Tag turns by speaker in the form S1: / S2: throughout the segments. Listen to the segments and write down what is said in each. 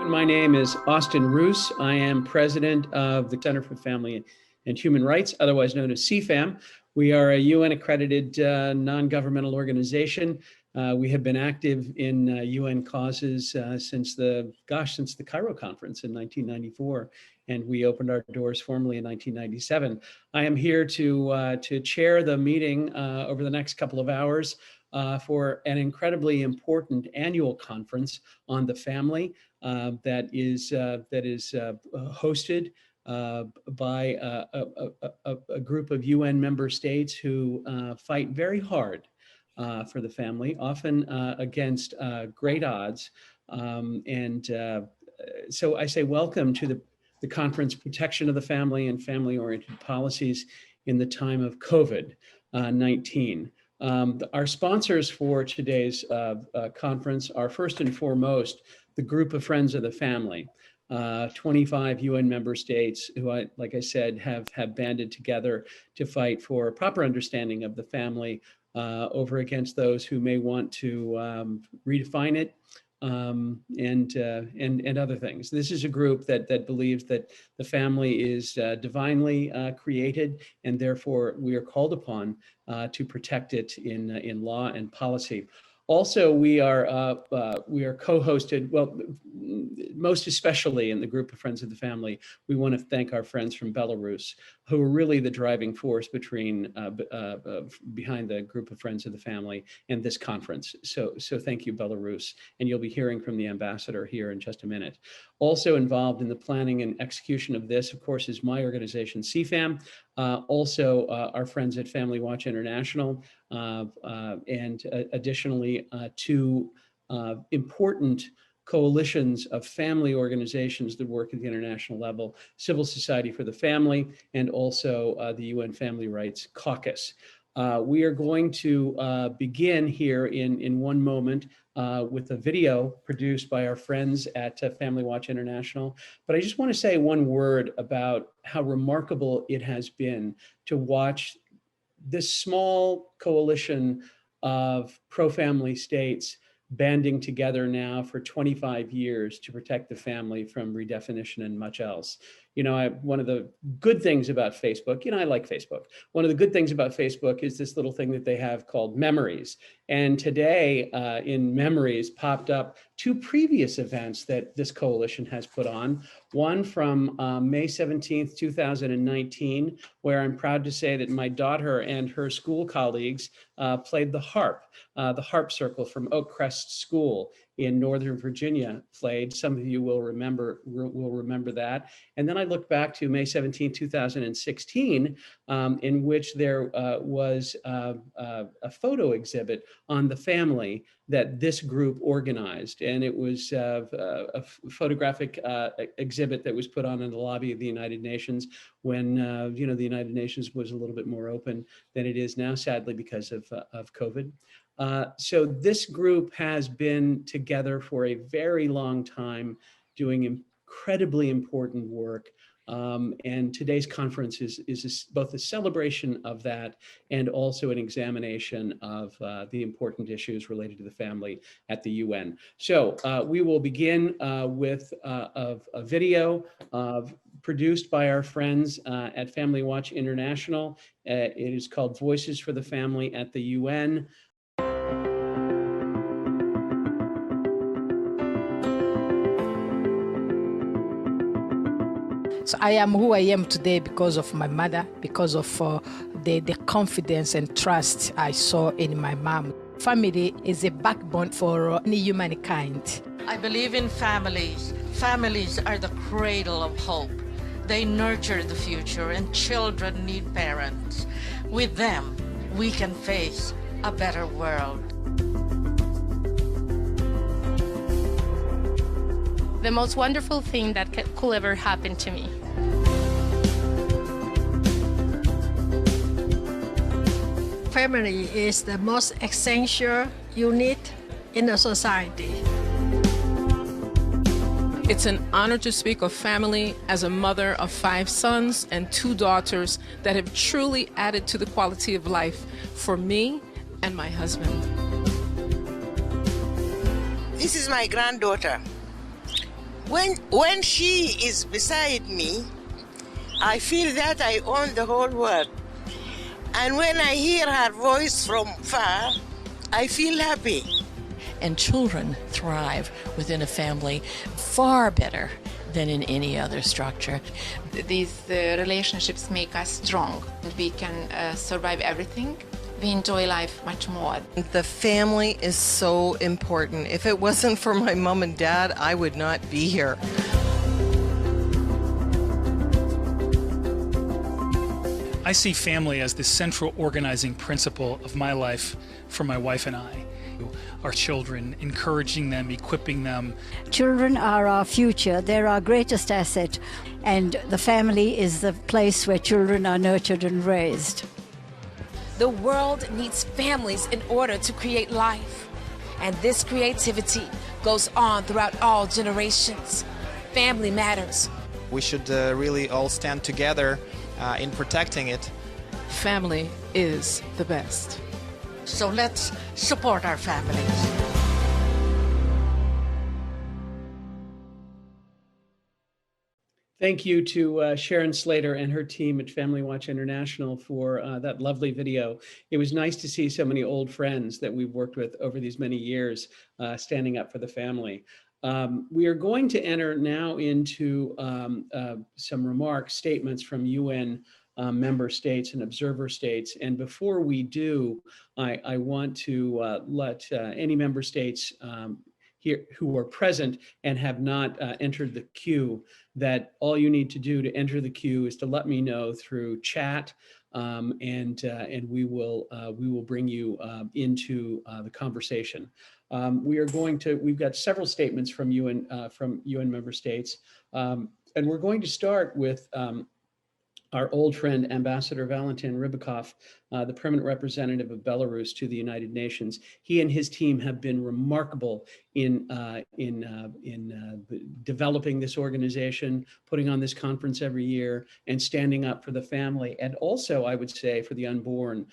S1: My name is Austin Roos. I am president of the Center for Family and Human Rights, otherwise known as CFAM. We are a UN-accredited non-governmental organization. We have been active in UN causes since the Cairo Conference in 1994, and we opened our doors formally in 1997. I am here to chair the meeting over the next couple of hours for an incredibly important annual conference on the family that is hosted by a group of UN member states who fight very hard for the family, often against great odds. So I say welcome to the conference, Protection of the Family and Family-Oriented Policies in the Time of COVID-19. Our sponsors for today's conference are first and foremost the Group of Friends of the Family, 25 UN member states who, like I said, have banded together to fight for proper understanding of the family over against those who may want to redefine it and other things. This is a group that believes that the family is divinely created, and therefore we are called upon to protect it in law and policy. Also, we are co-hosted, well, most especially in the Group of Friends of the Family, we want to thank our friends from Belarus, who are really the driving force behind the Group of Friends of the Family and this conference. So thank you, Belarus. And you'll be hearing from the ambassador here in just a minute. Also involved in the planning and execution of this, of course, is my organization, CFAM. Also, our friends at Family Watch International, and additionally, two important coalitions of family organizations that work at the international level, Civil Society for the Family, and also the UN Family Rights Caucus. We are going to begin here in one moment with a video produced by our friends at Family Watch International. But I just want to say one word about how remarkable it has been to watch this small coalition of pro-family states banding together now for 25 years to protect the family from redefinition and much else. You know, one of the good things about Facebook, I like Facebook. One of the good things about Facebook is this little thing that they have called Memories. And today in Memories popped up two previous events that this coalition has put on. One from May 17th, 2019, where I'm proud to say that my daughter and her school colleagues played the harp circle from Oak Crest School in Northern Virginia played. Some of you will remember that. And then I looked back to May 17, 2016, in which there was a photo exhibit on the family that this group organized. And it was a photographic exhibit that was put on in the lobby of the United Nations when the United Nations was a little bit more open than it is now, sadly, because of COVID. So this group has been together for a very long time, doing incredibly important work. And today's conference is both a celebration of that and also an examination of the important issues related to the family at the UN. So we will begin with a video produced by our friends at Family Watch International. It is called Voices for the Family at the UN.
S2: So I am who I am today because of my mother, because of the confidence and trust I saw in my mom. Family is a backbone for any humankind.
S3: I believe in families. Families are the cradle of hope. They nurture the future, and children need parents. With them, we can face a better world.
S4: The most wonderful thing that could ever happen to me.
S5: Family is the most essential unit in a society.
S6: It's an honor to speak of family as a mother of 5 sons and 2 daughters that have truly added to the quality of life for me and my husband.
S7: This is my granddaughter. When she is beside me, I feel that I own the whole world. And when I hear her voice from far, I feel happy.
S8: And children thrive within a family far better than in any other structure.
S4: These relationships make us strong. We can survive everything. We enjoy life much more.
S9: The family is so important. If it wasn't for my mom and dad, I would not be here.
S10: I see family as the central organizing principle of my life for my wife and I. Our children, encouraging them, equipping them.
S11: Children are our future. They're our greatest asset. And the family is the place where children are nurtured and raised.
S12: The world needs families in order to create life. And this creativity goes on throughout all generations. Family matters.
S13: We should really all stand together in protecting it.
S6: Family is the best.
S3: So let's support our families.
S1: Thank you to Sharon Slater and her team at Family Watch International for that lovely video. It was nice to see so many old friends that we've worked with over these many years standing up for the family. We are going to enter now into some remarks, statements from UN member states and observer states. And before we do, I want to let any member states here who are present and have not entered the queue, that all you need to do to enter the queue is to let me know through chat, and we will bring you into the conversation. We've got several statements from UN member states, and we're going to start with our old friend, Ambassador Valentin Rybakov, the permanent representative of Belarus to the United Nations. He and his team have been remarkable in developing this organization, putting on this conference every year, and standing up for the family, and also, I would say, for the unborn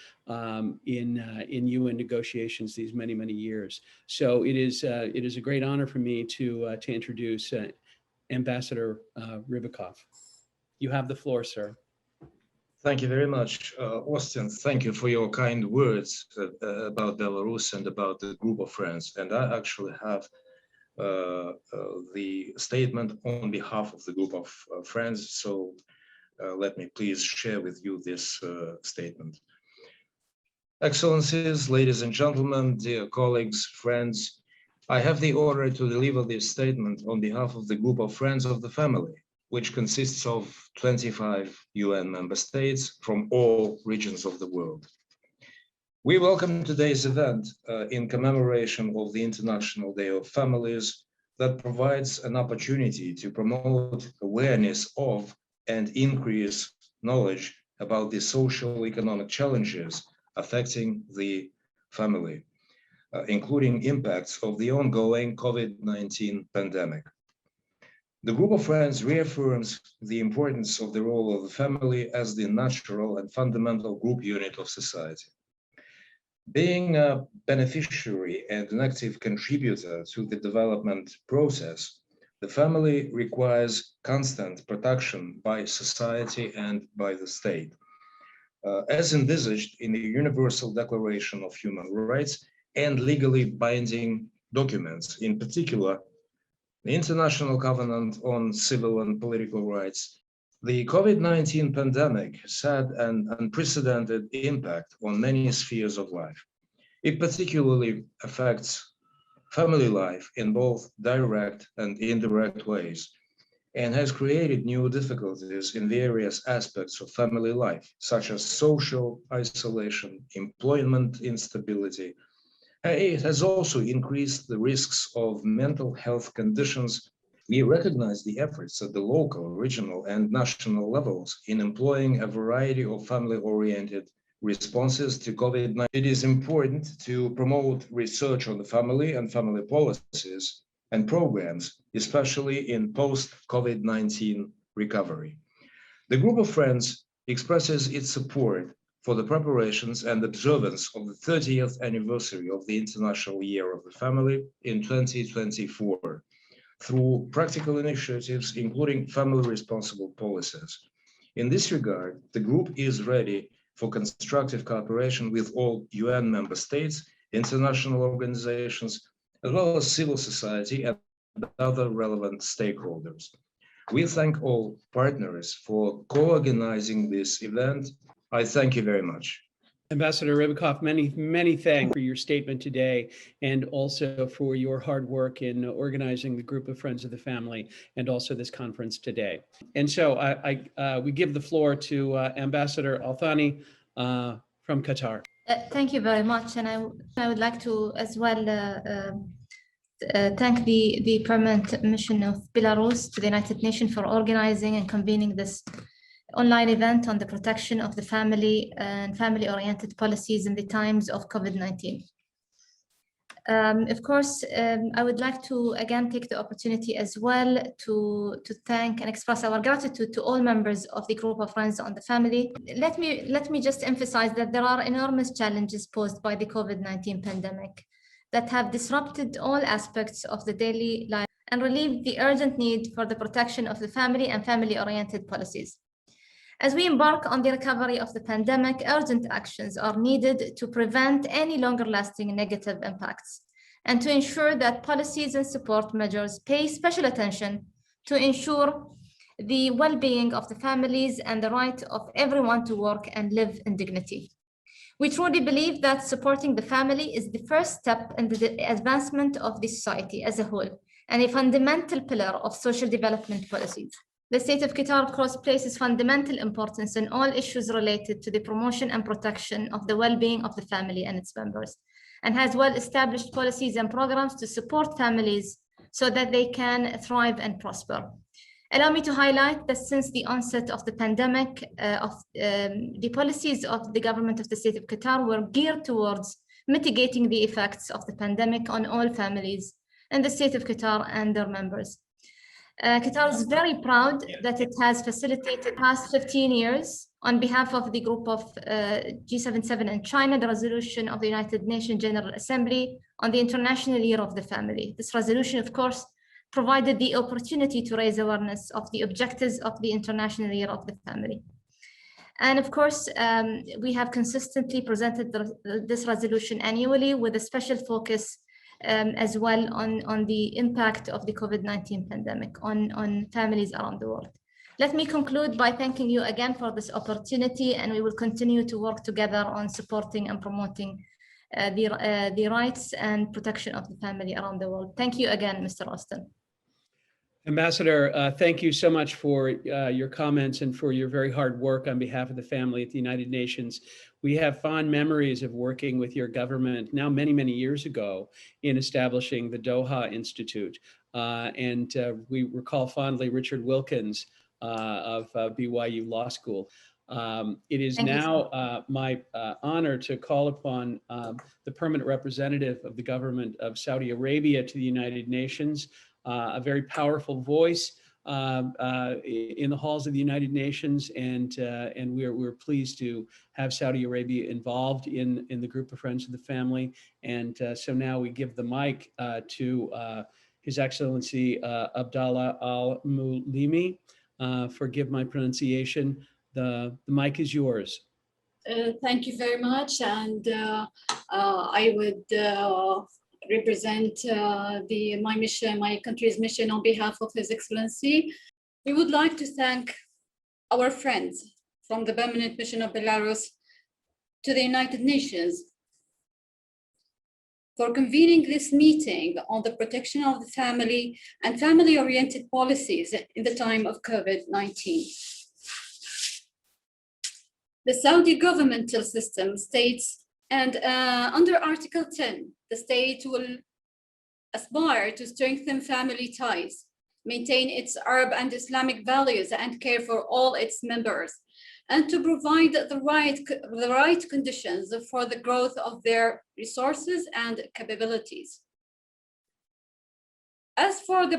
S1: in UN negotiations these many, many years. So it is a great honor for me to introduce Ambassador Rybakov. You have the floor, sir.
S14: Thank you very much, Austin. Thank you for your kind words about Belarus and about the group of friends. And I actually have the statement on behalf of the group of friends. So let me please share with you this statement. Excellencies, ladies and gentlemen, dear colleagues, friends, I have the honor to deliver this statement on behalf of the group of friends of the family, which consists of 25 UN member states from all regions of the world. We welcome today's event in commemoration of the International Day of Families that provides an opportunity to promote awareness of and increase knowledge about the social economic challenges affecting the family, including impacts of the ongoing COVID-19 pandemic. The group of friends reaffirms the importance of the role of the family as the natural and fundamental group unit of society. Being a beneficiary and an active contributor to the development process, the family requires constant protection by society and by the state. As envisaged in the Universal Declaration of Human Rights and legally binding documents, in particular, the International Covenant on Civil and Political Rights, the COVID-19 pandemic had an unprecedented impact on many spheres of life. It particularly affects family life in both direct and indirect ways, and has created new difficulties in various aspects of family life, such as social isolation, employment instability. It has also increased the risks of mental health conditions. We recognize the efforts at the local, regional, and national levels in employing a variety of family-oriented responses to COVID-19. It is important to promote research on the family and family policies and programs, especially in post-COVID-19 recovery. The group of friends expresses its support for the preparations and observance of the 30th anniversary of the International Year of the Family in 2024. through practical initiatives, including family-responsible policies. In this regard, the group is ready for constructive cooperation with all UN member states, international organizations, as well as civil society and other relevant stakeholders. We thank all partners for co-organizing this event. I thank you very much.
S1: Ambassador Rybakov, many thanks for your statement today and also for your hard work in organizing the group of Friends of the Family and also this conference today. And so we give the floor to Ambassador Al-Thani from Qatar.
S15: Thank you very much. And I would like to as well thank the Permanent Mission of Belarus to the United Nations for organizing and convening this online event on the protection of the family and family-oriented policies in the times of COVID-19. Of course, I would like to again take the opportunity as well to thank and express our gratitude to all members of the group of Friends on the Family. Let me just emphasize that there are enormous challenges posed by the COVID-19 pandemic that have disrupted all aspects of the daily life and relieved the urgent need for the protection of the family and family-oriented policies. As we embark on the recovery of the pandemic, urgent actions are needed to prevent any longer-lasting negative impacts and to ensure that policies and support measures pay special attention to ensure the well-being of the families and the right of everyone to work and live in dignity. We truly believe that supporting the family is the first step in the advancement of the society as a whole and a fundamental pillar of social development policies. The state of Qatar, of course, places fundamental importance in all issues related to the promotion and protection of the well-being of the family and its members, and has well-established policies and programs to support families so that they can thrive and prosper. Allow me to highlight that since the onset of the pandemic, the policies of the government of the state of Qatar were geared towards mitigating the effects of the pandemic on all families in the state of Qatar and their members. Qatar is very proud that it has facilitated the past 15 years on behalf of the group of G77 and China, the resolution of the United Nations General Assembly on the International Year of the Family. This resolution, of course, provided the opportunity to raise awareness of the objectives of the International Year of the Family. And of course, we have consistently presented this resolution annually with a special focus as well on the impact of the COVID-19 pandemic on families around the world. Let me conclude by thanking you again for this opportunity, and we will continue to work together on supporting and promoting the rights and protection of the family around the world. Thank you again, Mr. Austin.
S1: Ambassador, thank you so much for your comments and for your very hard work on behalf of the family at the United Nations. We have fond memories of working with your government now many years ago in establishing the Doha Institute. And we recall fondly Richard Wilkins of BYU Law School. It is now my honor to call upon the permanent representative of the government of Saudi Arabia to the United Nations, a very powerful voice in the halls of the United Nations, and we're pleased to have Saudi Arabia involved in the group of Friends of the Family. And so now we give the mic to His Excellency Abdallah Al-Mulimi. Forgive my pronunciation. The mic is yours.
S16: Thank you very much, and I would represent my country's mission on behalf of His Excellency. We would like to thank our friends from the Permanent Mission of Belarus to the United Nations for convening this meeting on the protection of the family and family-oriented policies in the time of COVID-19. The Saudi governmental system states, and under Article 10, the state will aspire to strengthen family ties, maintain its Arab and Islamic values, and care for all its members, and to provide the right conditions for the growth of their resources and capabilities. As for the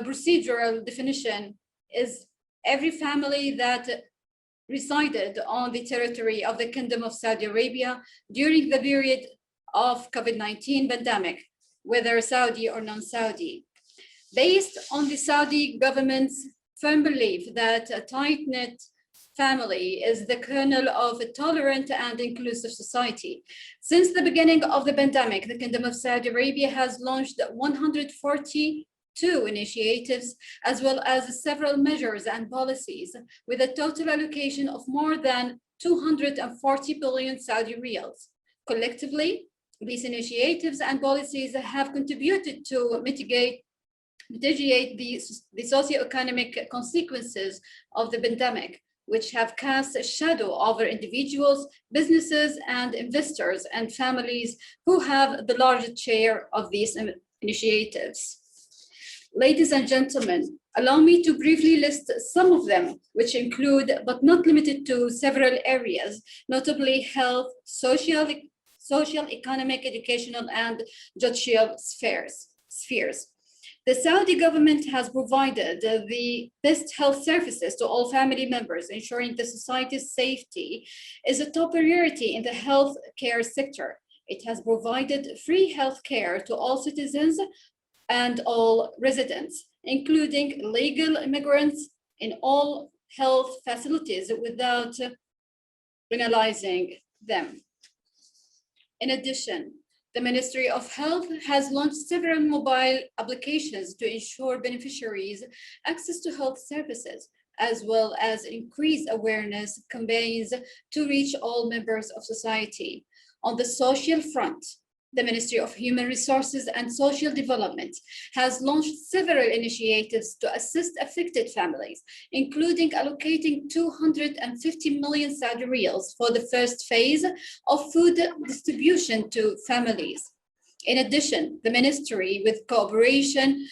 S16: procedural definition, is every family that resided on the territory of the Kingdom of Saudi Arabia during the period of COVID-19 pandemic, whether Saudi or non-Saudi. Based on the Saudi government's firm belief that a tight-knit family is the kernel of a tolerant and inclusive society. Since the beginning of the pandemic, the Kingdom of Saudi Arabia has launched 142 initiatives, as well as several measures and policies, with a total allocation of more than 240 billion Saudi riyals. Collectively, these initiatives and policies have contributed to mitigate the socioeconomic consequences of the pandemic, which have cast a shadow over individuals, businesses, and investors and families who have the largest share of these initiatives. Ladies and gentlemen, allow me to briefly list some of them, which include, but not limited to, several areas, notably health, social, economic, educational, and judicial spheres. The Saudi government has provided the best health services to all family members, ensuring the society's safety is a top priority in the health care sector. It has provided free health care to all citizens and all residents, including illegal immigrants, in all health facilities without penalizing them. In addition, the Ministry of Health has launched several mobile applications to ensure beneficiaries access to health services, as well as increase awareness campaigns to reach all members of society. On the social front, the Ministry of Human Resources and Social Development has launched several initiatives to assist affected families, including allocating 250 million Saudi riyals for the first phase of food distribution to families. In addition, the ministry, with cooperation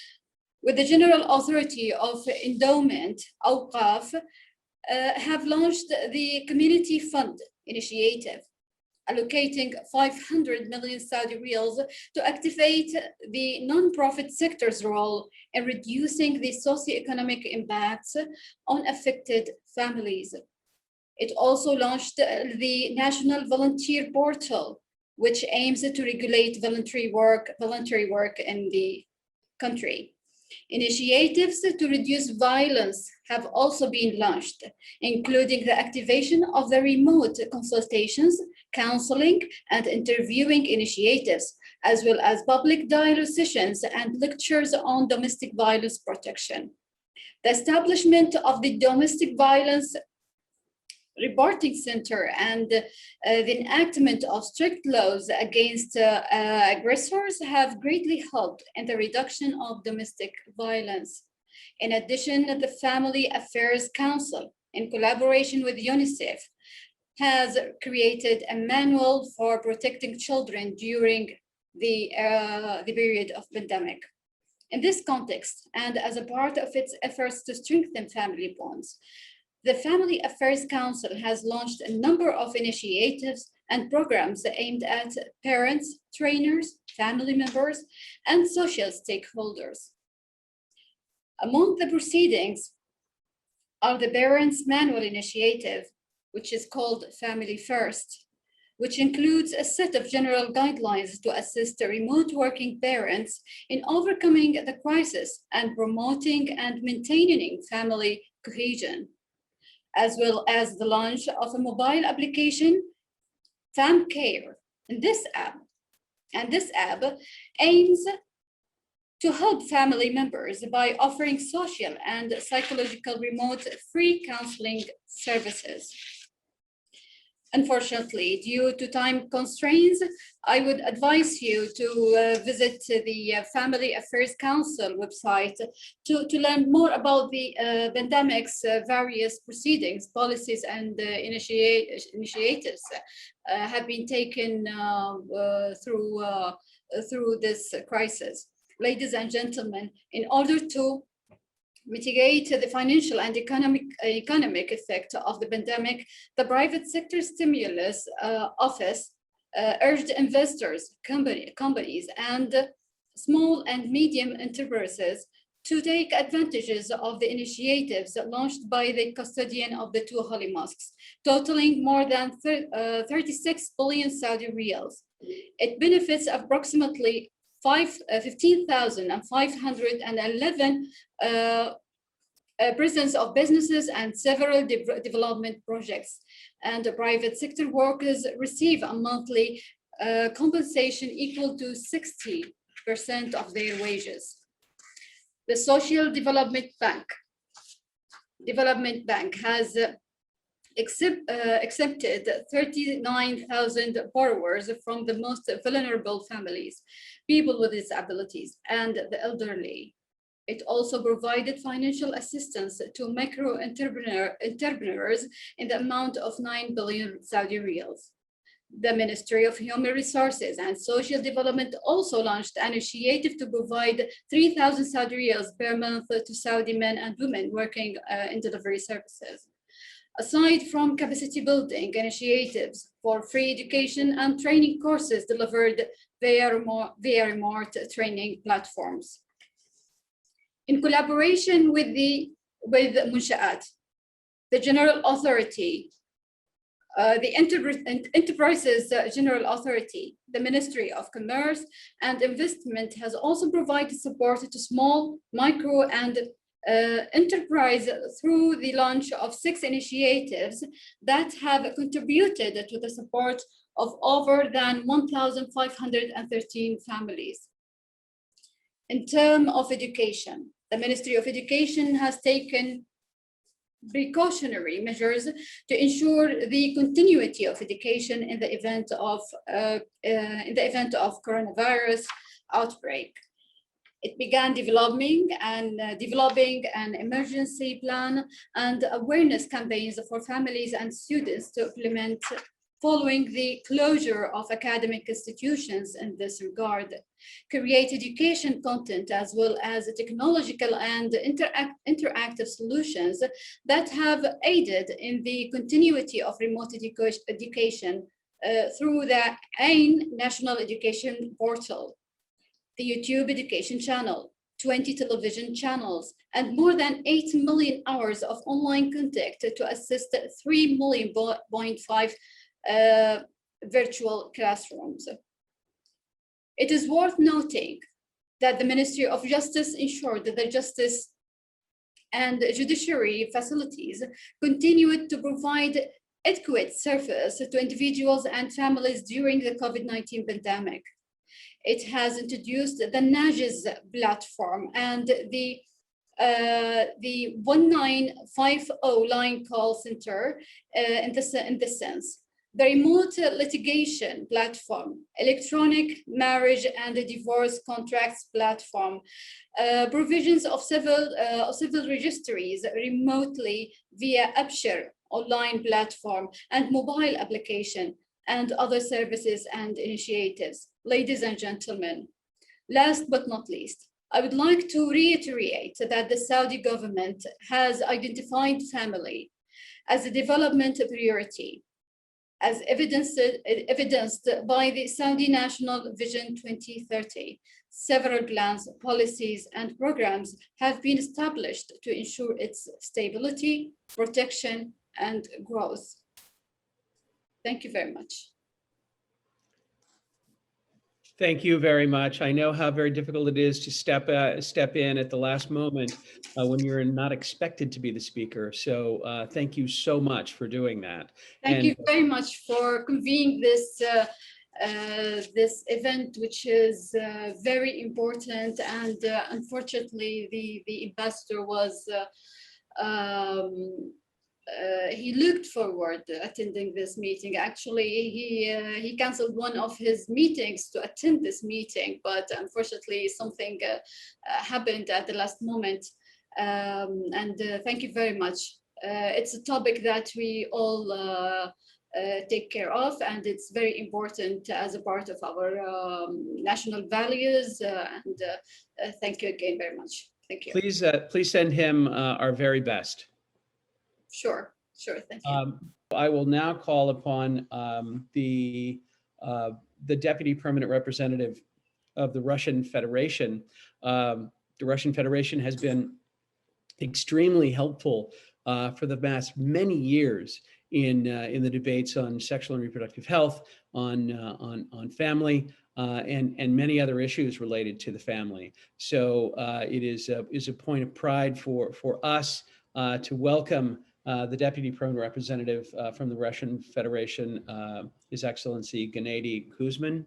S16: with the General Authority of Endowment, Awqaf, have launched the Community Fund Initiative, allocating 500 million Saudi riyals to activate the non-profit sector's role in reducing the socioeconomic impacts on affected families. It also launched the National Volunteer Portal, which aims to regulate voluntary work in the country. Initiatives to reduce violence have also been launched, including the activation of the remote consultations, counseling, and interviewing initiatives, as well as public dialogue sessions and lectures on domestic violence protection. The establishment of the Domestic Violence Reporting Center and the enactment of strict laws against aggressors have greatly helped in the reduction of domestic violence. In addition, the Family Affairs Council, in collaboration with UNICEF, has created a manual for protecting children during the period of pandemic. In this context, and as a part of its efforts to strengthen family bonds, the Family Affairs Council has launched a number of initiatives and programs aimed at parents, trainers, family members, and social stakeholders. Among the proceedings are the Parents Manual Initiative, which is called Family First, which includes a set of general guidelines to assist the remote working parents in overcoming the crisis and promoting and maintaining family cohesion, as well as the launch of a mobile application, FamCare. This app aims to help family members by offering social and psychological remote free counseling services. Unfortunately, due to time constraints, I would advise you to visit the Family Affairs Council website to learn more about the pandemic's various proceedings, policies, and initiatives have been taken through this crisis. Ladies and gentlemen, in order to mitigate the financial and economic effect of the pandemic, the private sector stimulus office urged investors, companies, and small and medium enterprises to take advantages of the initiatives launched by the custodian of the two holy mosques, totaling more than 36 billion Saudi riyals. It benefits approximately 15,511 presence of businesses and several development projects. And the private sector workers receive a monthly compensation equal to 60% of their wages. The Social Development Bank has accepted 39,000 borrowers from the most vulnerable families, people with disabilities, and the elderly. It also provided financial assistance to micro entrepreneurs in the amount of 9 billion Saudi riyals. The Ministry of Human Resources and Social Development also launched an initiative to provide 3,000 Saudi riyals per month to Saudi men and women working in delivery services. Aside from capacity building initiatives for free education and training courses delivered via remote training platforms. In collaboration with Munshaat, the General Authority, the Enterprises General Authority, the Ministry of Commerce and Investment has also provided support to small, micro, and enterprise through the launch of 6 initiatives that have contributed to the support of over than 1,513 families. In terms of education, the Ministry of Education has taken precautionary measures to ensure the continuity of education in the event of coronavirus outbreak. It began developing an emergency plan and awareness campaigns for families and students to implement following the closure of academic institutions in this regard, create education content as well as technological and interactive solutions that have aided in the continuity of remote education through the AIN National Education Portal, the YouTube education channel, 20 television channels, and more than 8 million hours of online content to assist 3.5 million virtual classrooms. It is worth noting that the Ministry of Justice ensured that the justice and judiciary facilities continued to provide adequate service to individuals and families during the COVID-19 pandemic. It has introduced the Najiz platform and the 1950 line call center in this sense. The remote litigation platform, electronic marriage and divorce contracts platform, provisions of civil registries remotely via Abshir online platform and mobile application, and other services and initiatives. Ladies and gentlemen, last but not least, I would like to reiterate that the Saudi government has identified family as a development priority, as evidenced by the Saudi National Vision 2030. Several plans, policies, and programs have been established to ensure its stability, protection, and growth. Thank you very much.
S1: Thank you very much. I know how very difficult it is to step in at the last moment when you're not expected to be the speaker. So thank you so much for doing that.
S16: Thank you very much for convening this this event, which is very important. And unfortunately, the ambassador was he looked forward to attending this meeting. Actually, he canceled one of his meetings to attend this meeting, but unfortunately something happened at the last moment. Thank you very much. It's a topic that we all take care of, and it's very important as a part of our national values. Thank you again very much. Thank you.
S1: Please send him our very best.
S16: Sure, thank you.
S1: I will now call upon the Deputy Permanent Representative of the Russian Federation. The Russian Federation has been extremely helpful for the past many years in the debates on sexual and reproductive health, on family, and many other issues related to the family. So it is a point of pride for us to welcome the Deputy Permanent Representative from the Russian Federation, His Excellency Gennady Kuzmin.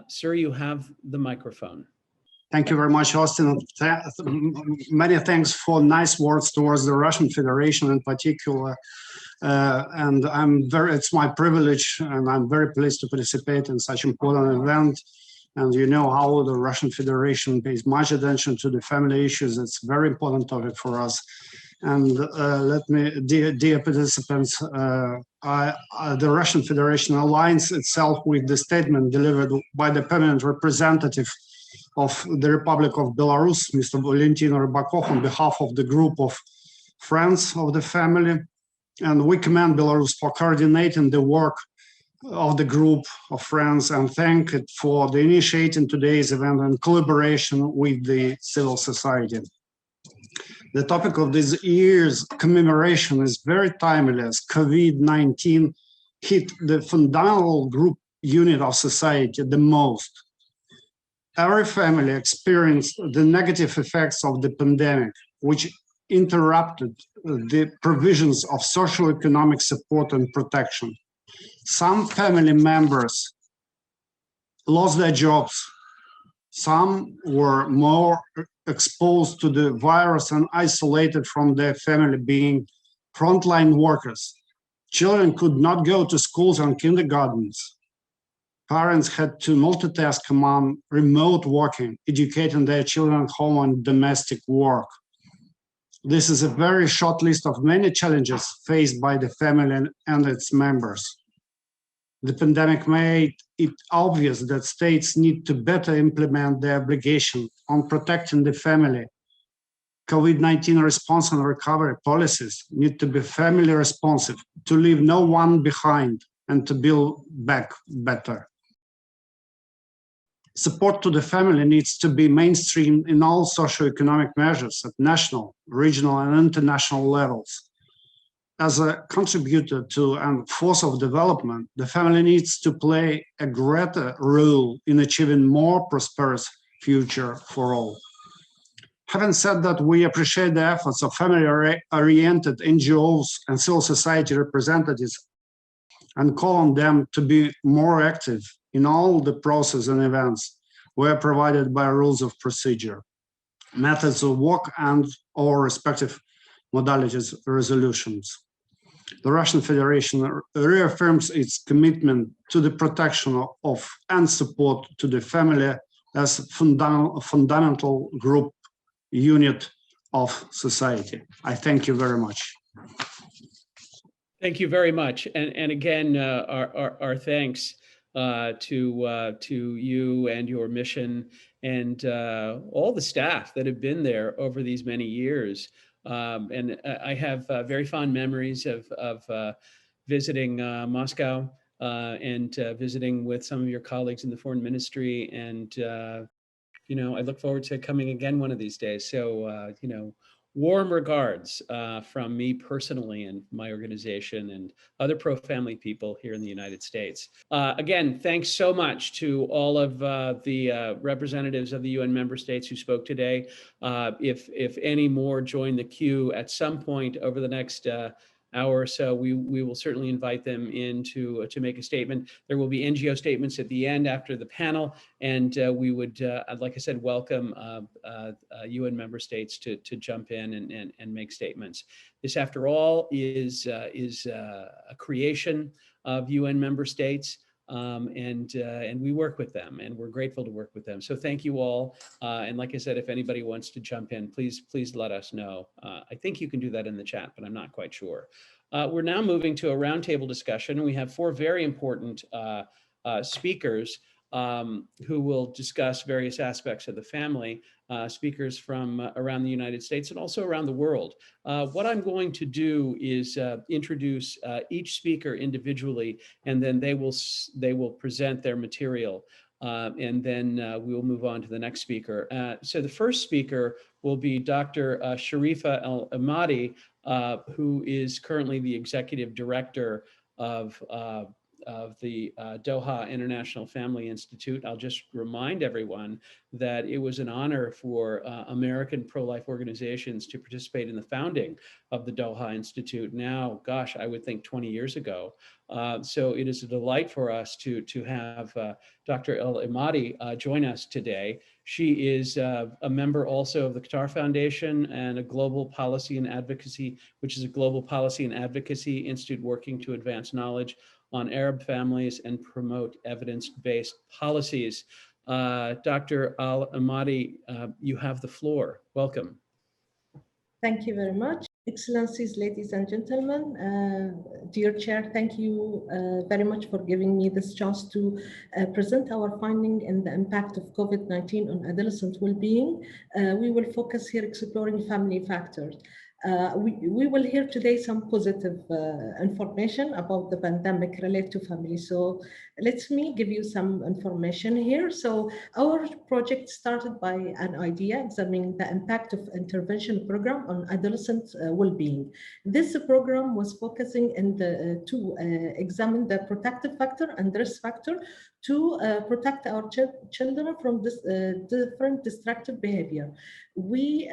S1: Sir, you have the microphone.
S17: Thank you very much, Austin. Many thanks for nice words towards the Russian Federation in particular. And it's my privilege, and I'm very pleased to participate in such important event. And you know how the Russian Federation pays much attention to the family issues. It's a very important topic for us. And let me, dear participants, the Russian Federation aligns itself with the statement delivered by the permanent representative of the Republic of Belarus, Mr. Valentin Rybakov, on behalf of the group of friends of the family. And we commend Belarus for coordinating the work of the group of friends and thank it for the initiating today's event in collaboration with the civil society. The topic of this year's commemoration is very timely as COVID-19 hit the fundamental group unit of society the most. Every family experienced the negative effects of the pandemic, which interrupted the provisions of social economic support and protection. Some family members lost their jobs. Some were more exposed to the virus and isolated from their family, being frontline workers. Children could not go to schools and kindergartens. Parents had to multitask among remote working, educating their children at home and domestic work. This is a very short list of many challenges faced by the family and its members. The pandemic made it obvious that states need to better implement their obligation on protecting the family. COVID-19 response and recovery policies need to be family responsive, to leave no one behind and to build back better. Support to the family needs to be mainstreamed in all socioeconomic measures at national, regional, and international levels. As a contributor to and force of development, the family needs to play a greater role in achieving more prosperous future for all. Having said that, we appreciate the efforts of family-oriented NGOs and civil society representatives and call on them to be more active in all the process and events were provided by rules of procedure, methods of work, and or respective modalities resolutions. The Russian Federation reaffirms its commitment to the protection of and support to the family as a fundamental group unit of society. I thank you very much.
S1: Thank you very much. And again, our thanks to you and your mission and all the staff that have been there over these many years. And I have very fond memories of visiting Moscow and visiting with some of your colleagues in the foreign ministry. And, you know, I look forward to coming again one of these days. So, you know, warm regards from me personally and my organization and other pro-family people here in the United States. Again, thanks so much to all of the representatives of the UN member states who spoke today. If any more join the queue at some point over the next hour or so, we will certainly invite them in to make a statement. There will be NGO statements at the end after the panel, and we would, like I said, welcome UN member states to jump in and make statements. This, after all, is a creation of UN member states. And we work with them, and we're grateful to work with them. So thank you all. And like I said, if anybody wants to jump in, please let us know. I think you can do that in the chat, but I'm not quite sure. We're now moving to a roundtable discussion, and we have four very important speakers who will discuss various aspects of the family, speakers from around the United States and also around the world. What I'm going to do is introduce each speaker individually, and then they will present their material, and then we will move on to the next speaker. So the first speaker will be Dr. Sharifa El-Ahmadi, who is currently the executive director of the Doha International Family Institute. I'll just remind everyone that it was an honor for American pro-life organizations to participate in the founding of the Doha Institute now, gosh, I would think 20 years ago. So it is a delight for us to have Dr. El-Emady join us today. She is a member also of the Qatar Foundation and a global policy and advocacy, which is a global policy and advocacy institute working to advance knowledge on Arab families and promote evidence-based policies. Dr. El-Emady, you have the floor. Welcome.
S18: Thank you very much. Excellencies, ladies and gentlemen, dear Chair, thank you very much for giving me this chance to present our finding and the impact of COVID-19 on adolescent well-being. We will focus here exploring family factors. We will hear today some positive information about the pandemic related to family. So let me give you some information here. So our project started by an idea examining the impact of intervention program on adolescent well-being. This program was focusing to examine the protective factor and risk factor to protect our children from this different destructive behavior. We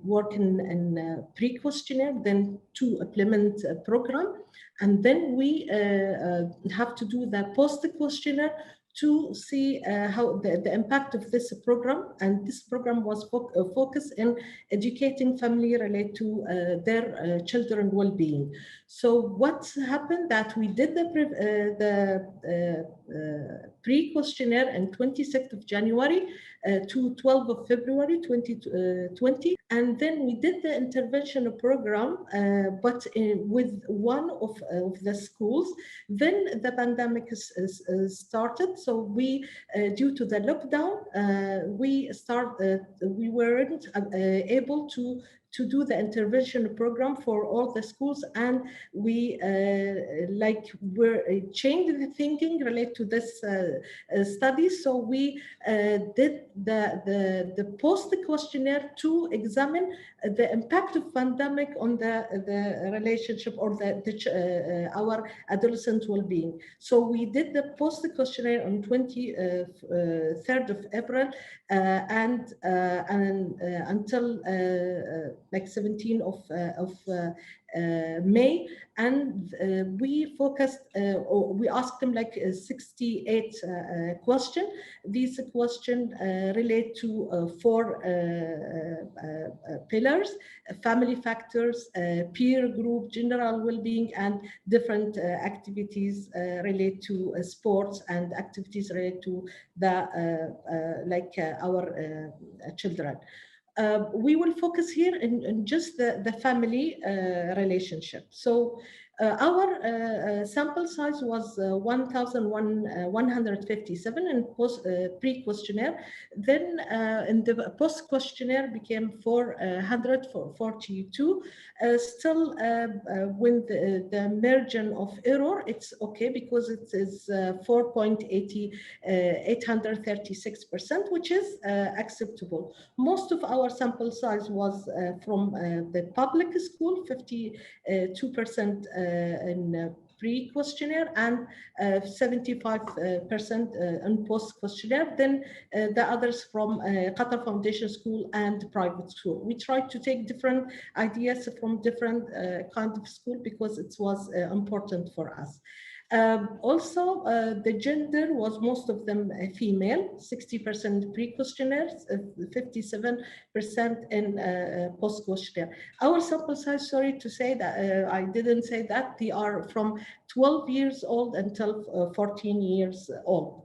S18: work in pre-questionnaire, then to implement a program, and then we have to do the post-questionnaire to see how the impact of this program. And this program was focused in educating family related to their children well-being. So what happened that we did the pre-questionnaire on 26th of January to 12th of February 2020. And then we did the intervention program, but with one of the schools. Then the pandemic started. So we, due to the lockdown, we weren't able to do the intervention program for all the schools, and we were changed the thinking related to this study. So we did the post questionnaire to examine the impact of pandemic on the relationship or our adolescent well-being. So we did the post questionnaire on 23rd of April and until 17th of May, and we focused, we asked them 68 questions. These questions relate to 4 pillars: family factors, peer group, general well-being, and different activities related to sports and activities related to our children. We will focus here in just the family relationship. So our sample size was 1,157 in pre-questionnaire. Then in the post-questionnaire became 442. Still, with the margin of error, it's okay because it is 4.836%, which is acceptable. Most of our sample size was from the public school, 52% in pre-questionnaire and 75% in post-questionnaire. Then the others from Qatar Foundation School and private school. We tried to take different ideas from different kind of school because it was important for us. Also, the gender was most of them female, 60% pre-questionnaires, 57% in post-questionnaire. Our sample size, sorry to say that, I didn't say that, they are from 12 years old until 14 years old.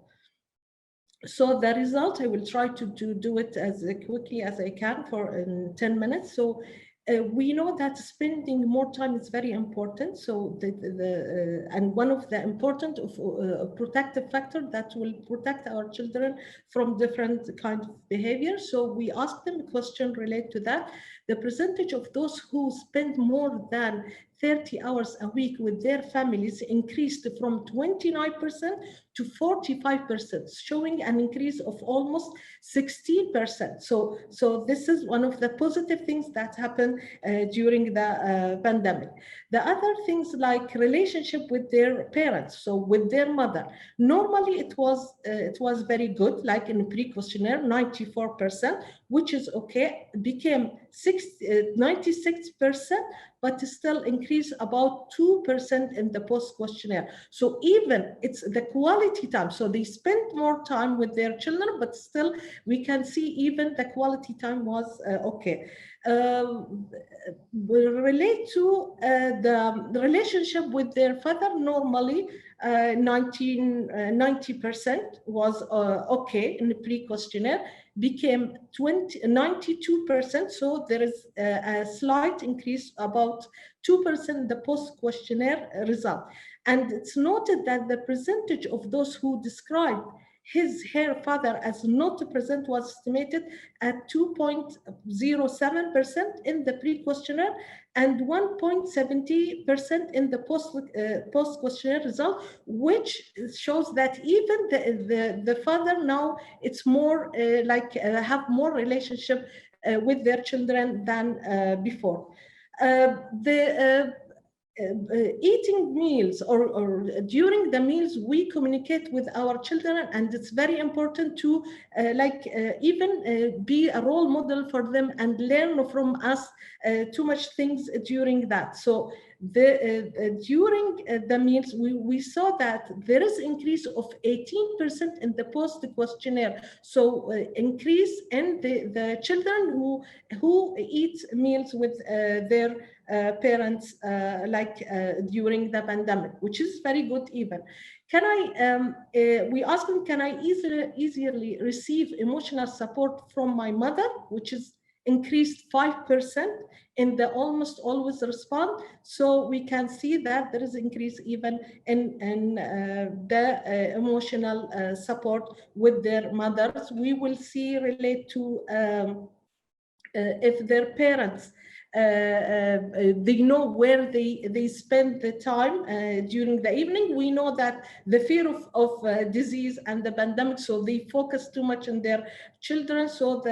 S18: So the result, I will try to do it as quickly as I can in 10 minutes. So we know that spending more time is very important. So and one of the important protective factor that will protect our children from different kind of behavior. So we asked them a question related to that. the percentage of those who spend more than 30 hours a week with their families increased from 29% to 45%, showing an increase of almost 16%. So this is one of the positive things that happened during the pandemic. The other things like relationship with their parents, so with their mother. Normally it was very good, like in the pre-questionnaire, 94%, which is okay, became 96%, but still increase about 2% in the post-questionnaire. So even it's the quality time, so they spent more time with their children, but still we can see even the quality time was okay. Relate to the relationship with their father, normally 90% was okay in the pre-questionnaire, became 92%, so there is a slight increase, about 2% in the post-questionnaire result. And it's noted that the percentage of those who described her father as not present was estimated at 2.07% in the pre-questionnaire and 1.70% in the post-questionnaire result, which shows that even the father now, it's more have more relationship with their children than before. Eating meals or during the meals, we communicate with our children, and it's very important to even be a role model for them and learn from us too much things during that. So during the meals, we saw that there is increase of 18% in the post-questionnaire. So increase in the children who eat meals with their parents during the pandemic, which is very good even. Can I, we asked them, can I easily receive emotional support from my mother, which is increased 5% in the almost always respond. So we can see that there is increase even in the emotional support with their mothers. We will see relate to if their parents they know where they spend the time during the evening. We know that the fear of disease and the pandemic, so they focus too much on their children. So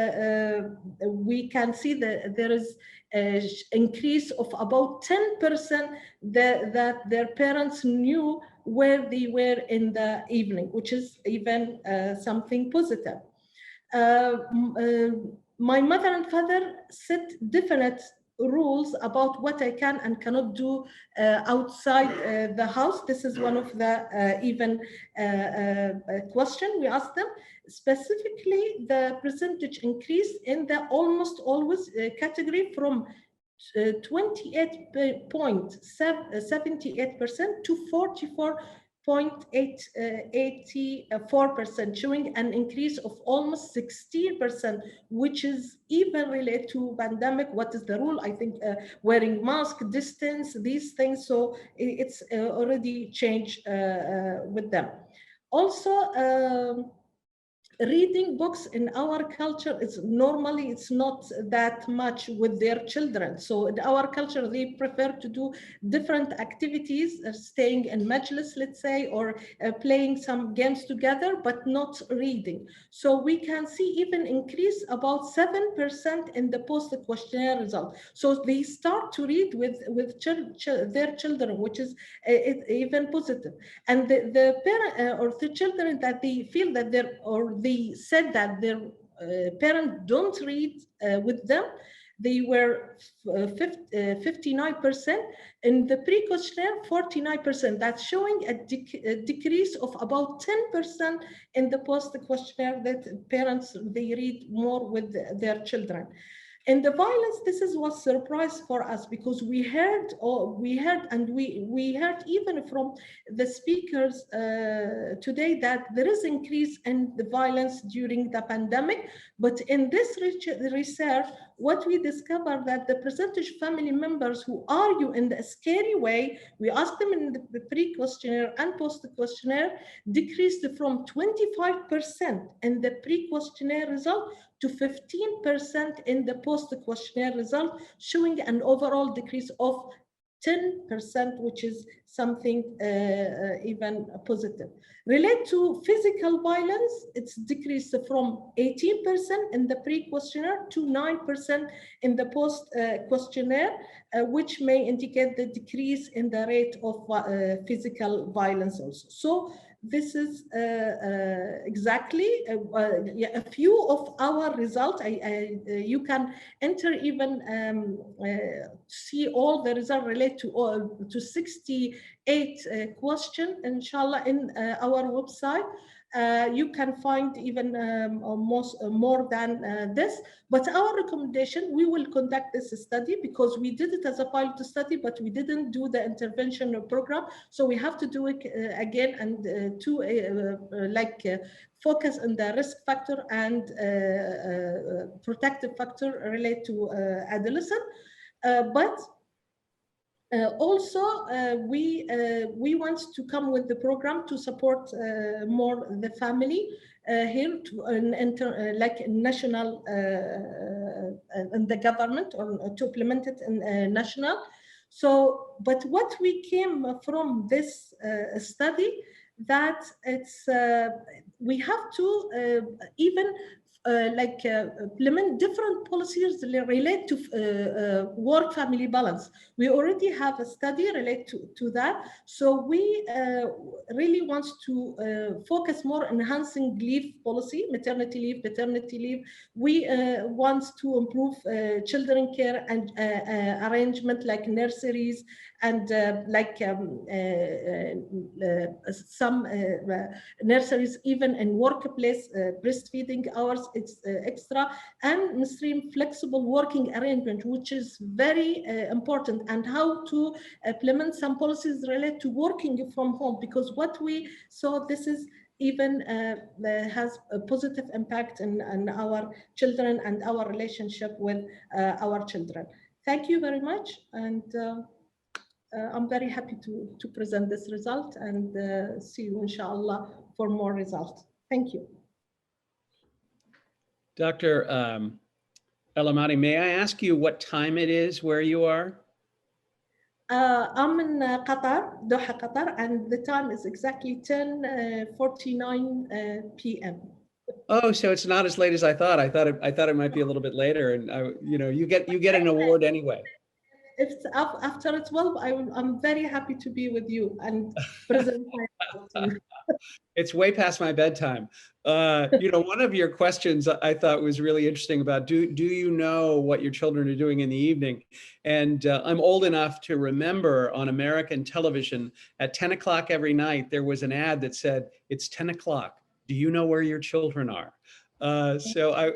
S18: we can see that there is an increase of about 10% that their parents knew where they were in the evening, which is even something positive. My mother and father set definite rules about what I can and cannot do outside the house. This is one of the question we asked them. Specifically, the percentage increase in the almost always category from 28.78% to 44.84%, showing an increase of almost 16%, which is even related to pandemic. What is the rule? I think wearing mask, distance, these things. So it's already changed with them. Also, reading books in our culture is normally it's not that much with their children. So in our culture, they prefer to do different activities, staying in majlis, let's say, or playing some games together, but not reading. So we can see even increase about 7% in the post-questionnaire result. So they start to read with their children, which is even positive. And the parent or the children that they feel that they said that their parents don't read with them, they were 59%. In the pre-questionnaire, 49%. That's showing a decrease of about 10% in the post-questionnaire that parents, they read more with their children. And the violence, this was a surprise for us because we heard even from the speakers today that there is increase in the violence during the pandemic. But in this research, what we discovered that the percentage family members who argue in the scary way, we asked them in the pre-questionnaire and post-questionnaire, decreased from 25% in the pre-questionnaire result to 15% in the post-questionnaire result, showing an overall decrease of 10%, which is something even positive. Relate to physical violence, it's decreased from 18% in the pre-questionnaire to 9% in the post-questionnaire, which may indicate the decrease in the rate of physical violence also. So this is exactly a few of our results. You can enter even see all the results relate to 68 questions, inshallah, in our website. You can find even more than this. But our recommendation, we will conduct this study because we did it as a pilot study, but we didn't do the intervention program. So we have to do it again and focus on the risk factor and protective factor related to adolescent. Also, we want to come with the program to support more the family here to like national in the government, or to implement it in national. So, but what we came from this study, that it's we have to even implement different policies relate to work-family balance. We already have a study related to that. So we really want to focus more on enhancing leave policy, maternity leave, paternity leave. We want to improve children care and arrangement like nurseries and some nurseries even in workplace, breastfeeding hours, it's extra, and mainstream flexible working arrangement, which is very important, and how to implement some policies related to working from home, because what we saw, this is even has a positive impact on our children and our relationship with our children. Thank you very much, and I'm very happy to present this result, and see you inshallah for more results. Thank you.
S1: Dr. El-Ahmadi, may I ask you what time it is where you are?
S18: I'm in Qatar, Doha, Qatar, and the time is exactly 10:49 p.m.
S1: Oh, so it's not as late as I thought. I thought it might be a little bit later, and you get an award anyway.
S18: If it's after 12, I'm very happy to be with you and present my
S1: It's way past my bedtime. One of your questions I thought was really interesting about, do you know what your children are doing in the evening? And I'm old enough to remember on American television at 10 o'clock every night, there was an ad that said, "It's 10 o'clock. Do you know where your children are?" So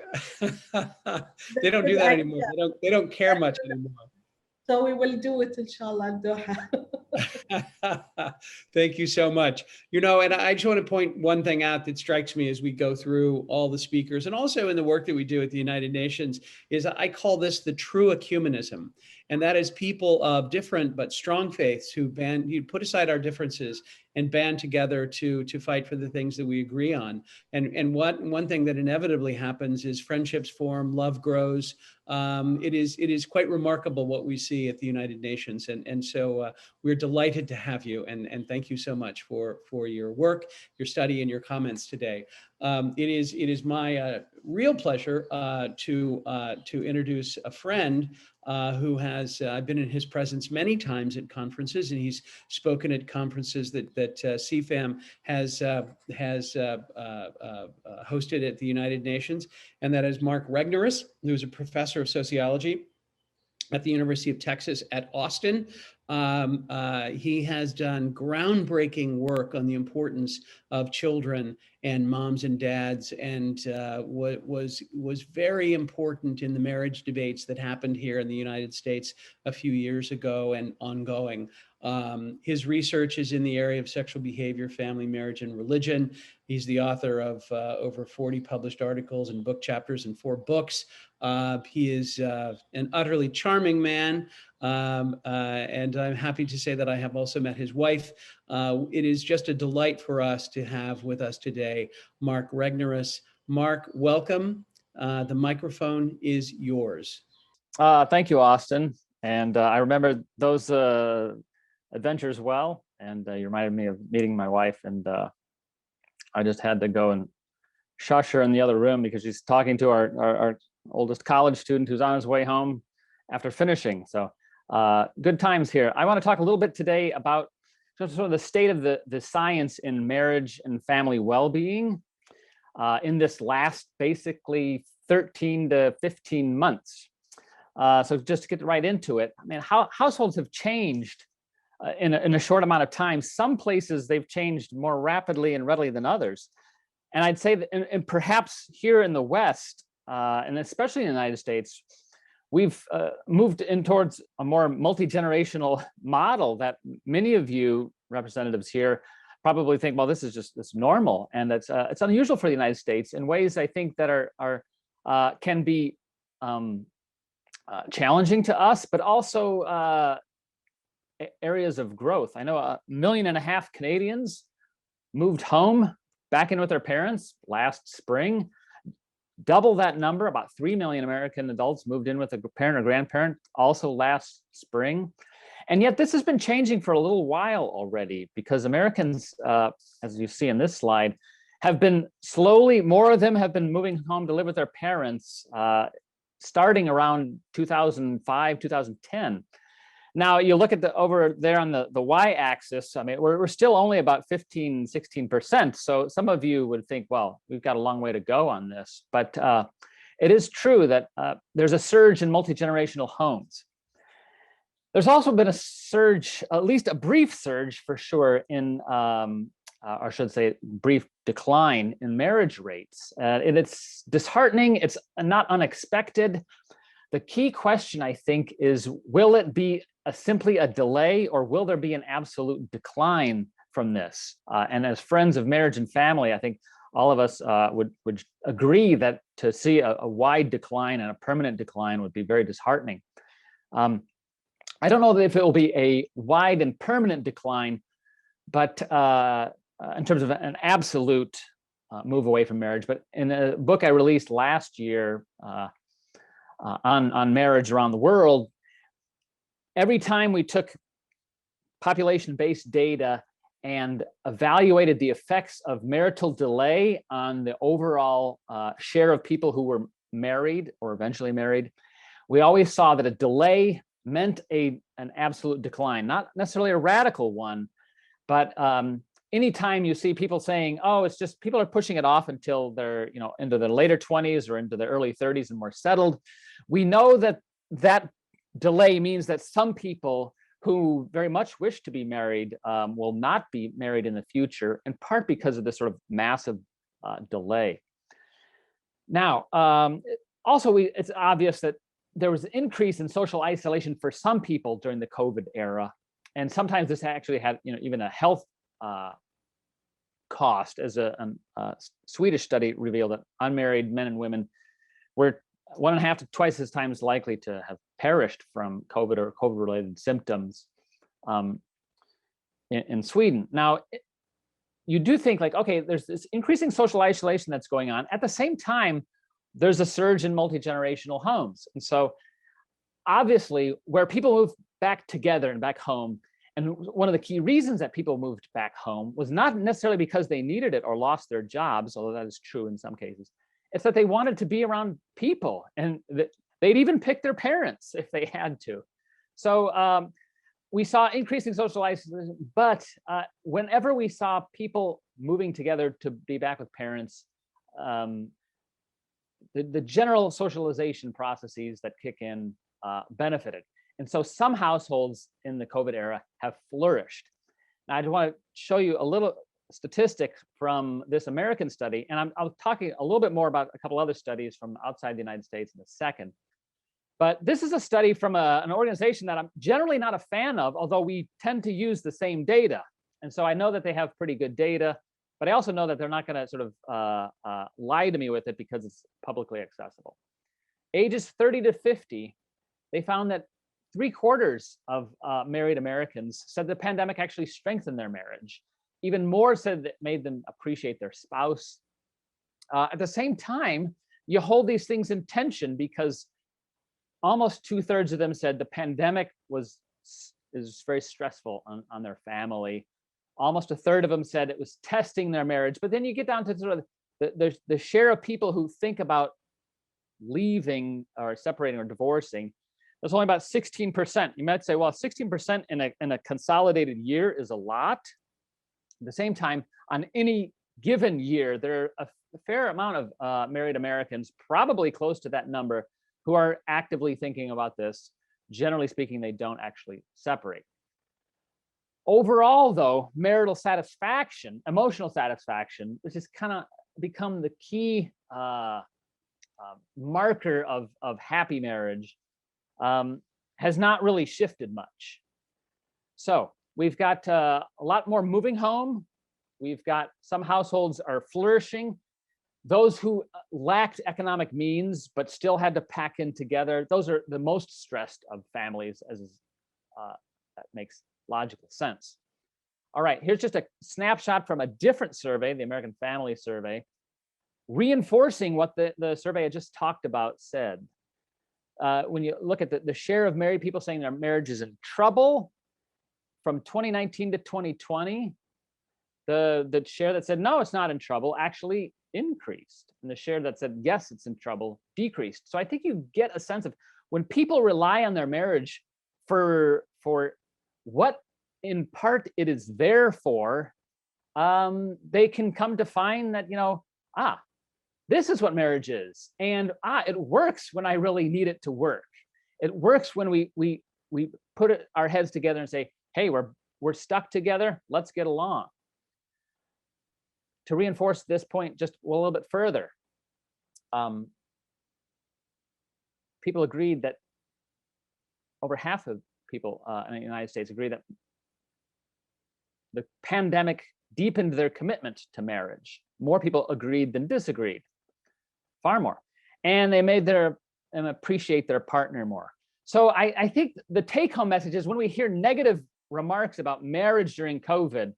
S1: they don't do that anymore. They don't care much anymore.
S18: So we will do it, inshallah, in Doha.
S1: Thank you so much. And I just want to point one thing out that strikes me as we go through all the speakers, and also in the work that we do at the United Nations, is I call this the true ecumenism. And that is people of different but strong faiths who put aside our differences and band together to fight for the things that we agree on. And one thing that inevitably happens is friendships form, love grows. It is quite remarkable what we see at the United Nations. And so we're delighted to have you. And thank you so much for your work, your study, and your comments today. It is my real pleasure to introduce a friend who has I've been in his presence many times at conferences, and he's spoken at conferences that CFAM has hosted at the United Nations, and that is Mark Regnerus, who is a professor of sociology at the University of Texas at Austin. He has done groundbreaking work on the importance of children and moms and dads, and what was very important in the marriage debates that happened here in the United States a few years ago and ongoing. His research is in the area of sexual behavior, family, marriage, and religion. He's the author of over 40 published articles and book chapters in 4 books. He is an utterly charming man, and I'm happy to say that I have also met his wife. It is just a delight for us to have with us today Mark Regnerus. Mark, welcome. The microphone is yours.
S19: Thank you, Austin. And I remember those adventures well, and you reminded me of meeting my wife, and I just had to go and shush her in the other room because she's talking to our oldest college student who's on his way home after finishing. So good times here. I want to talk a little bit today about sort of the state of the science in marriage and family well-being in this last basically 13 to 15 months. So just to get right into it, I mean, how households have changed in a short amount of time. Some places they've changed more rapidly and readily than others. And I'd say that, and perhaps here in the West, and especially in the United States, we've moved in towards a more multi-generational model that many of you representatives here probably think, well, this is just normal, and it's unusual for the United States in ways I think that are can be challenging to us, but also areas of growth. I know 1.5 million Canadians moved home back in with their parents last spring. Double that number, about 3 million American adults moved in with a parent or grandparent also last spring. And yet this has been changing for a little while already, because Americans, as you see in this slide, have been slowly, more of them have been moving home to live with their parents starting around 2005, 2010. Now you look at over there on the y-axis, I mean, we're still only about 15, 16%. So some of you would think, well, we've got a long way to go on this. But it is true that there's a surge in multi-generational homes. There's also been a surge, at least a brief surge for sure, in, or I should say brief decline in marriage rates. And it's disheartening, it's not unexpected. The key question, I think, is will it be simply a delay, or will there be an absolute decline from this? And as friends of marriage and family, I think all of us would agree that to see a wide decline and a permanent decline would be very disheartening. I don't know if it will be a wide and permanent decline, but in terms of an absolute move away from marriage. But in a book I released last year on marriage around the world, every time we took population-based data and evaluated the effects of marital delay on the overall share of people who were married or eventually married, we always saw that a delay meant an absolute decline, not necessarily a radical one, but anytime you see people saying, oh, it's just people are pushing it off until they're, into their later 20s or into their early 30s and more settled, we know that that delay means that some people who very much wish to be married will not be married in the future, in part because of this sort of massive delay. Now, also, it's obvious that there was an increase in social isolation for some people during the COVID era. And sometimes this actually had, even a health cost, as a Swedish study revealed that unmarried men and women were 1.5 to twice as times likely to have perished from COVID or COVID-related symptoms in Sweden. Now, you do think like, okay, there's this increasing social isolation that's going on. At the same time, there's a surge in multi-generational homes. And so obviously where people move back together and back home, and one of the key reasons that people moved back home was not necessarily because they needed it or lost their jobs, although that is true in some cases. It's that they wanted to be around people, and they'd even pick their parents if they had to. So we saw increasing social isolation, but whenever we saw people moving together to be back with parents, the general socialization processes that kick in benefited. And so some households in the COVID era have flourished. Now, I just want to show you a little statistic from this American study, and I'll talking a little bit more about a couple other studies from outside the United States in a second. But this is a study from an organization that I'm generally not a fan of, although we tend to use the same data. And so I know that they have pretty good data, but I also know that they're not going to sort of lie to me with it because it's publicly accessible. ages 30 to 50, they found that 3/4 of married Americans said the pandemic actually strengthened their marriage. Even more said that made them appreciate their spouse. At the same time, you hold these things in tension because almost 2/3 of them said the pandemic is very stressful on their family. Almost 1/3 of them said it was testing their marriage. But then you get down to sort of the share of people who think about leaving or separating or divorcing. There's only about 16%. You might say, well, 16% in a consolidated year is a lot. At the same time, on any given year, there are a fair amount of married Americans, probably close to that number, who are actively thinking about this. Generally speaking, they don't actually separate. Overall, though, marital satisfaction, emotional satisfaction, which has kind of become the key marker of happy marriage, has not really shifted much. So we've got a lot more moving home. We've got some households are flourishing. Those who lacked economic means but still had to pack in together, those are the most stressed of families, as that makes logical sense. All right, here's just a snapshot from a different survey, the American Family Survey, reinforcing what the survey I just talked about said. When you look at the share of married people saying their marriage is in trouble from 2019 to 2020, the share that said no, it's not in trouble actually increased, and the share that said yes, it's in trouble decreased. So I think you get a sense of when people rely on their marriage for what in part it is there for, they can come to find that, this is what marriage is, and it works when I really need it to work. It works when we put our heads together and say, hey, we're stuck together, let's get along. To reinforce this point just a little bit further, people agreed that over half of people in the United States agree that the pandemic deepened their commitment to marriage. More people agreed than disagreed, far more. And they made them appreciate their partner more. So I think the take-home message is when we hear negative remarks about marriage during COVID,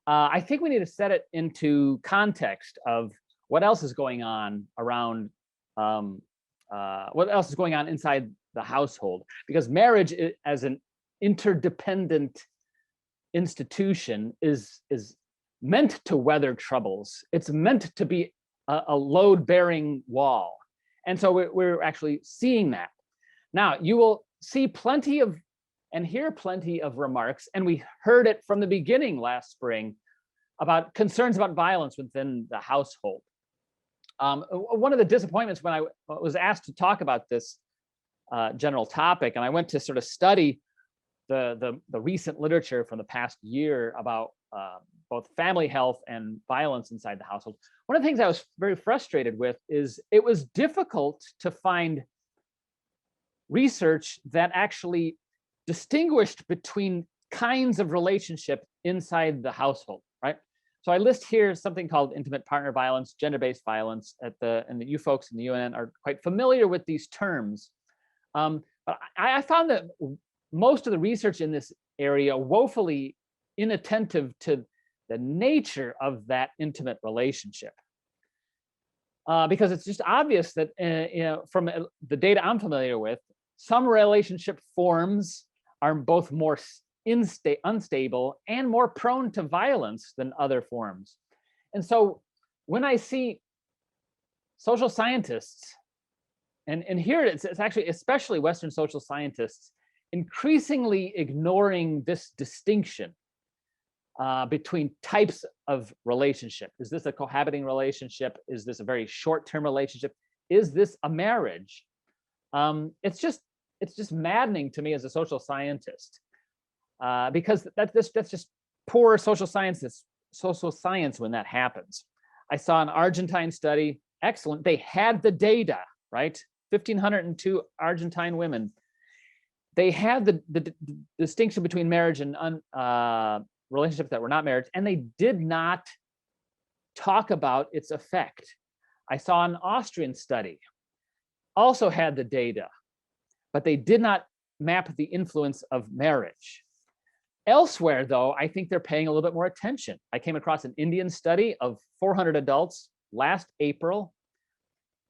S19: I think we need to set it into context of what else is going on around, what else is going on inside the household. Because marriage as an interdependent institution is meant to weather troubles. It's meant to be a load-bearing wall. And so we're actually seeing that. Now, you will see plenty of and hear plenty of remarks, and we heard it from the beginning last spring about concerns about violence within the household. One of the disappointments when I was asked to talk about this general topic, and I went to sort of study the recent literature from the past year about both family health and violence inside the household. One of the things I was very frustrated with is it was difficult to find research that actually distinguished between kinds of relationship inside the household, right? So I list here something called intimate partner violence, gender-based violence, and you folks in the UN are quite familiar with these terms. But I found that most of the research in this area woefully inattentive to the nature of that intimate relationship. Because it's just obvious that from the data I'm familiar with, some relationship forms are both more unstable and more prone to violence than other forms. And so when I see social scientists, and here it's actually especially Western social scientists, increasingly ignoring this distinction between types of relationship. Is this a cohabiting relationship? Is this a very short-term relationship? Is this a marriage? It's just maddening to me as a social scientist, because that's just poor social science when that happens. I saw an Argentine study, excellent. They had the data, right? 1,502 Argentine women. They had the distinction between marriage and relationships that were not marriage, and they did not talk about its effect. I saw an Austrian study. also had the data, but they did not map the influence of marriage. Elsewhere, though, I think they're paying a little bit more attention. I came across an Indian study of 400 adults last April.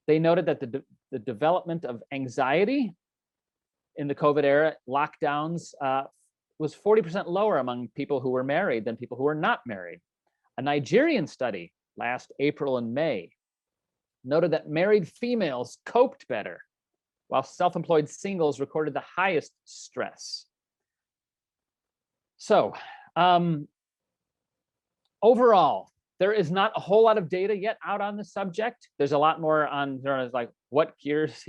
S19: They noted that the development of anxiety in the COVID era lockdowns was 40% lower among people who were married than people who were not married. A Nigerian study last April and May noted that married females coped better, while self-employed singles recorded the highest stress. So overall, there is not a whole lot of data yet out on the subject. There's a lot more on like what cures,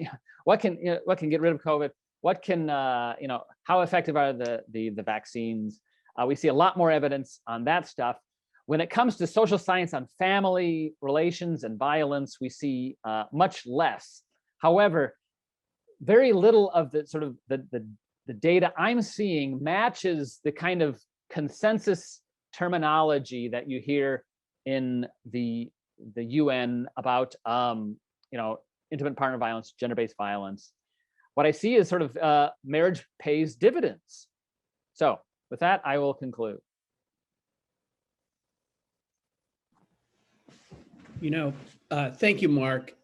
S19: what can get rid of COVID, what can how effective are the vaccines. We see a lot more evidence on that stuff. When it comes to social science on family relations and violence, we see much less. However, very little of the sort of the data I'm seeing matches the kind of consensus terminology that you hear in the UN about intimate partner violence, gender-based violence. What I see is sort of marriage pays dividends. So with that, I will conclude.
S1: Thank you, Mark.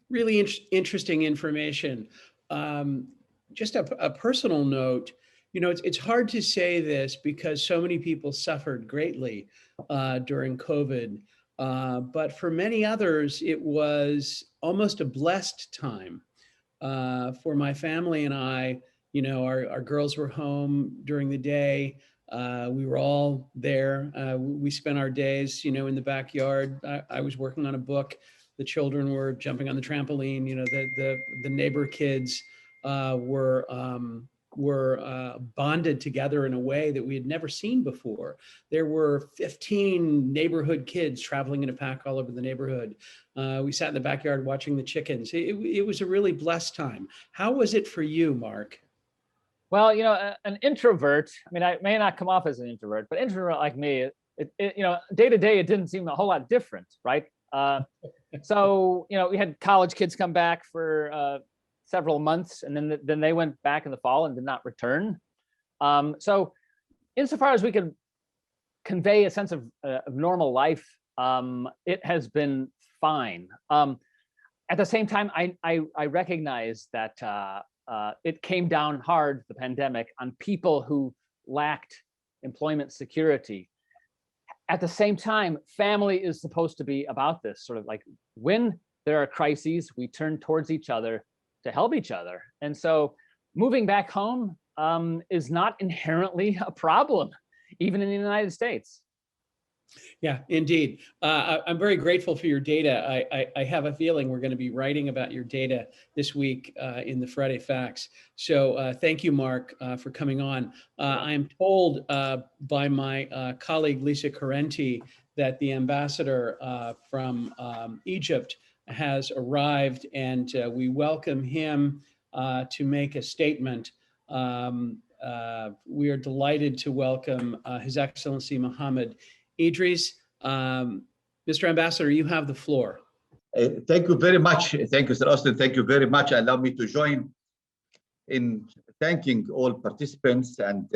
S1: Really interesting information. Just a personal note, it's hard to say this because so many people suffered greatly during COVID, but for many others, it was almost a blessed time. For my family and I, our girls were home during the day. We were all there. We spent our days, in the backyard. I was working on a book. The children were jumping on the trampoline. The neighbor kids were bonded together in a way that we had never seen before. There were 15 neighborhood kids traveling in a pack all over the neighborhood. We sat in the backyard watching the chickens. It was a really blessed time. How was it for you, Mark?
S19: Well, an introvert, I may not come off as an introvert, but introvert like me, day to day, it didn't seem a whole lot different, right? So, we had college kids come back for several months, and then they went back in the fall and did not return. So insofar as we could convey a sense of normal life, it has been fine. At the same time, I recognize that it came down hard, the pandemic, on people who lacked employment security. At the same time, family is supposed to be about this, sort of like when there are crises, we turn towards each other to help each other. And so moving back home is not inherently a problem, even in the United States.
S1: Yeah, indeed. I'm very grateful for your data. I have a feeling we're going to be writing about your data this week in the Friday Facts. So thank you, Mark, for coming on. I am told by my colleague, Lisa Carenti, that the ambassador from Egypt has arrived, and we welcome him to make a statement. We are delighted to welcome His Excellency Mohammed Idris. Mr. Ambassador, you have the floor.
S20: Thank you very much. Thank you, Mr. Austin. Thank you very much. Allow me to join in thanking all participants, and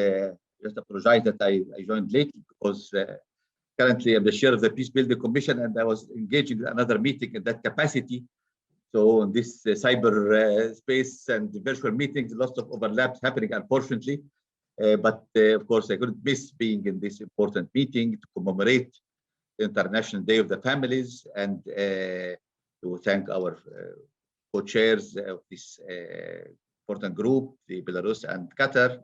S20: just apologize that I joined late because currently I'm the chair of the Peace Building Commission, and I was engaging in another meeting in that capacity. So in this cyber space and virtual meetings, lots of overlaps happening, unfortunately. But of course, I couldn't miss being in this important meeting to commemorate the International Day of the Families, and to thank our co-chairs of this important group, the Belarus and Qatar,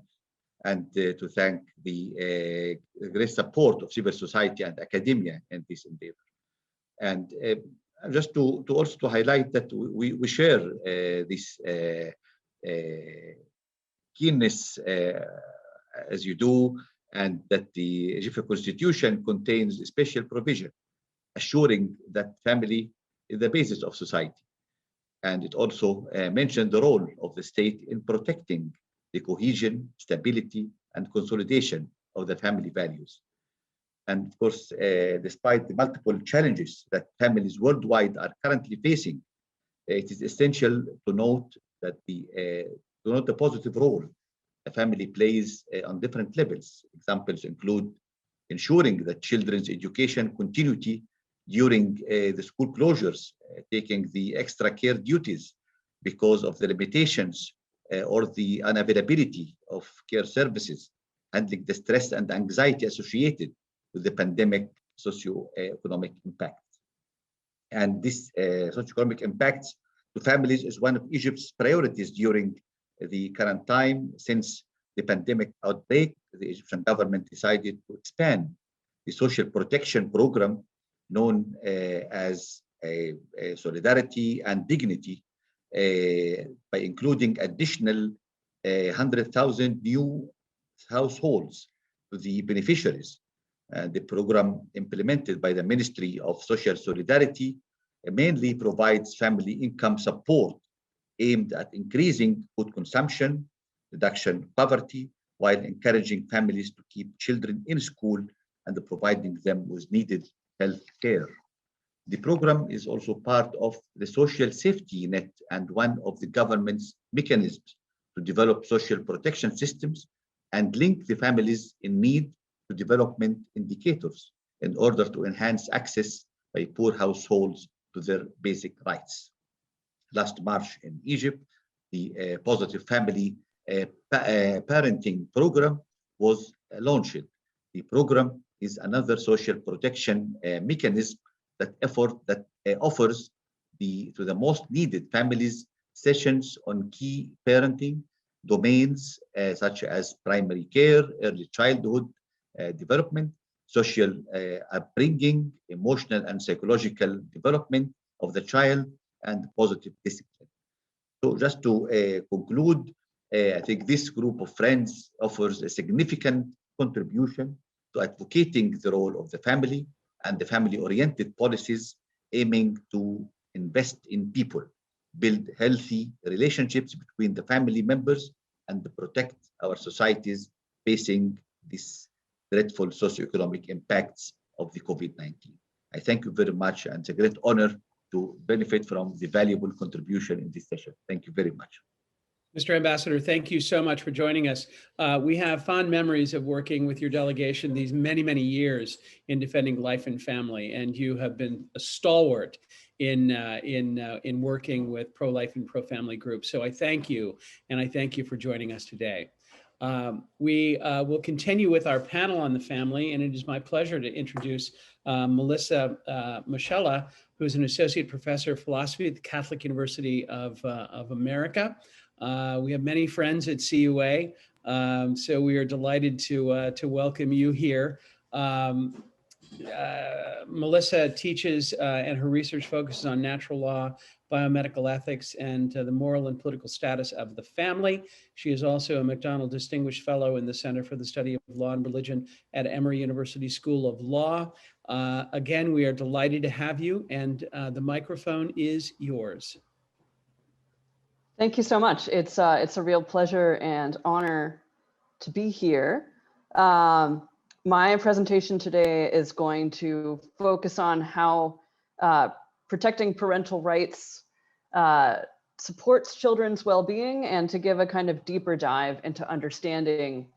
S20: and to thank the great support of civil society and academia in this endeavor. And just to also highlight that we share this keenness as you do, and that the Egyptian Constitution contains a special provision assuring that family is the basis of society. And it also mentioned the role of the state in protecting the cohesion, stability, and consolidation of the family values. And of course, despite the multiple challenges that families worldwide are currently facing, it is essential to note that the positive role a family plays on different levels. Examples include ensuring that children's education continuity during the school closures, taking the extra care duties because of the limitations or the unavailability of care services, handling the stress and anxiety associated with the pandemic socioeconomic impact. And this socioeconomic impact to families is one of Egypt's priorities during the current time. Since the pandemic outbreak, the Egyptian government decided to expand the social protection program known as Solidarity and Dignity by including additional 100,000 new households to the beneficiaries. The program implemented by the Ministry of Social Solidarity mainly provides family income support aimed at increasing food consumption, reduction poverty, while encouraging families to keep children in school and providing them with needed health care. The program is also part of the social safety net and one of the government's mechanisms to develop social protection systems and link the families in need to development indicators in order to enhance access by poor households to their basic rights. Last March in Egypt, the Positive Family Parenting Program was launched. The program is another social protection mechanism that offers to the most needed families sessions on key parenting domains such as primary care, early childhood development, social upbringing, emotional and psychological development of the child, and positive discipline. So just to conclude, I think this group of friends offers a significant contribution to advocating the role of the family and the family-oriented policies aiming to invest in people, build healthy relationships between the family members, and protect our societies facing these dreadful socioeconomic impacts of the COVID-19. I thank you very much, and it's a great honor to benefit from the valuable contribution in this session. Thank you very much.
S1: Mr. Ambassador, thank you so much for joining us. We have fond memories of working with your delegation these many, many years in defending life and family, and you have been a stalwart in working with pro-life and pro-family groups. So I thank you, and I thank you for joining us today. We will continue with our panel on the family, and it is my pleasure to introduce Melissa Moshella, who is an associate professor of philosophy at the Catholic University of America. We have many friends at CUA, so we are delighted to welcome you here. Melissa teaches and her research focuses on natural law, biomedical ethics, and the moral and political status of the family. She is also a McDonald Distinguished Fellow in the Center for the Study of Law and Religion at Emory University School of Law. Again, we are delighted to have you, and the microphone is yours.
S21: Thank you so much. It's a real pleasure and honor to be here. My presentation today is going to focus on how protecting parental rights supports children's well-being, and to give a kind of deeper dive into understanding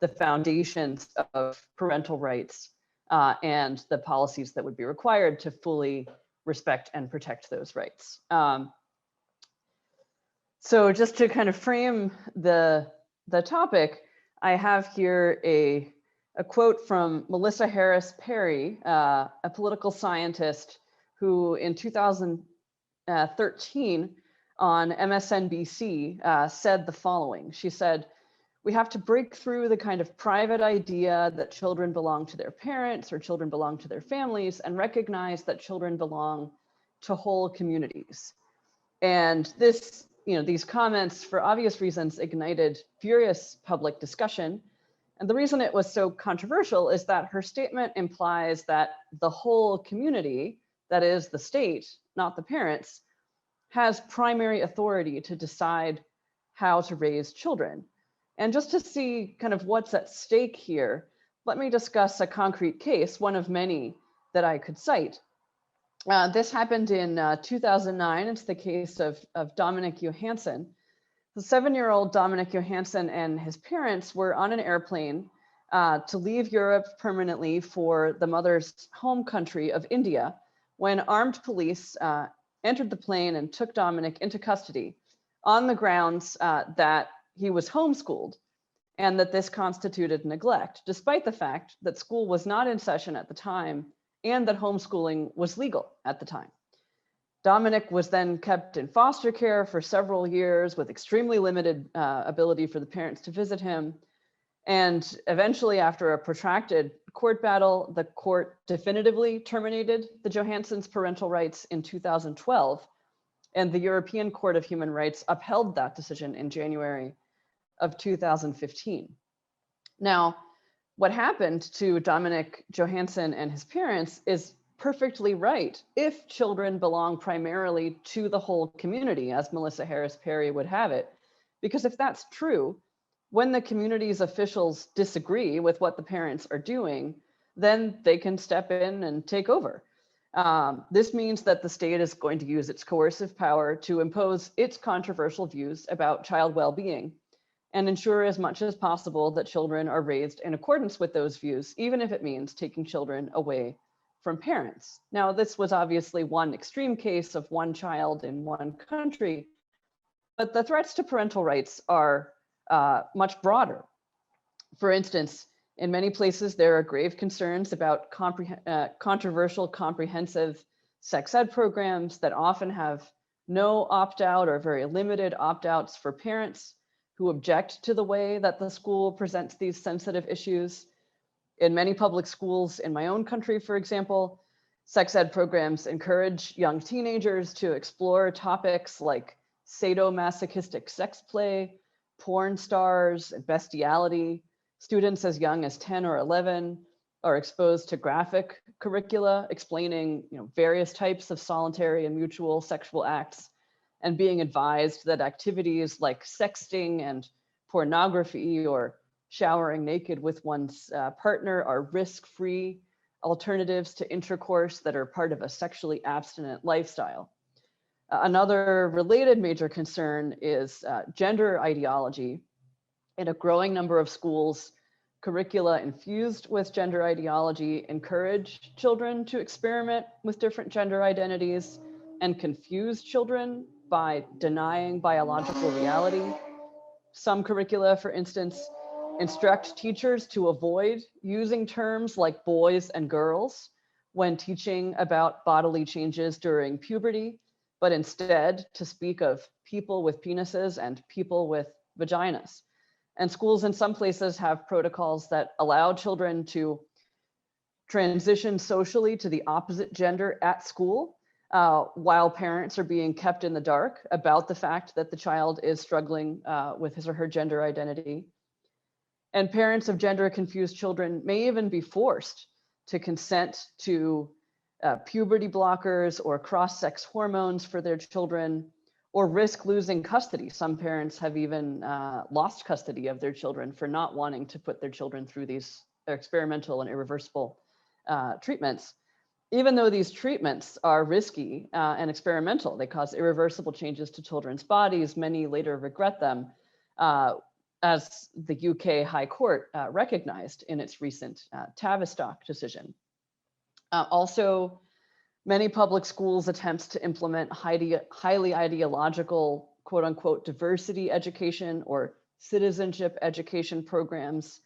S21: the foundations of parental rights and the policies that would be required to fully respect and protect those rights. So just to kind of frame the topic, I have here a quote from Melissa Harris Perry, a political scientist who in 2013 on MSNBC said the following. She said, "We have to break through the kind of private idea that children belong to their parents or children belong to their families, and recognize that children belong to whole communities." And this, these comments, for obvious reasons, ignited furious public discussion. And the reason it was so controversial is that her statement implies that the whole community, that is the state, not the parents, has primary authority to decide how to raise children. And just to see kind of what's at stake here, let me discuss a concrete case, one of many that I could cite. This happened in 2009. It's the case of Dominic Johansson. The 7-year-old Dominic Johansson and his parents were on an airplane to leave Europe permanently for the mother's home country of India when armed police entered the plane and took Dominic into custody on the grounds that he was homeschooled and that this constituted neglect, despite the fact that school was not in session at the time and that homeschooling was legal at the time. Dominic was then kept in foster care for several years with extremely limited ability for the parents to visit him. And eventually, after a protracted court battle, the court definitively terminated the Johanssons' parental rights in 2012. And the European Court of Human Rights upheld that decision in January of 2015. Now, what happened to Dominic Johansson and his parents is perfectly right if children belong primarily to the whole community, as Melissa Harris Perry would have it. Because if that's true, when the community's officials disagree with what the parents are doing, then they can step in and take over. This means that the state is going to use its coercive power to impose its controversial views about child well-being and ensure as much as possible that children are raised in accordance with those views, even if it means taking children away from parents. Now, this was obviously one extreme case of one child in one country, but the threats to parental rights are much broader. For instance, in many places, there are grave concerns about controversial comprehensive sex ed programs that often have no opt-out or very limited opt-outs for parents who object to the way that the school presents these sensitive issues. In many public schools in my own country, for example, sex ed programs encourage young teenagers to explore topics like sadomasochistic sex play, porn stars, and bestiality. Students as young as 10 or 11 are exposed to graphic curricula explaining various types of solitary and mutual sexual acts, and being advised that activities like sexting and pornography or showering naked with one's partner are risk-free alternatives to intercourse that are part of a sexually abstinent lifestyle. Another related major concern is gender ideology. In a growing number of schools, curricula infused with gender ideology encourage children to experiment with different gender identities and confuse children by denying biological reality. Some curricula, for instance, instruct teachers to avoid using terms like boys and girls when teaching about bodily changes during puberty, but instead to speak of people with penises and people with vaginas. And schools in some places have protocols that allow children to transition socially to the opposite gender at school, while parents are being kept in the dark about the fact that the child is struggling with his or her gender identity. And parents of gender-confused children may even be forced to consent to puberty blockers or cross-sex hormones for their children, or risk losing custody. Some parents have even lost custody of their children for not wanting to put their children through these experimental and irreversible treatments. Even though these treatments are risky and experimental, they cause irreversible changes to children's bodies. Many later regret them, as the UK High Court recognized in its recent Tavistock decision. Also, many public schools' attempts to implement highly ideological, quote unquote, diversity education or citizenship education programs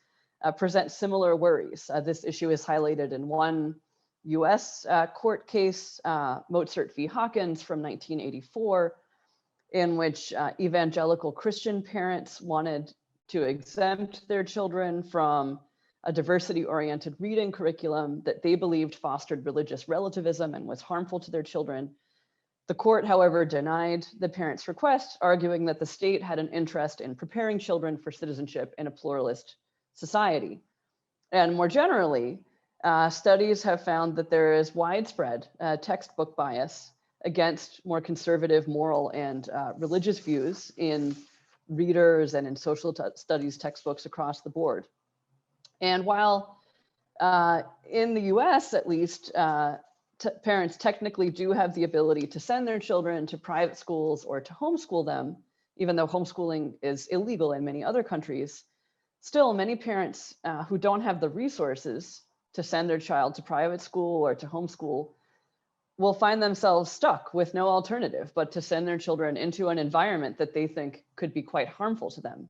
S21: present similar worries. This issue is highlighted in one US court case, Mozart v. Hawkins from 1984, in which evangelical Christian parents wanted to exempt their children from a diversity-oriented reading curriculum that they believed fostered religious relativism and was harmful to their children. The court, however, denied the parents' request, arguing that the state had an interest in preparing children for citizenship in a pluralist society. And more generally, studies have found that there is widespread textbook bias against more conservative moral and religious views in readers and in social studies textbooks across the board. And while in the US, at least, parents technically do have the ability to send their children to private schools or to homeschool them, even though homeschooling is illegal in many other countries, still many parents who don't have the resources to send their child to private school or to homeschool will find themselves stuck with no alternative but to send their children into an environment that they think could be quite harmful to them.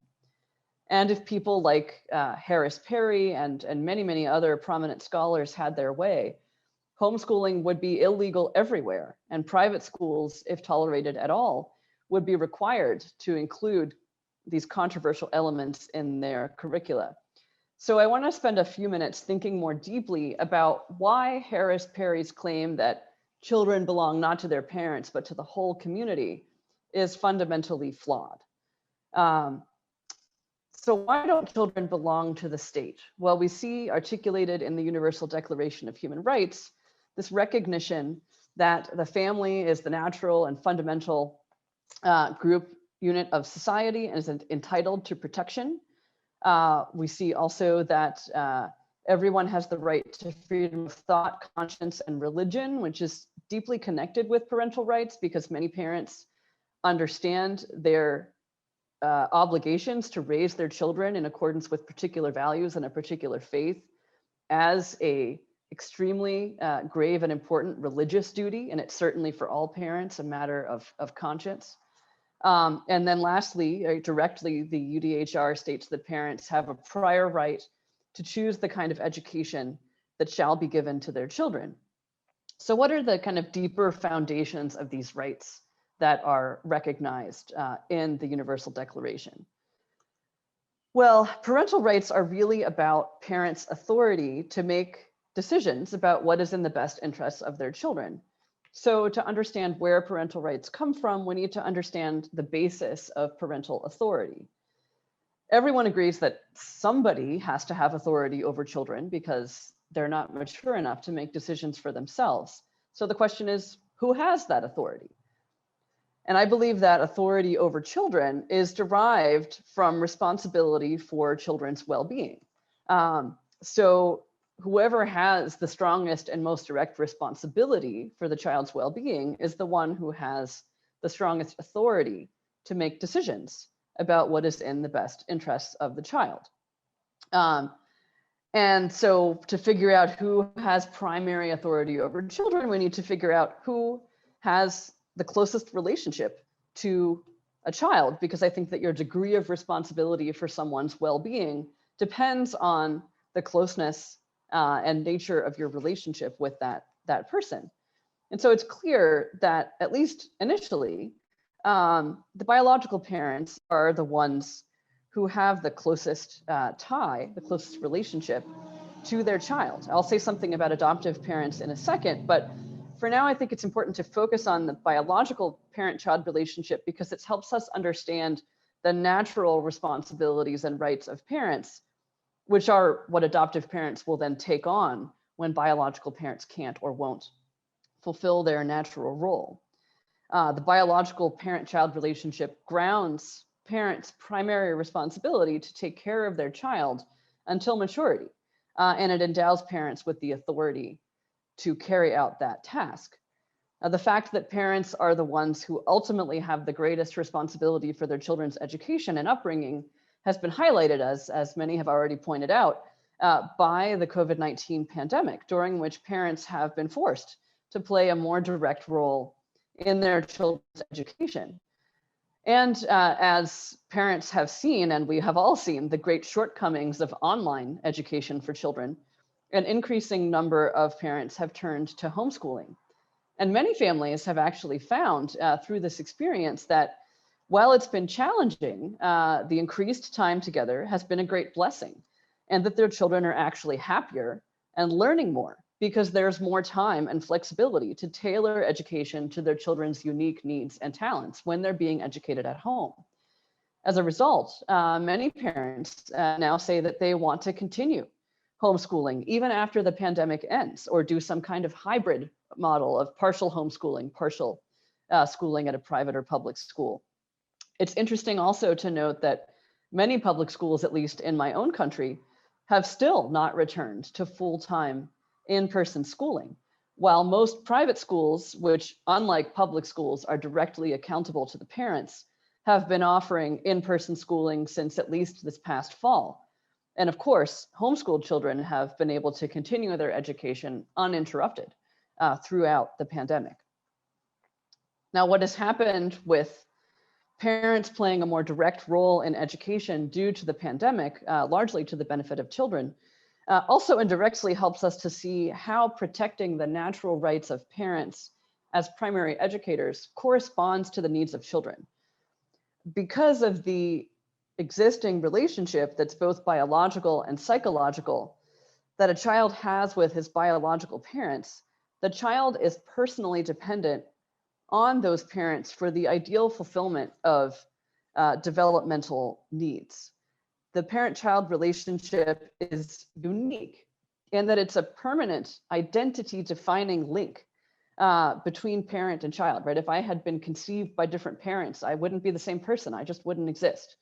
S21: And if people like Harris Perry and many, many other prominent scholars had their way, homeschooling would be illegal everywhere, and private schools, if tolerated at all, would be required to include these controversial elements in their curricula. So I want to spend a few minutes thinking more deeply about why Harris Perry's claim that children belong not to their parents, but to the whole community is fundamentally flawed. So why don't children belong to the state? Well, we see articulated in the Universal Declaration of Human Rights this recognition that the family is the natural and fundamental group unit of society and is entitled to protection. We see also that everyone has the right to freedom of thought, conscience, and religion, which is deeply connected with parental rights because many parents understand their obligations to raise their children in accordance with particular values and a particular faith as a extremely grave and important religious duty, and it's certainly for all parents a matter of conscience. And then lastly, directly, the UDHR states that parents have a prior right to choose the kind of education that shall be given to their children. So what are the kind of deeper foundations of these rights that are recognized in the Universal Declaration? Well, parental rights are really about parents' authority to make decisions about what is in the best interests of their children. So to understand where parental rights come from, we need to understand the basis of parental authority. Everyone agrees that somebody has to have authority over children because they're not mature enough to make decisions for themselves. So the question is, who has that authority? And I believe that authority over children is derived from responsibility for children's well-being. So whoever has the strongest and most direct responsibility for the child's well-being is the one who has the strongest authority to make decisions about what is in the best interests of the child. And so to figure out who has primary authority over children, we need to figure out who has the closest relationship to a child, because I think that your degree of responsibility for someone's well-being depends on the closeness and nature of your relationship with that person. And so it's clear that, at least initially, the biological parents are the ones who have the closest tie, the closest relationship to their child. I'll say something about adoptive parents in a second, but for now, I think it's important to focus on the biological parent-child relationship because it helps us understand the natural responsibilities and rights of parents, which are what adoptive parents will then take on when biological parents can't or won't fulfill their natural role. The biological parent-child relationship grounds parents' primary responsibility to take care of their child until maturity, and it endows parents with the authority to carry out that task. The fact that parents are the ones who ultimately have the greatest responsibility for their children's education and upbringing has been highlighted, as many have already pointed out, by the COVID-19 pandemic, during which parents have been forced to play a more direct role in their children's education. And as parents have seen, and we have all seen, the great shortcomings of online education for children, an increasing number of parents have turned to homeschooling. And many families have actually found through this experience that while it's been challenging, the increased time together has been a great blessing, and that their children are actually happier and learning more because there's more time and flexibility to tailor education to their children's unique needs and talents when they're being educated at home. As a result, many parents now say that they want to continue homeschooling even after the pandemic ends, or do some kind of hybrid model of partial homeschooling, partial schooling at a private or public school. It's interesting also to note that many public schools, at least in my own country, have still not returned to full-time in-person schooling. While most private schools, which unlike public schools are directly accountable to the parents, have been offering in-person schooling since at least this past fall. And of course, homeschooled children have been able to continue their education uninterrupted throughout the pandemic. Now, what has happened with parents playing a more direct role in education due to the pandemic, largely to the benefit of children, also indirectly helps us to see how protecting the natural rights of parents as primary educators corresponds to the needs of children. Because of the existing relationship that's both biological and psychological that a child has with his biological parents, the child is personally dependent on those parents for the ideal fulfillment of developmental needs. The parent-child relationship is unique in that it's a permanent identity-defining link between parent and child, right? If I had been conceived by different parents, I wouldn't be the same person. I just wouldn't exist.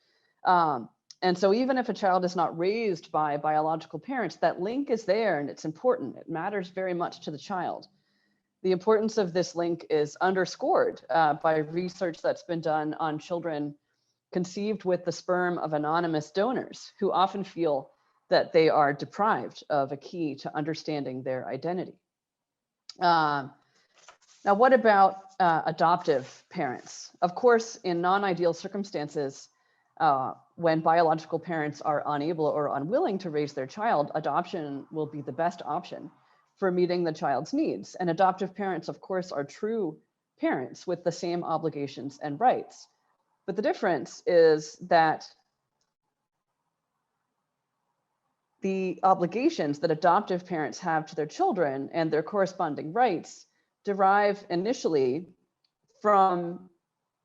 S21: And so even if a child is not raised by biological parents, that link is there and it's important. It matters very much to the child. The importance of this link is underscored by research that's been done on children conceived with the sperm of anonymous donors who often feel that they are deprived of a key to understanding their identity. Now, what about adoptive parents? Of course, in non-ideal circumstances, when biological parents are unable or unwilling to raise their child, adoption will be the best option for meeting the child's needs. And adoptive parents, of course, are true parents with the same obligations and rights. But the difference is that the obligations that adoptive parents have to their children and their corresponding rights derive initially from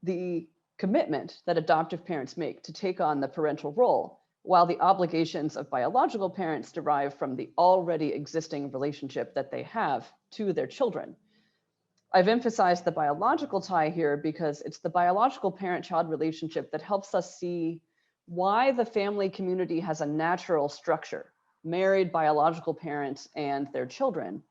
S21: the commitment that adoptive parents make to take on the parental role, while the obligations of biological parents derive from the already existing relationship that they have to their children. I've emphasized the biological tie here because it's the biological parent-child relationship that helps us see why the family community has a natural structure, married biological parents and their children,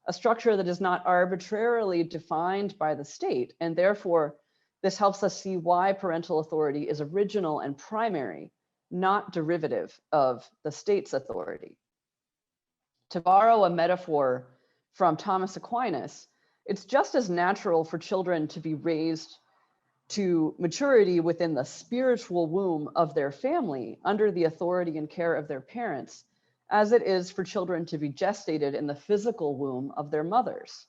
S21: a structure that is not arbitrarily defined by the state. And therefore, this helps us see why parental authority is original and primary, not derivative of the state's authority. To borrow a metaphor from Thomas Aquinas, it's just as natural for children to be raised to maturity within the spiritual womb of their family under the authority and care of their parents, as it is for children to be gestated in the physical womb of their mothers.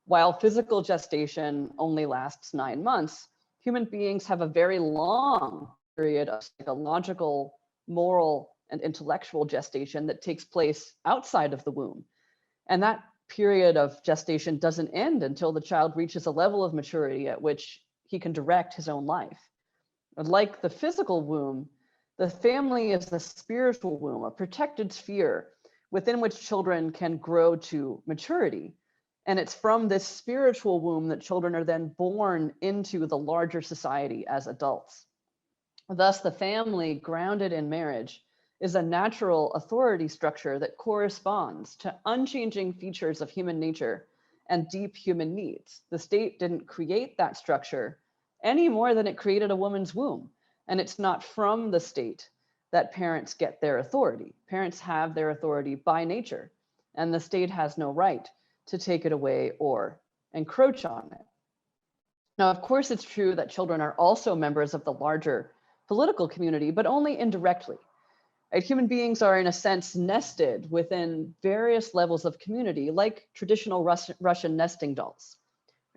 S21: While physical gestation only lasts 9 months, human beings have a very long period of psychological, moral, and intellectual gestation that takes place outside of the womb. And that period of gestation doesn't end until the child reaches a level of maturity at which he can direct his own life. And like the physical womb, the family is the spiritual womb, a protected sphere within which children can grow to maturity. And it's from this spiritual womb that children are then born into the larger society as adults. Thus, the family, grounded in marriage, is a natural authority structure that corresponds to unchanging features of human nature and deep human needs. The state didn't create that structure any more than it created a woman's womb. And it's not from the state that parents get their authority. Parents have their authority by nature, and the state has no right to take it away or encroach on it. Now, of course, it's true that children are also members of the larger political community, but only indirectly. Right? Human beings are, in a sense, nested within various levels of community, like traditional Russian nesting dolls.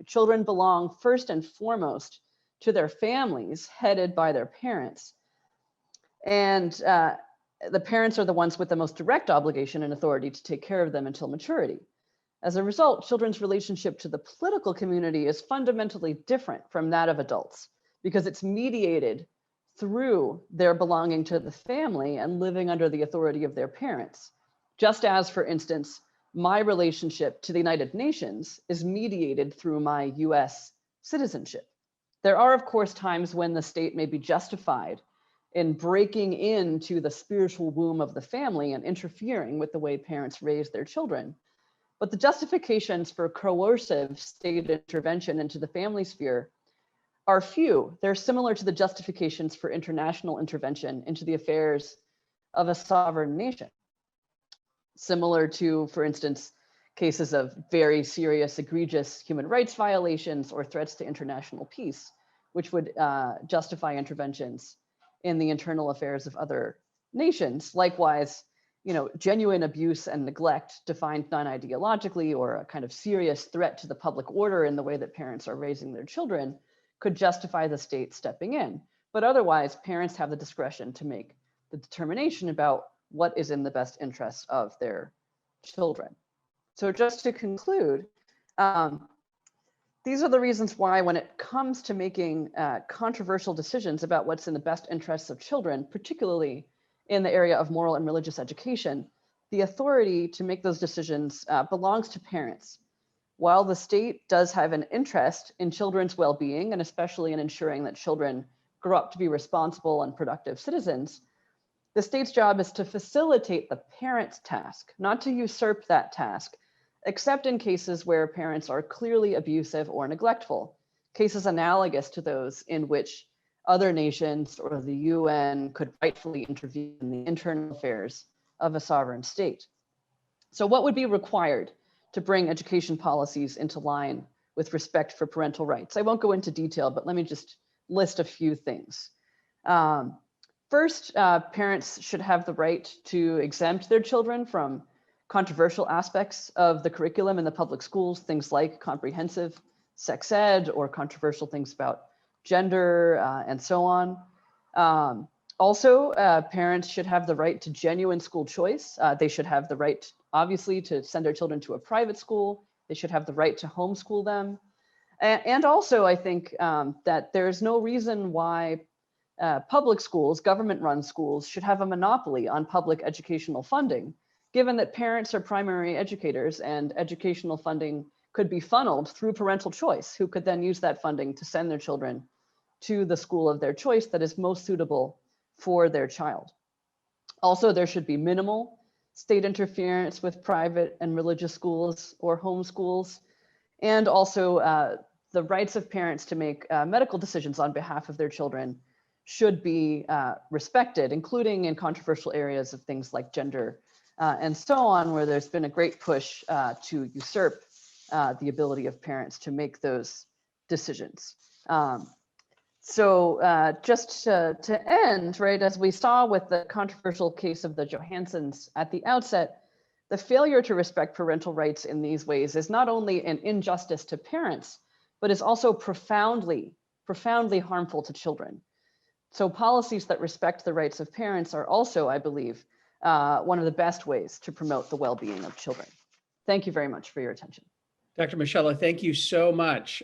S21: Children belong first and foremost to their families, headed by their parents. And the parents are the ones with the most direct obligation and authority to take care of them until maturity. As a result, children's relationship to the political community is fundamentally different from that of adults because it's mediated through their belonging to the family and living under the authority of their parents. Just as, for instance, my relationship to the United Nations is mediated through my US citizenship. There are, of course, times when the state may be justified in breaking into the spiritual womb of the family and interfering with the way parents raise their children. But the justifications for coercive state intervention into the family sphere are few. They're similar to the justifications for international intervention into the affairs of a sovereign nation. Similar to, for instance, cases of very serious, egregious human rights violations or threats to international peace, which would justify interventions in the internal affairs of other nations. Likewise, genuine abuse and neglect defined non-ideologically, or a kind of serious threat to the public order in the way that parents are raising their children, could justify the state stepping in. But otherwise, parents have the discretion to make the determination about what is in the best interests of their children. So just to conclude, these are the reasons why, when it comes to making controversial decisions about what's in the best interests of children, particularly in the area of moral and religious education, the authority to make those decisions belongs to parents. While the state does have an interest in children's well-being, and especially in ensuring that children grow up to be responsible and productive citizens, the state's job is to facilitate the parent's task, not to usurp that task, except in cases where parents are clearly abusive or neglectful, cases analogous to those in which other nations or the UN could rightfully intervene in the internal affairs of a sovereign state. So what would be required to bring education policies into line with respect for parental rights? I won't go into detail, but let me just list a few things. First, parents should have the right to exempt their children from controversial aspects of the curriculum in the public schools, things like comprehensive sex ed or controversial things about gender and so on. Also, parents should have the right to genuine school choice. They should have the right, obviously, to send their children to a private school. They should have the right to homeschool them. And also, I think that there's no reason why public schools, government-run schools, should have a monopoly on public educational funding, given that parents are primary educators and educational funding could be funneled through parental choice, who could then use that funding to send their children to the school of their choice that is most suitable for their child. Also, there should be minimal state interference with private and religious schools or homeschools, and also the rights of parents to make medical decisions on behalf of their children should be respected, including in controversial areas of things like gender and so on, where there's been a great push to usurp the ability of parents to make those decisions. So just to end, right, as we saw with the controversial case of the Johanssons at the outset, the failure to respect parental rights in these ways is not only an injustice to parents, but is also profoundly harmful to children. So policies that respect the rights of parents are also, I believe, one of the best ways to promote the well-being of children. Thank you very much for your attention.
S1: Dr. Moschella, thank you so much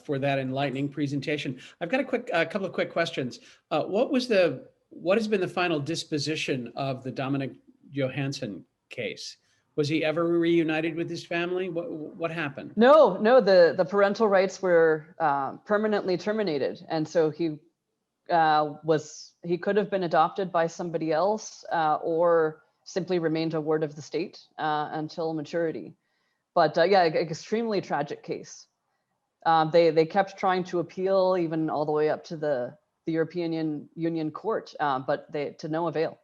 S1: for that enlightening presentation. I've got a couple of quick questions. What has been the final disposition of the Dominic Johansson case? Was he ever reunited with his family? What happened?
S21: No, the parental rights were permanently terminated. And so he could have been adopted by somebody else or simply remained a ward of the state until maturity. But yeah, extremely tragic case. They kept trying to appeal even all the way up to the European Union Court, but to no avail.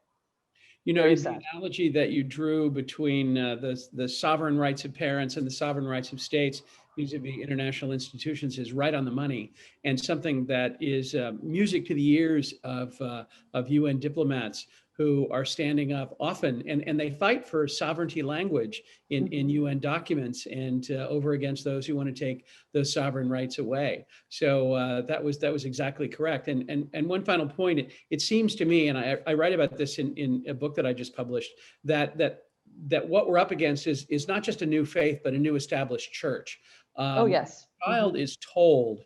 S1: You know, the analogy that you drew between the sovereign rights of parents and the sovereign rights of states vis-a-vis international institutions is right on the money, and something that is music to the ears of UN diplomats who are standing up often, and they fight for sovereignty language in UN documents and over against those who want to take those sovereign rights away. So that was exactly correct. And one final point, it seems to me, and I write about this in a book that I just published, that what we're up against is not just a new faith, but a new established church.
S21: Oh, yes.
S1: A child is told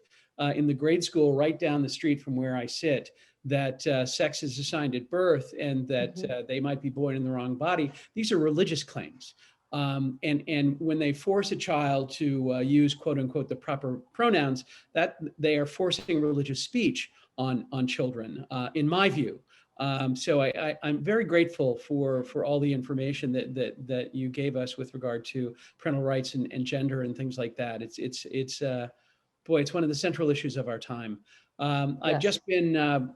S1: in the grade school right down the street from where I sit that sex is assigned at birth and that they might be born in the wrong body. These are religious claims. And when they force a child to use, quote unquote, the proper pronouns, that they are forcing religious speech on children, in my view. So I'm very grateful for all the information that you gave us with regard to parental rights and gender and things like that. It's boy, it's one of the central issues of our time. I've just been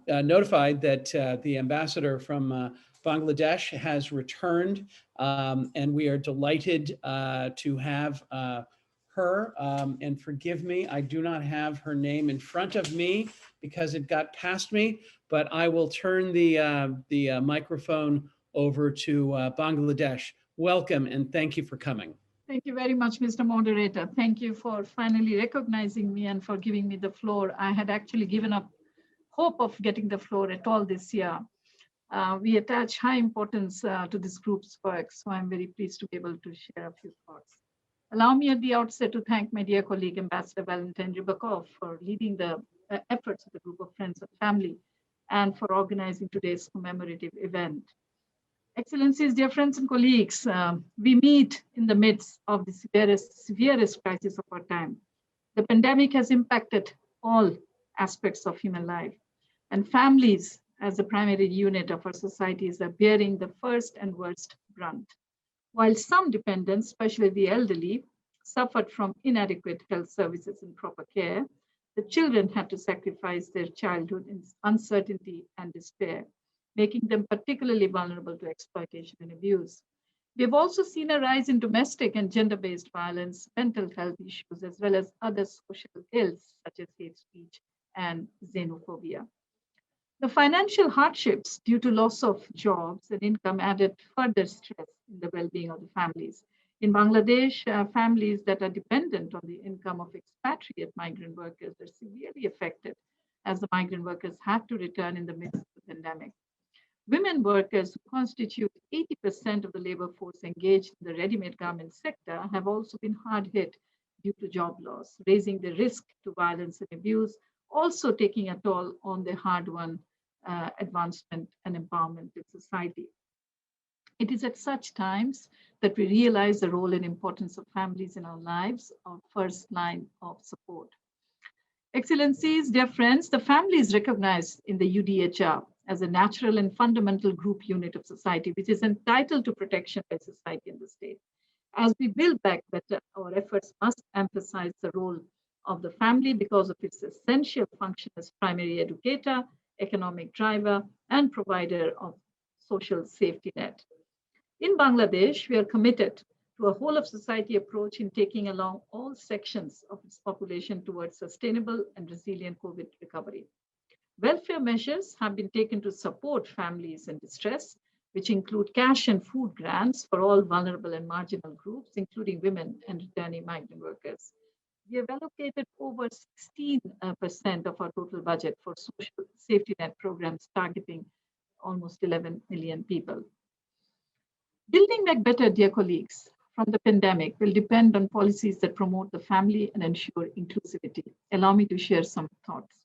S1: notified that the ambassador from Bangladesh has returned, and we are delighted to have her. And forgive me, I do not have her name in front of me because it got past me, but I will turn the microphone over to Bangladesh. Welcome and thank you for coming.
S2: Thank you very much, Mr. Moderator. Thank you for finally recognizing me and for giving me the floor. I had actually given up hope of getting the floor at all this year. We attach high importance to this group's work, so I'm very pleased to be able to share a few thoughts. Allow me at the outset to thank my dear colleague, Ambassador Valentin Rybakov, for leading the efforts of the group of friends and family and for organizing today's commemorative event. Excellencies, dear friends and colleagues, we meet in the midst of the severest crisis of our time. The pandemic has impacted all aspects of human life, and families as the primary unit of our societies are bearing the first and worst brunt. While some dependents, especially the elderly, suffered from inadequate health services and proper care, the children had to sacrifice their childhood in uncertainty and despair, making them particularly vulnerable to exploitation and abuse. We have also seen a rise in domestic and gender-based violence, mental health issues, as well as other social ills such as hate speech and xenophobia. The financial hardships due to loss of jobs and income added further stress in the well-being of the families. In Bangladesh, families that are dependent on the income of expatriate migrant workers are severely affected as the migrant workers had to return in the midst of the pandemic. Women workers, who constitute 80% of the labor force engaged in the ready-made garment sector, have also been hard hit due to job loss, raising the risk to violence and abuse, also taking a toll on their hard-won advancement and empowerment in society. It is at such times that we realize the role and importance of families in our lives, our first line of support. Excellencies, dear friends, the family is recognized in the UDHR as a natural and fundamental group unit of society, which is entitled to protection by society and the state. As we build back better, our efforts must emphasize the role of the family because of its essential function as primary educator, economic driver, and provider of social safety net. In Bangladesh, we are committed to a whole of society approach in taking along all sections of its population towards sustainable and resilient COVID recovery. Welfare measures have been taken to support families in distress, which include cash and food grants for all vulnerable and marginal groups, including women and returning migrant workers. We have allocated over 16% of our total budget for social safety net programs targeting almost 11 million people. Building back better, dear colleagues, from the pandemic will depend on policies that promote the family and ensure inclusivity. Allow me to share some thoughts.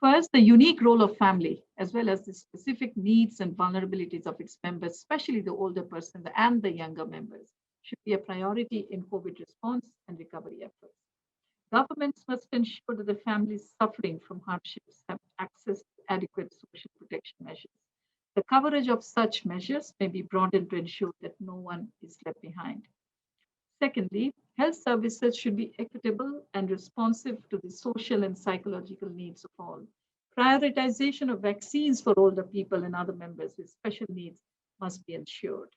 S2: First, the unique role of family, as well as the specific needs and vulnerabilities of its members, especially the older person and the younger members, should be a priority in COVID response and recovery efforts. Governments must ensure that the families suffering from hardships have access to adequate social protection measures. The coverage of such measures may be broadened to ensure that no one is left behind. Secondly, health services should be equitable and responsive to the social and psychological needs of all. Prioritization of vaccines for older people and other members with special needs must be ensured.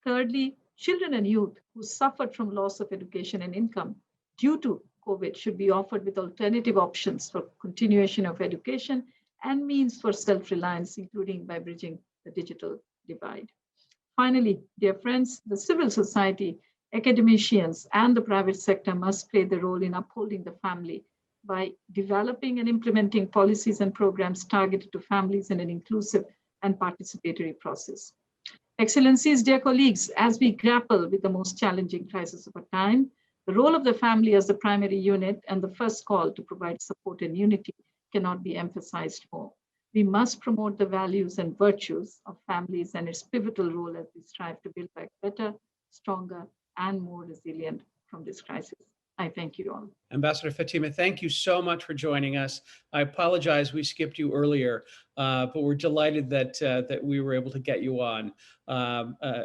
S2: Thirdly, children and youth who suffered from loss of education and income due to COVID should be offered with alternative options for continuation of education and means for self-reliance, including by bridging the digital divide. Finally, dear friends, the civil society, academicians, and the private sector must play the role in upholding the family by developing and implementing policies and programs targeted to families in an inclusive and participatory process. Excellencies, dear colleagues, as we grapple with the most challenging crisis of our time, the role of the family as the primary unit and the first call to provide support and unity cannot be emphasized more. We must promote the values and virtues of families and its pivotal role as we strive to build back better, stronger, and more resilient from this crisis. I thank you all.
S1: Ambassador Fatima, thank you so much for joining us. I apologize we skipped you earlier, but we're delighted that we were able to get you on.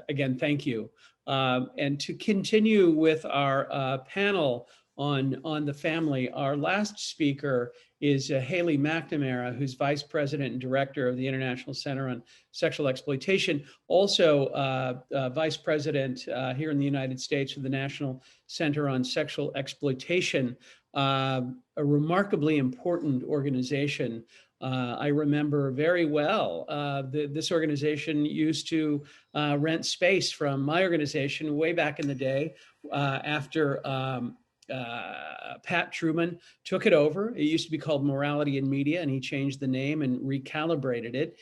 S1: Again, thank you. And to continue with our panel on the family, our last speaker is Haley McNamara, who's Vice President and Director of the International Center on Sexual Exploitation, also Vice President here in the United States of the National Center on Sexual Exploitation, a remarkably important organization. I remember very well this organization used to rent space from my organization way back in the day after Pat Truman took it over. It used to be called Morality in Media, and he changed the name and recalibrated it.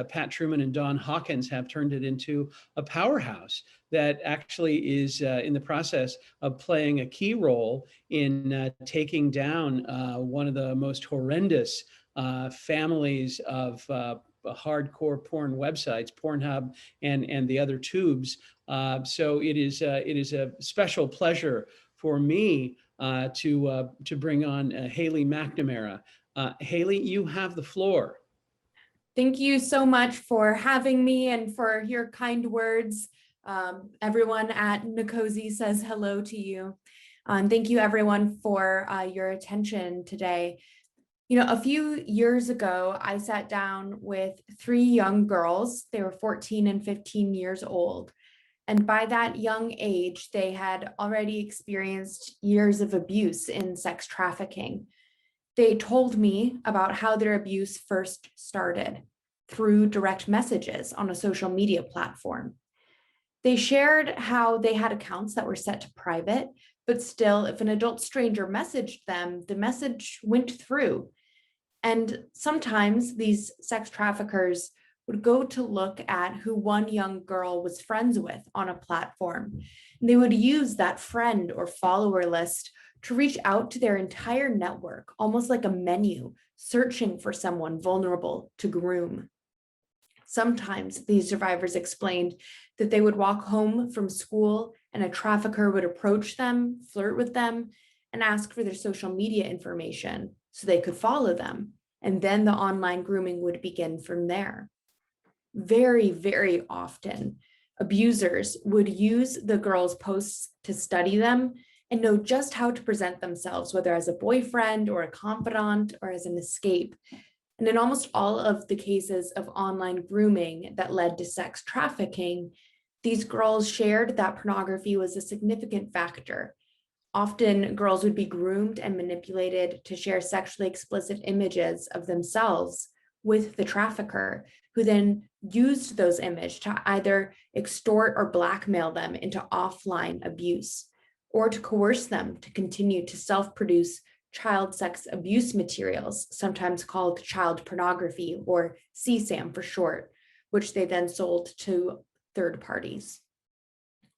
S1: Pat Truman and Don Hawkins have turned it into a powerhouse that actually is in the process of playing a key role in taking down one of the most horrendous families of hardcore porn websites, Pornhub and the other tubes. So it is a special pleasure for me to bring on Haley McNamara. Haley, you have the floor.
S5: Thank you so much for having me and for your kind words. Everyone at NCOSE says hello to you. Thank you everyone for your attention today. You know, a few years ago, I sat down with 3 young girls. They were 14 and 15 years old. And by that young age, they had already experienced years of abuse in sex trafficking. They told me about how their abuse first started through direct messages on a social media platform. They shared how they had accounts that were set to private, but still, if an adult stranger messaged them, the message went through. And sometimes these sex traffickers would go to look at who one young girl was friends with on a platform. And they would use that friend or follower list to reach out to their entire network, almost like a menu, searching for someone vulnerable to groom. Sometimes these survivors explained that they would walk home from school and a trafficker would approach them, flirt with them, and ask for their social media information so they could follow them. And then the online grooming would begin from there. Very, very often, abusers would use the girls' posts to study them and know just how to present themselves, whether as a boyfriend or a confidant or as an escape. And in almost all of the cases of online grooming that led to sex trafficking, these girls shared that pornography was a significant factor. Often, girls would be groomed and manipulated to share sexually explicit images of themselves with the trafficker, who then used those images to either extort or blackmail them into offline abuse, or to coerce them to continue to self-produce child sex abuse materials, sometimes called child pornography, or CSAM for short, which they then sold to third parties.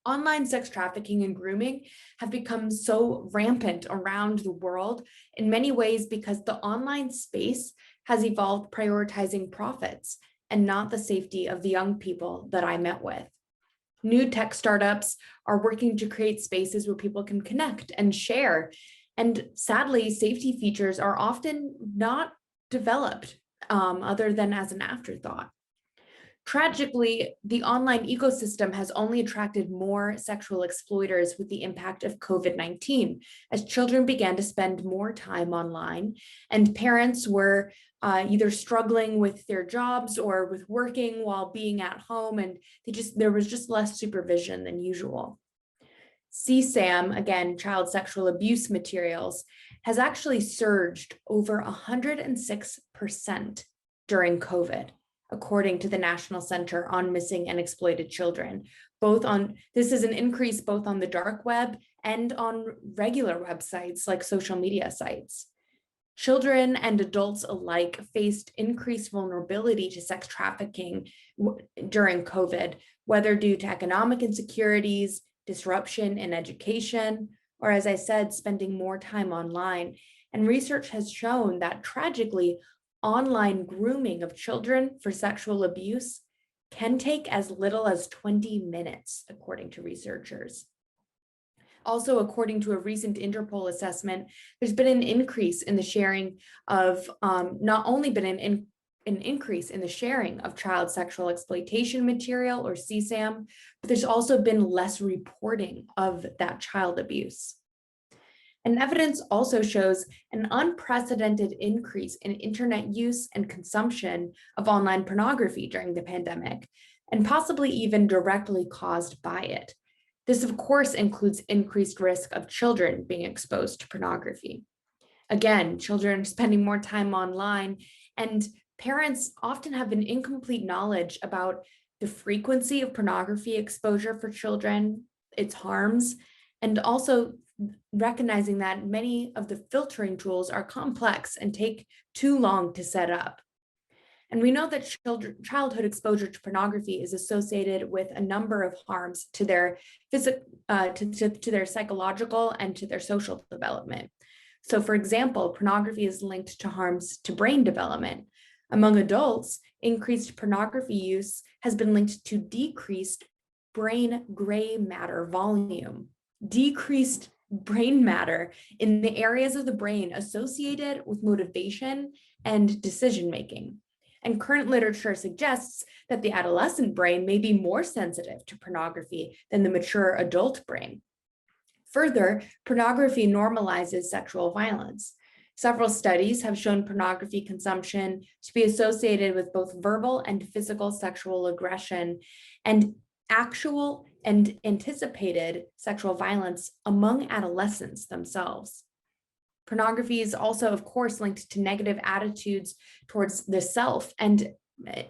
S5: Online sex trafficking and grooming have become so rampant around the world in many ways because the online space has evolved prioritizing profits and not the safety of the young people that I met with. New tech startups are working to create spaces where people can connect and share. And sadly, safety features are often not developed other than as an afterthought. Tragically, the online ecosystem has only attracted more sexual exploiters with the impact of COVID-19, as children began to spend more time online and parents were either struggling with their jobs or with working while being at home, and there was just less supervision than usual. CSAM, again, child sexual abuse materials, has actually surged over 106% during COVID, according to the National Center on Missing and Exploited Children. This is an increase both on the dark web and on regular websites like social media sites. Children and adults alike faced increased vulnerability to sex trafficking during COVID, whether due to economic insecurities, disruption in education, or as I said, spending more time online. And research has shown that tragically, online grooming of children for sexual abuse can take as little as 20 minutes, according to researchers. Also, according to a recent Interpol assessment, there's been an increase in the sharing of, not only been an increase in the sharing of child sexual exploitation material, or CSAM, but there's also been less reporting of that child abuse. And evidence also shows an unprecedented increase in internet use and consumption of online pornography during the pandemic, and possibly even directly caused by it. This, of course, includes increased risk of children being exposed to pornography. Again, children spending more time online, and parents often have an incomplete knowledge about the frequency of pornography exposure for children, its harms, and also recognizing that many of the filtering tools are complex and take too long to set up. And we know that childhood exposure to pornography is associated with a number of harms to their to their psychological and to their social development. So, for example, pornography is linked to harms to brain development. Among adults, increased pornography use has been linked to decreased brain gray matter volume. Decreased brain matter in the areas of the brain associated with motivation and decision-making. And current literature suggests that the adolescent brain may be more sensitive to pornography than the mature adult brain. Further, pornography normalizes sexual violence. Several studies have shown pornography consumption to be associated with both verbal and physical sexual aggression and actual and anticipated sexual violence among adolescents themselves. Pornography is also, of course, linked to negative attitudes towards the self and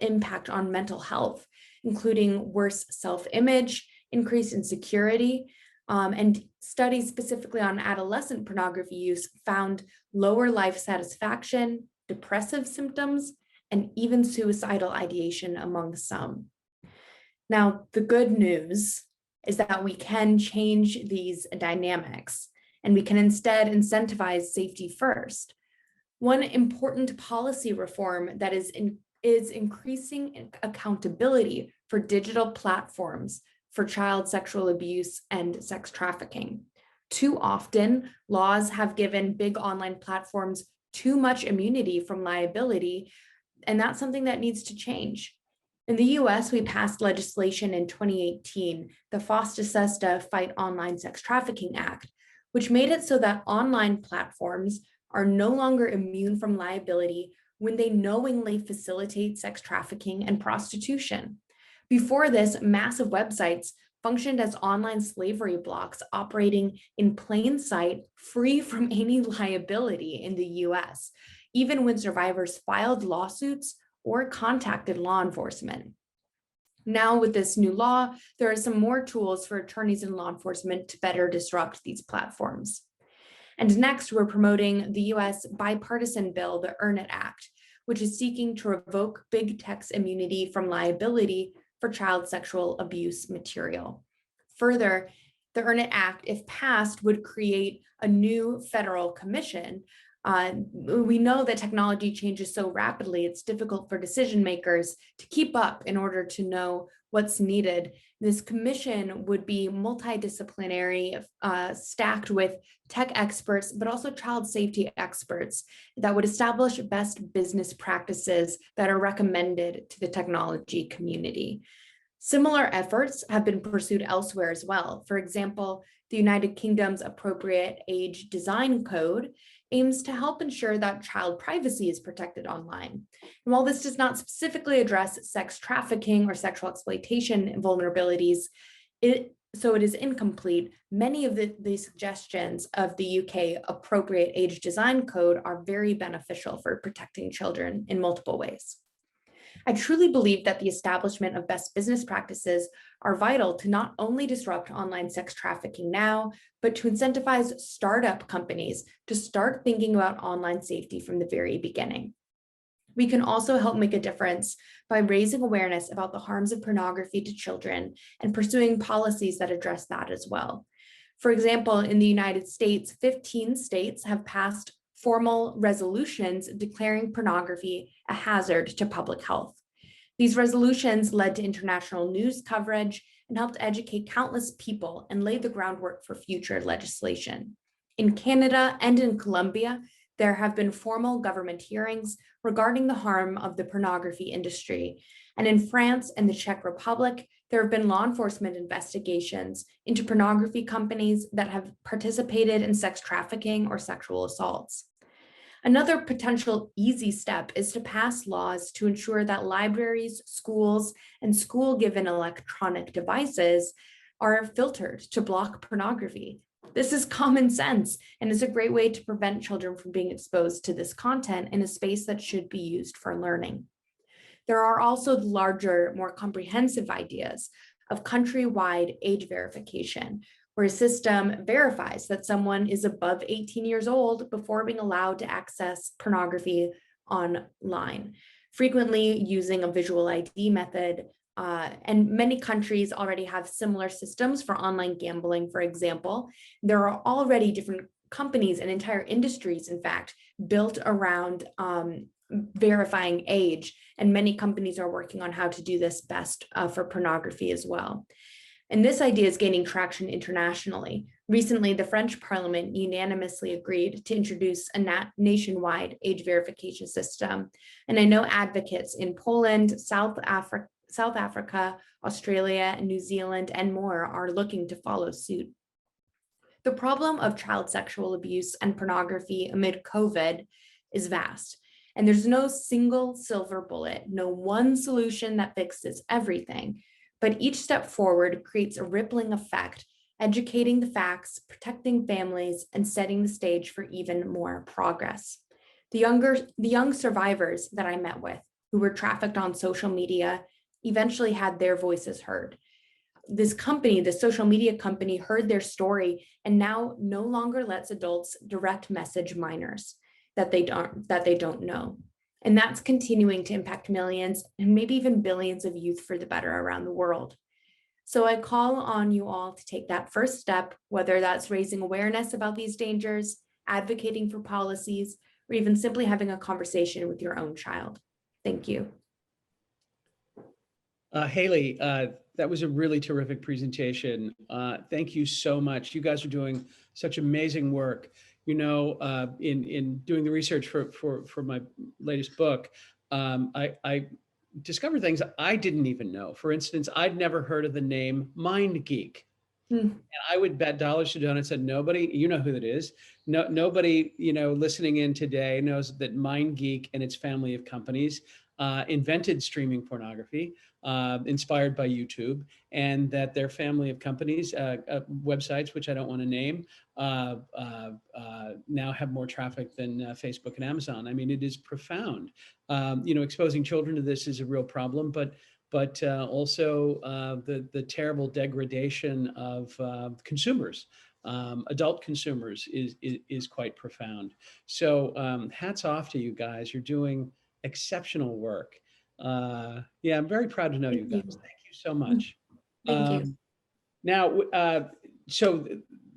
S5: impact on mental health, including worse self-image, increased insecurity, and studies specifically on adolescent pornography use found lower life satisfaction, depressive symptoms, and even suicidal ideation among some. Now, the good news is that we can change these dynamics, and we can instead incentivize safety first. One important policy reform that is increasing accountability for digital platforms for child sexual abuse and sex trafficking. Too often, laws have given big online platforms too much immunity from liability, and that's something that needs to change. In the US, we passed legislation in 2018, the FOSTA-SESTA Fight Online Sex Trafficking Act, which made it so that online platforms are no longer immune from liability when they knowingly facilitate sex trafficking and prostitution. Before this, massive websites functioned as online slavery blocks operating in plain sight, free from any liability in the US, even when survivors filed lawsuits or contacted law enforcement. Now, with this new law, there are some more tools for attorneys and law enforcement to better disrupt these platforms. And next, we're promoting the US bipartisan bill, the EARN IT Act, which is seeking to revoke big tech's immunity from liability for child sexual abuse material. Further, the EARN IT Act, if passed, would create a new federal commission. We know that technology changes so rapidly, it's difficult for decision makers to keep up in order to know what's needed. This commission would be multidisciplinary, stacked with tech experts, but also child safety experts that would establish best business practices that are recommended to the technology community. Similar efforts have been pursued elsewhere as well. For example, the United Kingdom's Appropriate Age Design Code aims to help ensure that child privacy is protected online. And while this does not specifically address sex trafficking or sexual exploitation vulnerabilities, it is incomplete. Many of the suggestions of the UK Appropriate Age Design Code are very beneficial for protecting children in multiple ways. I truly believe that the establishment of best business practices are vital to not only disrupt online sex trafficking now, but to incentivize startup companies to start thinking about online safety from the very beginning. We can also help make a difference by raising awareness about the harms of pornography to children and pursuing policies that address that as well. For example, in the United States, 15 states have passed formal resolutions declaring pornography a hazard to public health. These resolutions led to international news coverage and helped educate countless people and lay the groundwork for future legislation. In Canada and in Colombia, there have been formal government hearings regarding the harm of the pornography industry. And in France and the Czech Republic, there have been law enforcement investigations into pornography companies that have participated in sex trafficking or sexual assaults. Another potential easy step is to pass laws to ensure that libraries, schools, and school-given electronic devices are filtered to block pornography. This is common sense and is a great way to prevent children from being exposed to this content in a space that should be used for learning. There are also larger, more comprehensive ideas of countrywide age verification, where a system verifies that someone is above 18 years old before being allowed to access pornography online, frequently using a visual ID method. And many countries already have similar systems for online gambling, for example. There are already different companies and entire industries, in fact, built around verifying age, and many companies are working on how to do this best for pornography as well. And this idea is gaining traction internationally. Recently, the French Parliament unanimously agreed to introduce a nationwide age verification system. And I know advocates in Poland, South Africa, Australia, New Zealand, and more are looking to follow suit. The problem of child sexual abuse and pornography amid COVID is vast. And there's no single silver bullet, no one solution that fixes everything. But each step forward creates a rippling effect, educating the facts, protecting families, and setting the stage for even more progress. The young survivors that I met with, who were trafficked on social media, eventually had their voices heard. This company, the social media company, heard their story and now no longer lets adults direct message minors that they don't know. And that's continuing to impact millions and maybe even billions of youth for the better around the world. So I call on you all to take that first step, whether that's raising awareness about these dangers, advocating for policies, or even simply having a conversation with your own child. Thank you.
S1: Haley, that was a really terrific presentation. Thank you so much. You guys are doing such amazing work. You know, in doing the research for my latest book, I discovered things I didn't even know. For instance, I'd never heard of the name MindGeek. And I would bet dollars to donuts that nobody, you know who that is. Nobody, you know, listening in today knows that MindGeek and its family of companies invented streaming pornography, inspired by YouTube, and that their family of companies, websites, which I don't want to name, now have more traffic than Facebook and Amazon. I mean, it is profound. You know, exposing children to this is a real problem, but also the terrible degradation of consumers, adult consumers, is quite profound. So hats off to you guys. You're doing exceptional work. Yeah, I'm very proud to know you guys. Thank you so much.
S5: Thank you.
S1: Now, so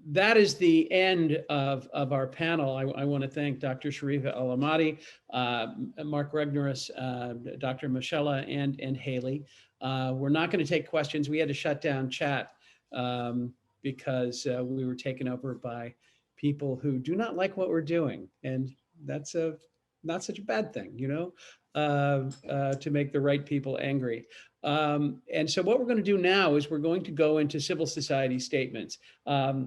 S1: that is the end of our panel. I want to thank Dr. Sharifa El-Ahmadi, Mark Regnerus, Dr. Michela, and Haley. We're not going to take questions. We had to shut down chat because we were taken over by people who do not like what we're doing. And that's not such a bad thing, you know, to make the right people angry. And so what we're going to do now is we're going to go into civil society statements.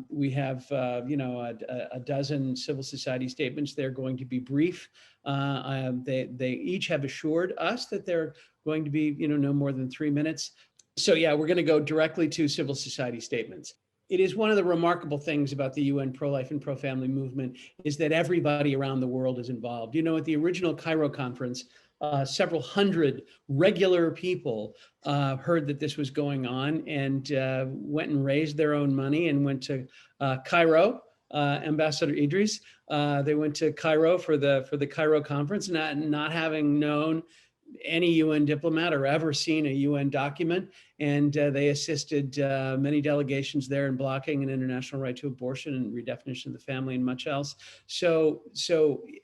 S1: We have, you know, a dozen civil society statements. They're going to be brief. They each have assured us that they're going to be, you know, no more than 3 minutes. So yeah, we're going to go directly to civil society statements. It is one of the remarkable things about the UN pro-life and pro-family movement is that everybody around the world is involved. You know, at the original Cairo conference, several hundred regular people heard that this was going on and went and raised their own money and went to Cairo. Ambassador Idris, they went to Cairo for the Cairo conference, not having known any UN diplomat or ever seen a UN document. And they assisted many delegations there in blocking an international right to abortion and redefinition of the family and much else. So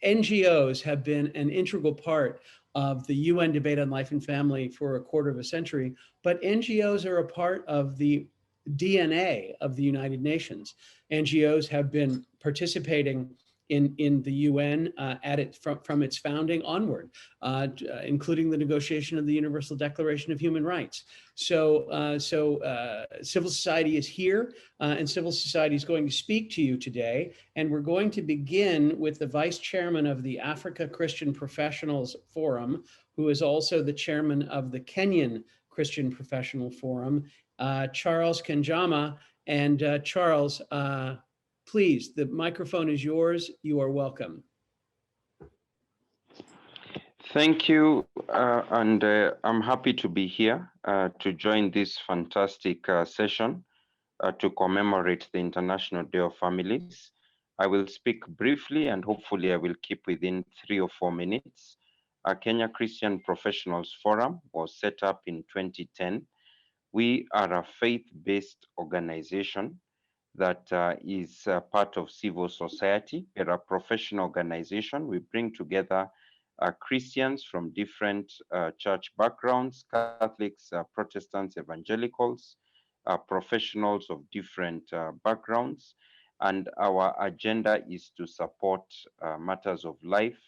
S1: NGOs have been an integral part of the UN debate on life and family for a quarter of a century, but NGOs are a part of the DNA of the United Nations. NGOs have been participating in the UN from its founding onward, including the negotiation of the Universal Declaration of Human Rights. So civil society is here, and civil society is going to speak to you today. And we're going to begin with the vice chairman of the Africa Christian Professionals Forum, who is also the chairman of the Kenyan Christian Professional Forum, Charles Kanjama. And Charles, please, the microphone is yours. You are welcome.
S7: Thank you, and I'm happy to be here to join this fantastic session to commemorate the International Day of Families. I will speak briefly and hopefully I will keep within 3 or 4 minutes. Kenya Christian Professionals Forum was set up in 2010. We are a faith-based organization that is part of civil society. We're a professional organization. We bring together Christians from different church backgrounds, Catholics, Protestants, evangelicals, professionals of different backgrounds. And our agenda is to support matters of life,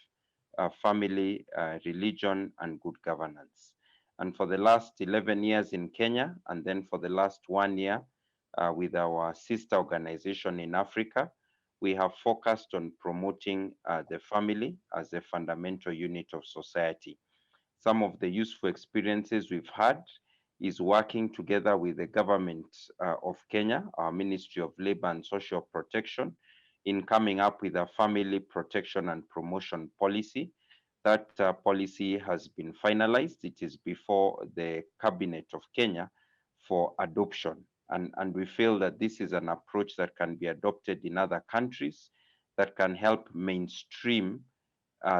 S7: family, religion, and good governance. And for the last 11 years in Kenya, and then for the last 1 year, with our sister organization in Africa, we have focused on promoting the family as a fundamental unit of society. Some of the useful experiences we've had is working together with the government of Kenya, our Ministry of Labor and Social Protection, in coming up with a family protection and promotion policy. That policy has been finalized. It is before the Cabinet of Kenya for adoption. And we feel that this is an approach that can be adopted in other countries that can help mainstream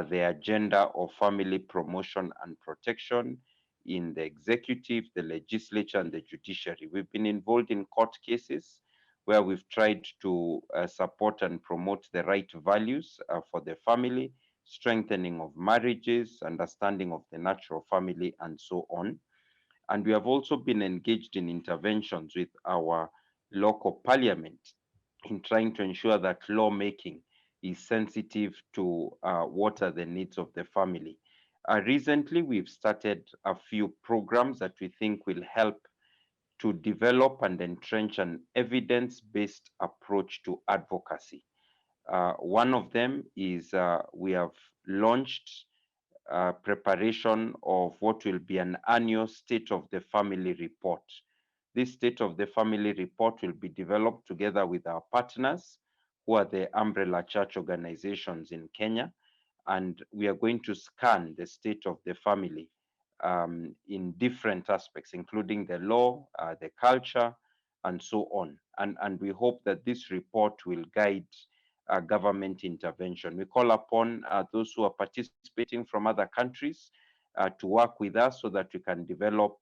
S7: the agenda of family promotion and protection in the executive, the legislature, and the judiciary. We've been involved in court cases where we've tried to support and promote the right values for the family, strengthening of marriages, understanding of the natural family, and so on. And we have also been engaged in interventions with our local parliament in trying to ensure that lawmaking is sensitive to what are the needs of the family. Recently, we've started a few programs that we think will help to develop and entrench an evidence-based approach to advocacy. One of them is we have launched preparation of what will be an annual State of the Family report. This State of the Family report will be developed together with our partners, who are the umbrella church organizations in Kenya, and we are going to scan the state of the family in different aspects, including the law, the culture, and so on. And we hope that this report will guide government intervention. We call upon those who are participating from other countries to work with us so that we can develop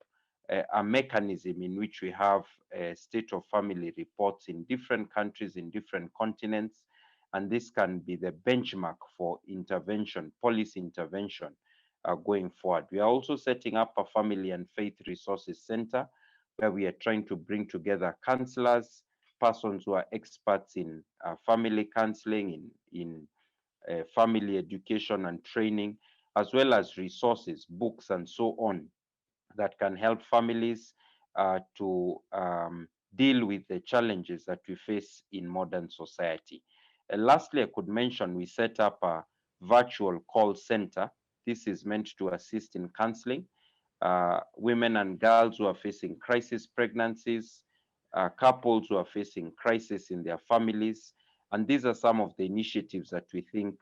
S7: a mechanism in which we have a state of family reports in different countries, in different continents, and this can be the benchmark for intervention, policy intervention going forward. We are also setting up a family and faith resources center where we are trying to bring together counselors, persons who are experts in family counseling, in family education and training, as well as resources, books, and so on, that can help families to deal with the challenges that we face in modern society. Lastly, I could mention we set up a virtual call center. This is meant to assist in counseling women and girls who are facing crisis pregnancies, couples who are facing crisis in their families. And these are some of the initiatives that we think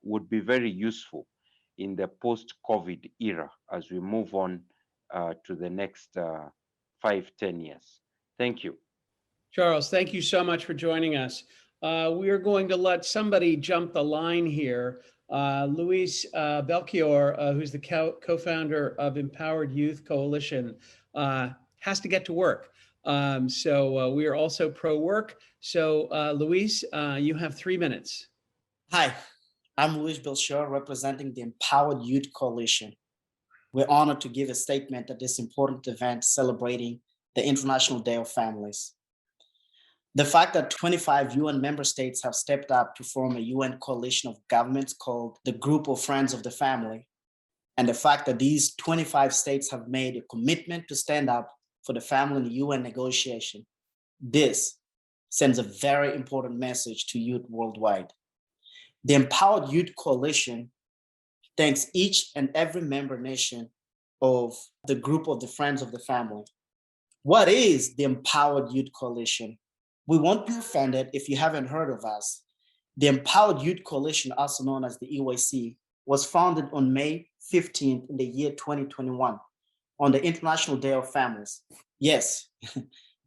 S7: would be very useful in the post-COVID era as we move on to the next 5-10 years. Thank you.
S1: Charles, thank you so much for joining us. We are going to let somebody jump the line here. Luis Belchior, who's the co-founder of Empowered Youth Coalition, has to get to work. So we are also pro-work. So Luis, you have 3 minutes.
S22: Hi,
S8: I'm Luis Belchor, representing the Empowered Youth Coalition. We're honored to give a statement at this important event celebrating the International Day of Families. The fact that 25 UN member states have stepped up to form a UN coalition of governments called the Group of Friends of the Family, and the fact that these 25 states have made a commitment to stand up for the family in the UN negotiation, this sends a very important message to youth worldwide. The Empowered Youth Coalition thanks each and every member nation of the Group of the Friends of the Family. What is the Empowered Youth Coalition? We won't be offended if you haven't heard of us. The Empowered Youth Coalition, also known as the EYC, was founded on May 15th in the year 2021 on the International Day of Families. Yes,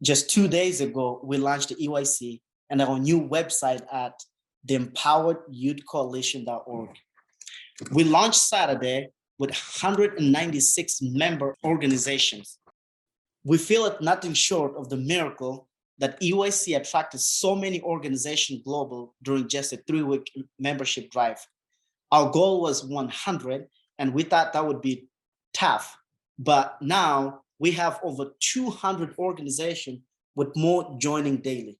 S8: just 2 days ago, we launched the EYC and our new website at theempoweredyouthcoalition.org. We launched Saturday with 196 member organizations. We feel it nothing short of the miracle that EYC attracted so many organizations global during just a 3-week membership drive. Our goal was 100, and we thought that would be tough. But now we have over 200 organizations with more joining daily.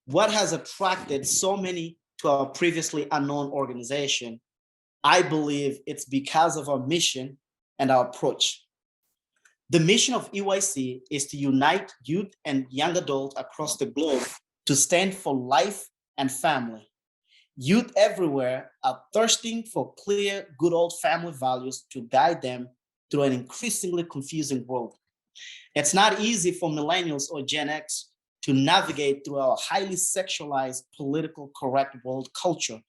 S8: What has attracted so many to our previously unknown organization? I believe it's because of our mission and our approach. The mission of EYC is to unite youth and young adults across the globe to stand for life and family. Youth everywhere are thirsting for clear, good old family values to guide them through an increasingly confusing world. It's not easy for millennials or Gen X to navigate through our highly sexualized, political correct world culture,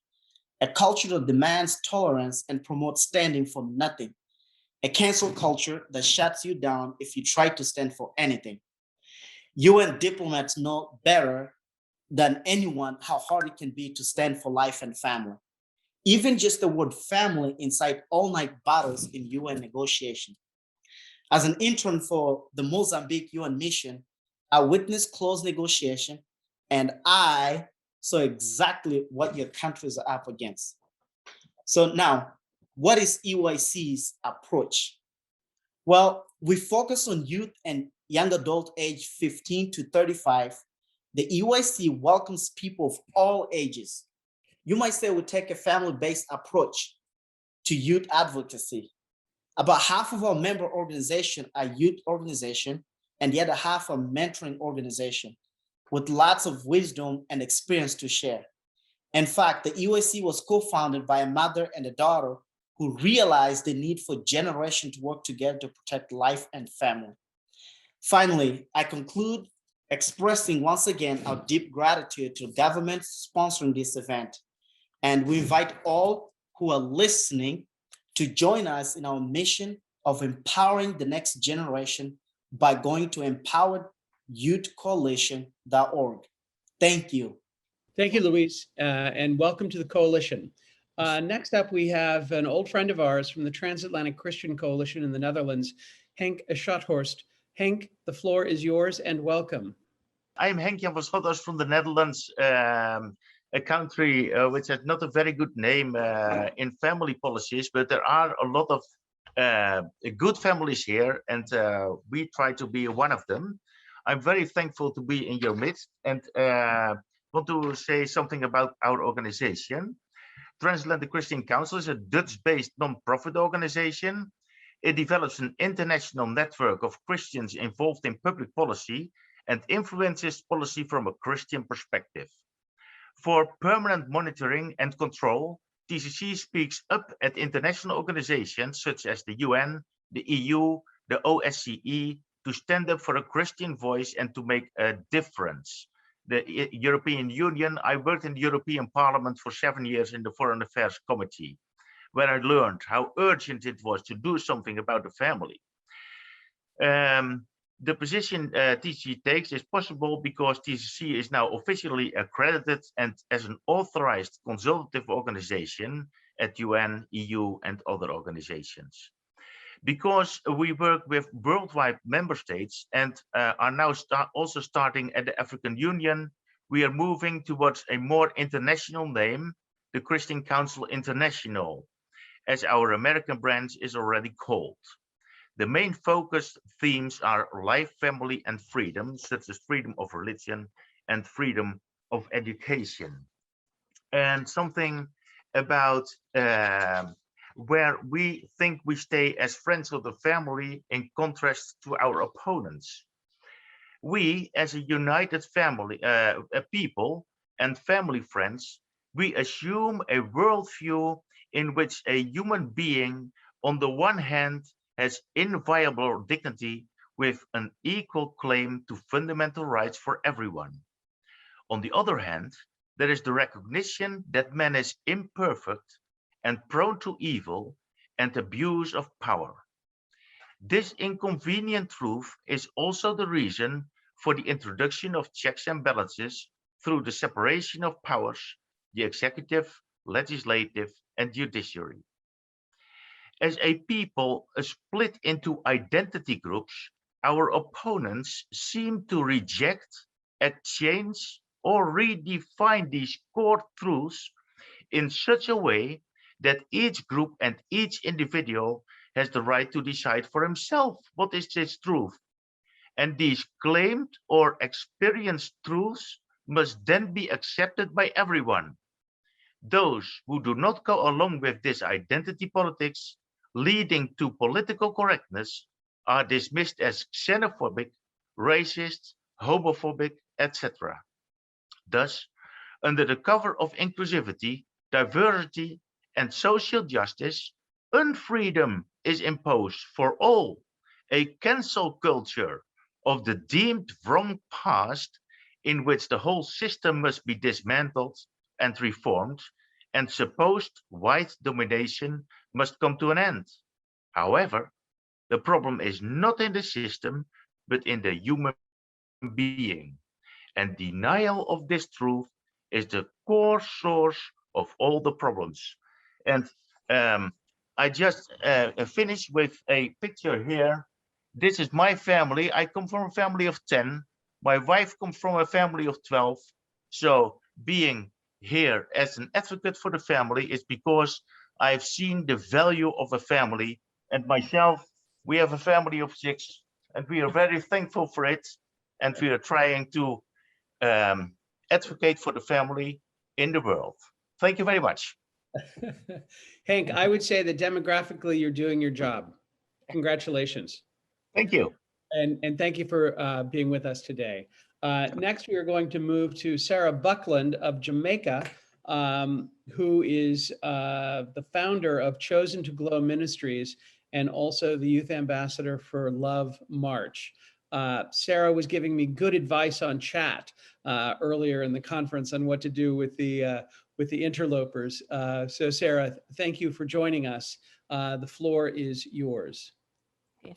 S8: a culture that demands tolerance and promotes standing for nothing, a cancel culture that shuts you down if you try to stand for anything. UN diplomats know better than anyone how hard it can be to stand for life and family. Even just the word family incite all-night battles in UN negotiation. As an intern for the Mozambique UN mission, I witnessed close negotiation, and I saw exactly what your countries are up against. So now, what is EYC's approach? Well, we focus on youth and young adult age 15 to 35. The EYC welcomes people of all ages. You might say we take a family-based approach to youth advocacy. About half of our member organization are youth organization, and the other half are mentoring organization with lots of wisdom and experience to share. In fact, the EYC was co-founded by a mother and a daughter who realized the need for generations to work together to protect life and family. Finally, I conclude expressing once again our deep gratitude to government sponsoring this event. And we invite all who are listening to join us in our mission of empowering the next generation by going to empoweredyouthcoalition.org. Thank you.
S1: Thank you, Luis, and welcome to the coalition. Next up, we have an old friend of ours from the Transatlantic Christian Coalition in the Netherlands, Henk Schothorst. Henk, the floor is yours and welcome.
S22: I'm Henk-Jan van Schothorst from the Netherlands, a country which has not a very good name in family policies, but there are a lot of good families here, and we try to be one of them. I'm very thankful to be in your midst, and want to say something about our organization. Transatlantic Christian Council is a Dutch-based non-profit organization. It develops an international network of Christians involved in public policy and influences policy from a Christian perspective. For permanent monitoring and control, TCC speaks up at international organizations such as the UN, the EU, the OSCE, to stand up for a Christian voice and to make a difference. The European Union, I worked in the European Parliament for 7 years in the Foreign Affairs Committee, where I learned how urgent it was to do something about the family. The position TCC takes is possible because TCC is now officially accredited and as an authorized consultative organization at UN, EU, and other organizations. Because we work with worldwide member states and are now also starting at the African Union, we are moving towards a more international name the Christian Council International, as our American branch is already called. The main focus themes are life, family, and freedom, such as freedom of religion and freedom of education. And something about where we think we stay as friends of the family in contrast to our opponents. We, as a united family, people and family friends, we assume a worldview in which a human being, on the one hand, has inviolable dignity with an equal claim to fundamental rights for everyone. On the other hand, there is the recognition that man is imperfect and prone to evil and abuse of power. This inconvenient truth is also the reason for the introduction of checks and balances through the separation of powers, the executive, legislative, and judiciary. As a people split into identity groups, our opponents seem to reject, exchange, or redefine these core truths in such a way that each group and each individual has the right to decide for himself what is this truth. And these claimed or experienced truths must then be accepted by everyone. Those who do not go along with this identity politics leading to political correctness are dismissed as xenophobic, racist, homophobic, etc. Thus, under the cover of inclusivity, diversity, and social justice, unfreedom is imposed for all, a cancel culture of the deemed wrong past in which the whole system must be dismantled and reformed, and supposed white domination must come to an end. However, the problem is not in the system, but in the human being. And denial of this truth is the core source of all the problems. And I just finished with a picture here. This is my family. I come from a family of 10. My wife comes from a family of 12. So being here as an advocate for the family is because I've seen the value of a family. And myself, we have a family of 6, and we are very thankful for it. And we are trying to advocate for the family in the world. Thank you very much.
S1: Hank, I would say that demographically, you're doing your job. Congratulations.
S22: Thank you.
S1: And thank you for being with us today. Next, we are going to move to Sarah Buckland of Jamaica, who is the founder of Chosen to Glow Ministries and also the youth ambassador for Love March. Sarah was giving me good advice on chat earlier in the conference on what to do with the interlopers. So Sarah, thank you for joining us. The floor is yours.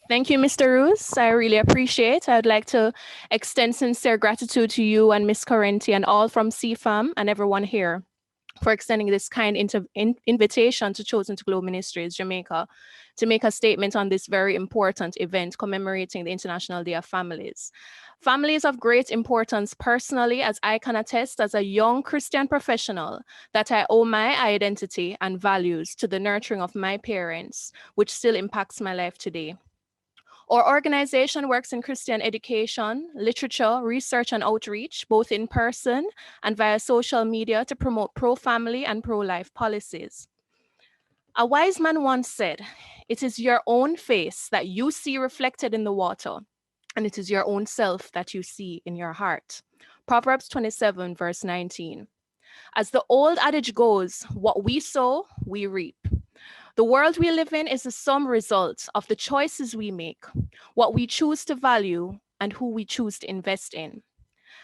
S4: Thank you, Mr. Roos. I really appreciate. I'd like to extend sincere gratitude to you and Ms. Correnti and all from CFAM and everyone here for extending this kind invitation to Chosen to Glow Ministries, Jamaica, to make a statement on this very important event commemorating the International Day of Families. Family is of great importance personally, as I can attest as a young Christian professional that I owe my identity and values to the nurturing of my parents, which still impacts my life today. Our organization works in Christian education, literature, research, and outreach, both in person and via social media to promote pro-family and pro-life policies. A wise man once said, "It is your own face that you see reflected in the water, and it is your own self that you see in your heart." Proverbs 27, verse 19. As the old adage goes, what we sow, we reap. The world we live in is the sum result of the choices we make, what we choose to value, and who we choose to invest in.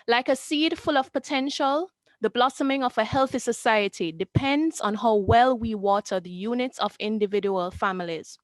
S4: Like a seed full of potential, the blossoming of a healthy society depends on how well we water the units of individual families.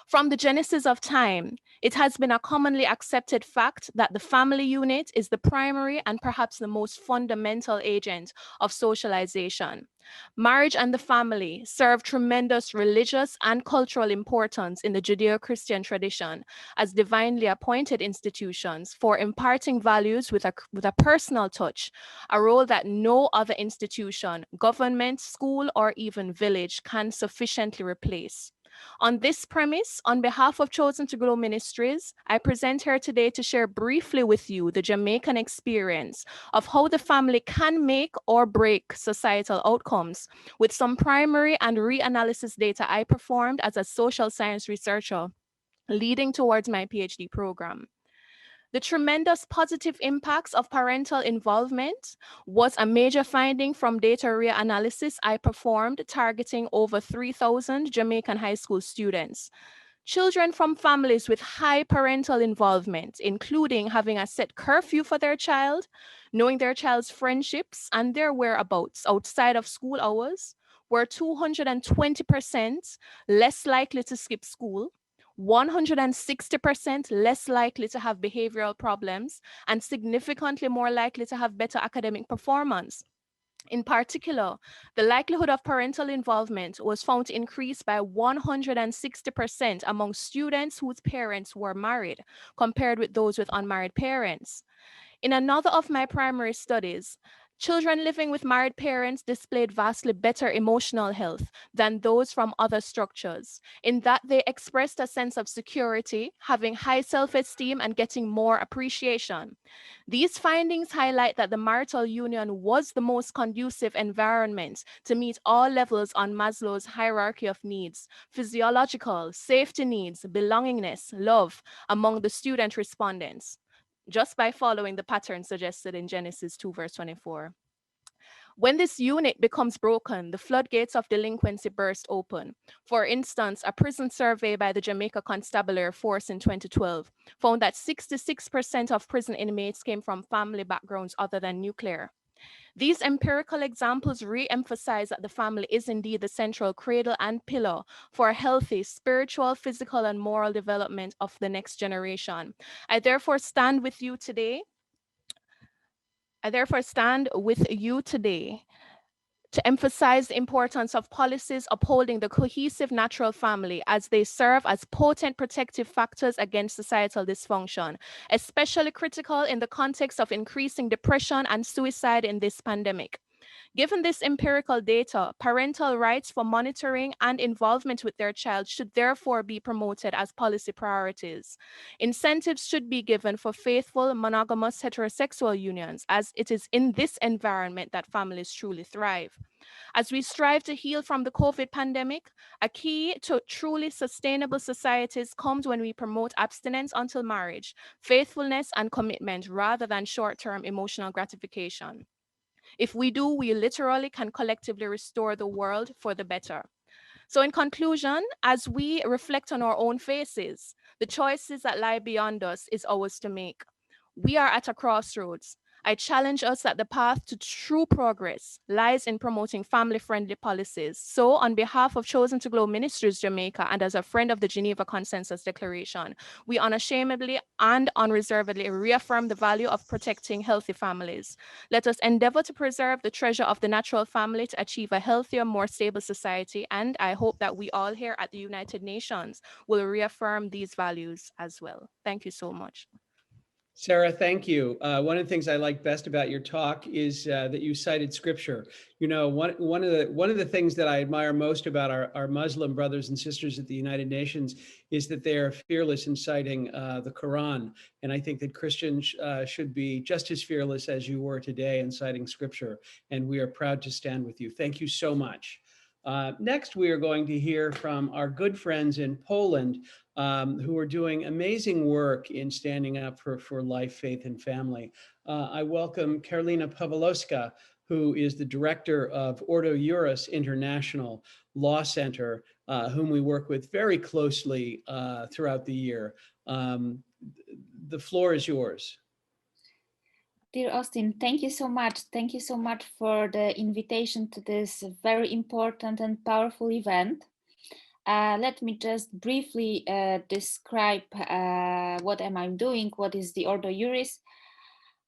S4: From the genesis of time, It has been a commonly accepted fact that the family unit is the primary and perhaps the most fundamental agent of socialization. Marriage and the family serve tremendous religious and cultural importance in the Judeo-Christian tradition as divinely appointed institutions for imparting values with a personal touch, a role that no other institution, government, school, or even village can sufficiently replace. On this premise, on behalf of Chosen to Grow Ministries, I present here today to share briefly with you the Jamaican experience of how the family can make or break societal outcomes with some primary and reanalysis data I performed as a social science researcher leading towards my PhD program. The tremendous positive impacts of parental involvement was a major finding from data reanalysis I performed targeting over 3,000 Jamaican high school students. Children from families with high parental involvement, including having a set curfew for their child, knowing their child's friendships and their whereabouts outside of school hours, were 220% less likely to skip school, 160% less likely to have behavioral problems, and significantly more likely to have better academic performance. In particular, the likelihood of parental involvement was found to increase by 160% among students whose parents were married, compared with those with unmarried parents. In another of my primary studies, children living with married parents displayed vastly better emotional health than those from other structures, in that they expressed a sense of security, having high self-esteem and getting more appreciation. These findings highlight that the marital union was the most conducive environment to meet all levels on Maslow's hierarchy of needs: physiological, safety needs, belongingness, love among the student respondents, just by following the pattern suggested in Genesis 2, verse 24. When this unit becomes broken, the floodgates of delinquency burst open. For instance, a prison survey by the Jamaica Constabulary Force in 2012 found that 66% of prison inmates came from family backgrounds other than nuclear. These empirical examples re-emphasize that the family is indeed the central cradle and pillar for a healthy spiritual, physical, and moral development of the next generation. I therefore stand with you today to emphasize the importance of policies upholding the cohesive natural family, as they serve as potent protective factors against societal dysfunction, especially critical in the context of increasing depression and suicide in this pandemic. Given this empirical data, parental rights for monitoring and involvement with their child should therefore be promoted as policy priorities. Incentives should be given for faithful, monogamous, heterosexual unions, as it is in this environment that families truly thrive. As we strive to heal from the COVID pandemic, a key to truly sustainable societies comes when we promote abstinence until marriage, faithfulness, and commitment rather than short-term emotional gratification. If we do, we literally can collectively restore the world for the better. So in conclusion, as we reflect on our own faces, the choices that lie beyond us is ours to make. We are at a crossroads. I challenge us that the path to true progress lies in promoting family-friendly policies. So on behalf of Chosen to Grow Ministries Jamaica and as a friend of the Geneva Consensus Declaration, we unashamedly and unreservedly reaffirm the value of protecting healthy families. Let us endeavor to preserve the treasure of the natural family to achieve a healthier, more stable society. And I hope that we all here at the United Nations will reaffirm these values as well. Thank you so much.
S1: Sarah, thank you. One of the things I like best about your talk is that you cited scripture. You know, one of the things that I admire most about our Muslim brothers and sisters at the United Nations is that they are fearless in citing the Quran. And I think that Christians should be just as fearless as you were today in citing scripture. And we are proud to stand with you. Thank you so much. Next, we are going to hear from our good friends in Poland who are doing amazing work in standing up for life, faith, and family. I welcome Karolina Pawlowska, who is the director of Ordo Juris International Law Center, whom we work with very closely throughout the year. The floor is yours.
S9: Dear Austin, thank you so much. Thank you so much for the invitation to this very important and powerful event. let me just briefly describe what am I doing, what is the Ordo Iuris.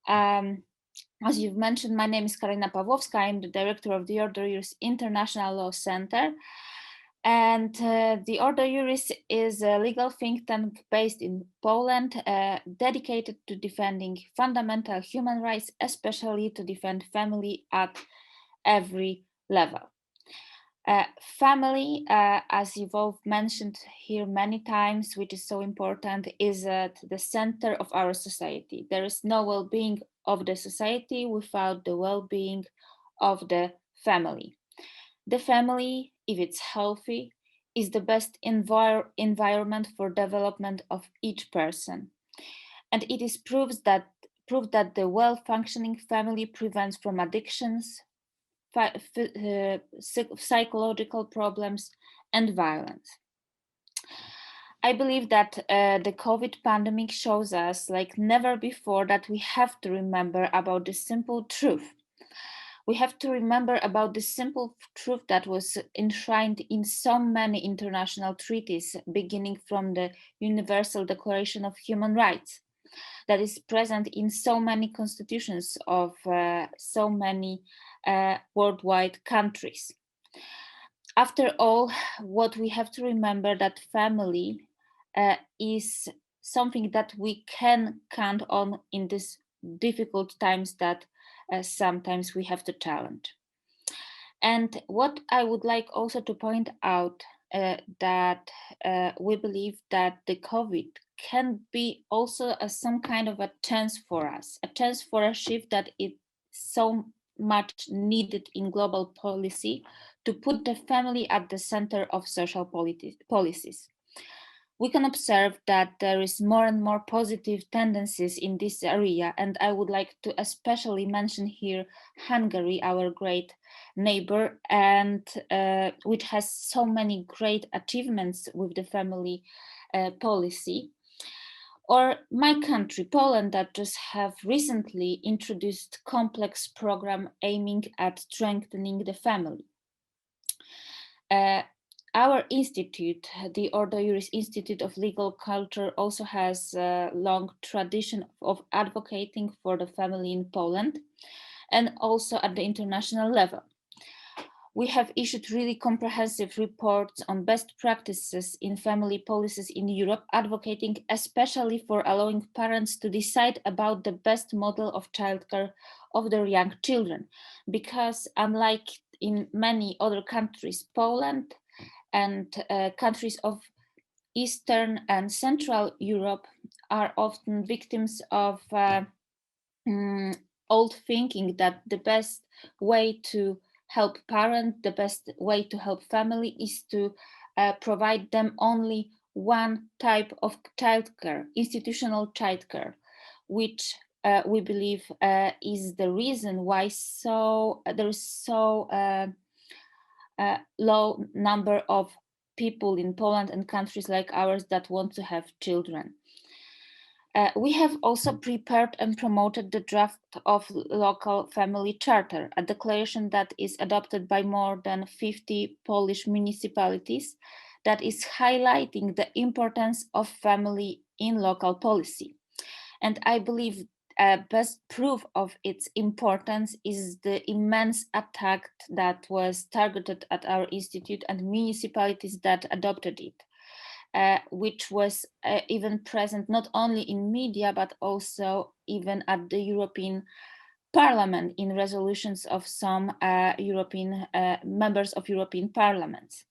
S9: As you've mentioned, my name is Karina Pawłowska. I'm the director of the Ordo Iuris International Law Center. And the Ordo Iuris is a legal think tank based in Poland, dedicated to defending fundamental human rights, especially to defend family at every level. Family, as you've all mentioned here many times, which is so important, is at the center of our society. There is no well-being of the society without the well-being of the family. The family, if it's healthy, is the best environment for development of each person. And it is proof that the well-functioning family prevents from addictions, psychological problems, and violence. I believe that the COVID pandemic shows us like never before that we have to remember about the simple truth. We have to remember about the simple truth that was enshrined in so many international treaties, beginning from the Universal Declaration of Human Rights, that is present in so many constitutions of so many worldwide countries. After all, what we have to remember that family is something that we can count on in these difficult times that sometimes we have to challenge. And what I would like also to point out that we believe that the COVID can be also some kind of a chance for us, a chance for a shift that is so much needed in global policy to put the family at the center of social policies. We can observe that there is more and more positive tendencies in this area, and I would like to especially mention here Hungary, our great neighbor, and which has so many great achievements with the family policy. Or my country, Poland, that just have recently introduced complex program aiming at strengthening the family. Our institute, the Ordo Iuris Institute of Legal Culture, also has a long tradition of advocating for the family in Poland and also at the international level. We have issued really comprehensive reports on best practices in family policies in Europe, advocating especially for allowing parents to decide about the best model of childcare of their young children. Because unlike in many other countries, Poland and countries of Eastern and Central Europe are often victims of old thinking that the best way to help parent, the best way to help family is to provide them only one type of childcare, institutional childcare, which we believe is the reason why there is so low number of people in Poland and countries like ours that want to have children. We have also prepared and promoted the draft of local family charter, a declaration that is adopted by more than 50 Polish municipalities that is highlighting the importance of family in local policy. And I believe best proof of its importance is the immense attack that was targeted at our institute and municipalities that adopted it. Which was even present not only in media, but also even at the European Parliament in resolutions of some European members of European parliaments.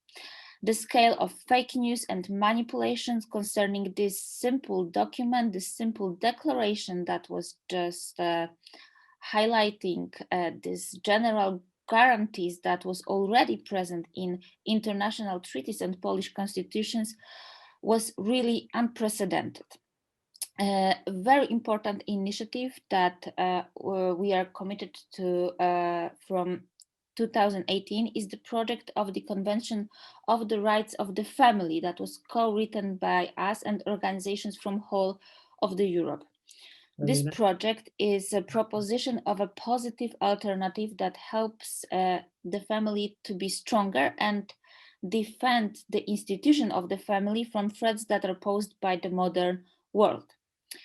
S9: The scale of fake news and manipulations concerning this simple document, this simple declaration that was just highlighting this general guarantees that was already present in international treaties and Polish constitutions was really unprecedented. A very important initiative that we are committed to from 2018 is the project of the Convention of the Rights of the Family that was co-written by us and organizations from whole of the Europe. This project is a proposition of a positive alternative that helps the family to be stronger and defend the institution of the family from threats that are posed by the modern world.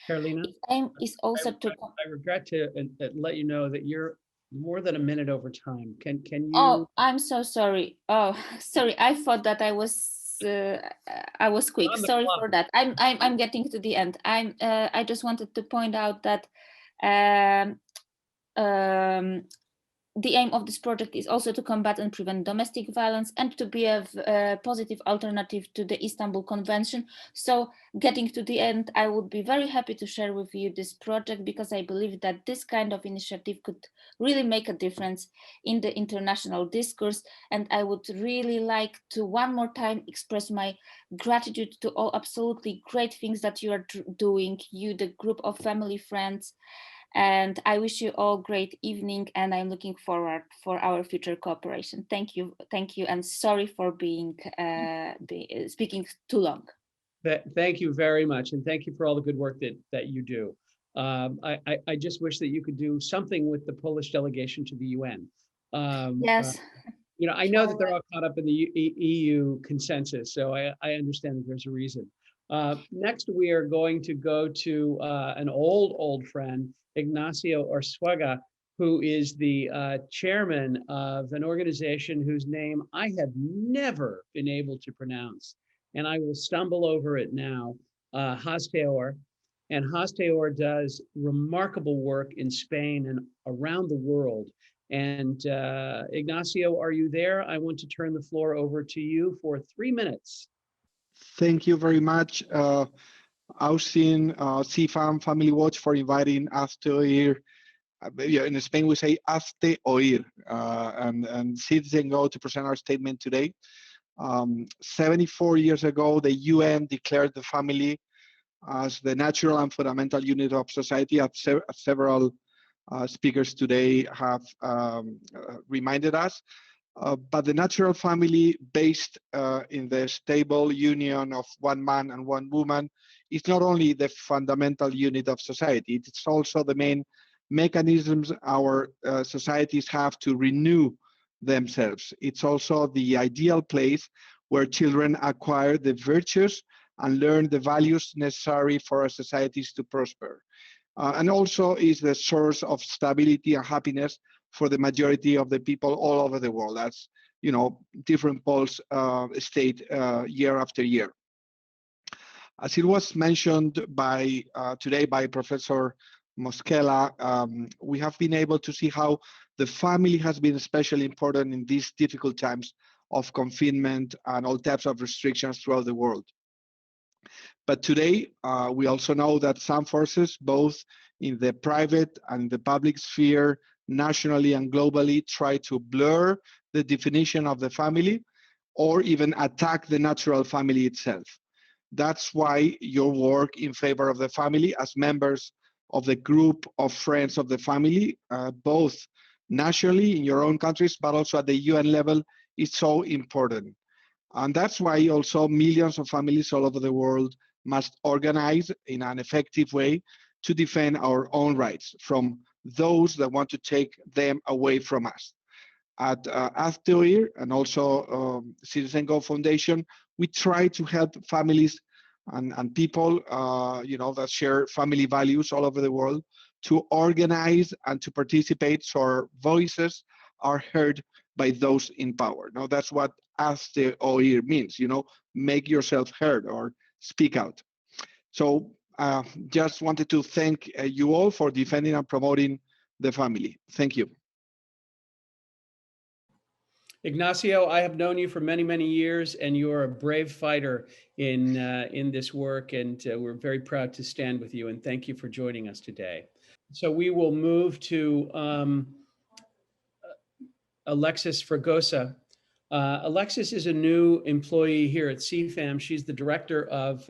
S1: Carolina,
S9: Its aim is also to.
S1: I regret to let you know that you're more than a minute over time. Can you?
S9: Oh, I'm so sorry. Oh, sorry. I thought that I was quick. Sorry for that. I'm getting to the end. I just wanted to point out that the aim of this project is also to combat and prevent domestic violence and to be a positive alternative to the Istanbul Convention. So getting to the end, I would be very happy to share with you this project because I believe that this kind of initiative could really make a difference in the international discourse. And I would really like to one more time express my gratitude to all absolutely great things that you are doing, you, the group of family friends. And I wish you all great evening, and I'm looking forward for our future cooperation. Thank you, and sorry for speaking too long.
S1: Thank you very much, and thank you for all the good work that you do. I just wish that you could do something with the Polish delegation to the UN.
S9: Yes.
S1: I know that they're all caught up in the EU consensus, so I understand that there's a reason. Next, we are going to go to an old friend, Ignacio Orsuega, who is the chairman of an organization whose name I have never been able to pronounce, and I will stumble over it now, Hasteor. And Hasteor does remarkable work in Spain and around the world. And Ignacio, are you there? I want to turn the floor over to you for 3 minutes.
S10: Thank you very much, Austin, CFAM, Family Watch, for inviting us to oír. In Spain, we say hazte oír, and Citizen Go to present our statement today. 74 years ago, the UN declared the family as the natural and fundamental unit of society, as several speakers today have reminded us. But the natural family based in the stable union of one man and one woman is not only the fundamental unit of society, it's also the main mechanisms our societies have to renew themselves. It's also the ideal place where children acquire the virtues and learn the values necessary for our societies to prosper. And also is the source of stability and happiness for the majority of the people all over the world. As different polls state year after year. As it was mentioned today by Professor Mosquera, we have been able to see how the family has been especially important in these difficult times of confinement and all types of restrictions throughout the world. But today, we also know that some forces, both in the private and the public sphere, nationally and globally, try to blur the definition of the family or even attack the natural family itself. That's why your work in favor of the family as members of the group of friends of the family, both nationally in your own countries, but also at the UN level, is so important. And that's why also millions of families all over the world must organize in an effective way to defend our own rights from those that want to take them away from us. At Hazte Oír and also Citizen Go Foundation, we try to help families and people that share family values all over the world to organize and to participate so our voices are heard by those in power. Now that's what Hazte Oír means, make yourself heard or speak out. So just wanted to thank you all for defending and promoting the family. Thank you.
S1: Ignacio, I have known you for many, many years, and you are a brave fighter in this work, and we're very proud to stand with you, and thank you for joining us today. So we will move to Alexis Fragosa. Alexis is a new employee here at CFAM. She's the Director of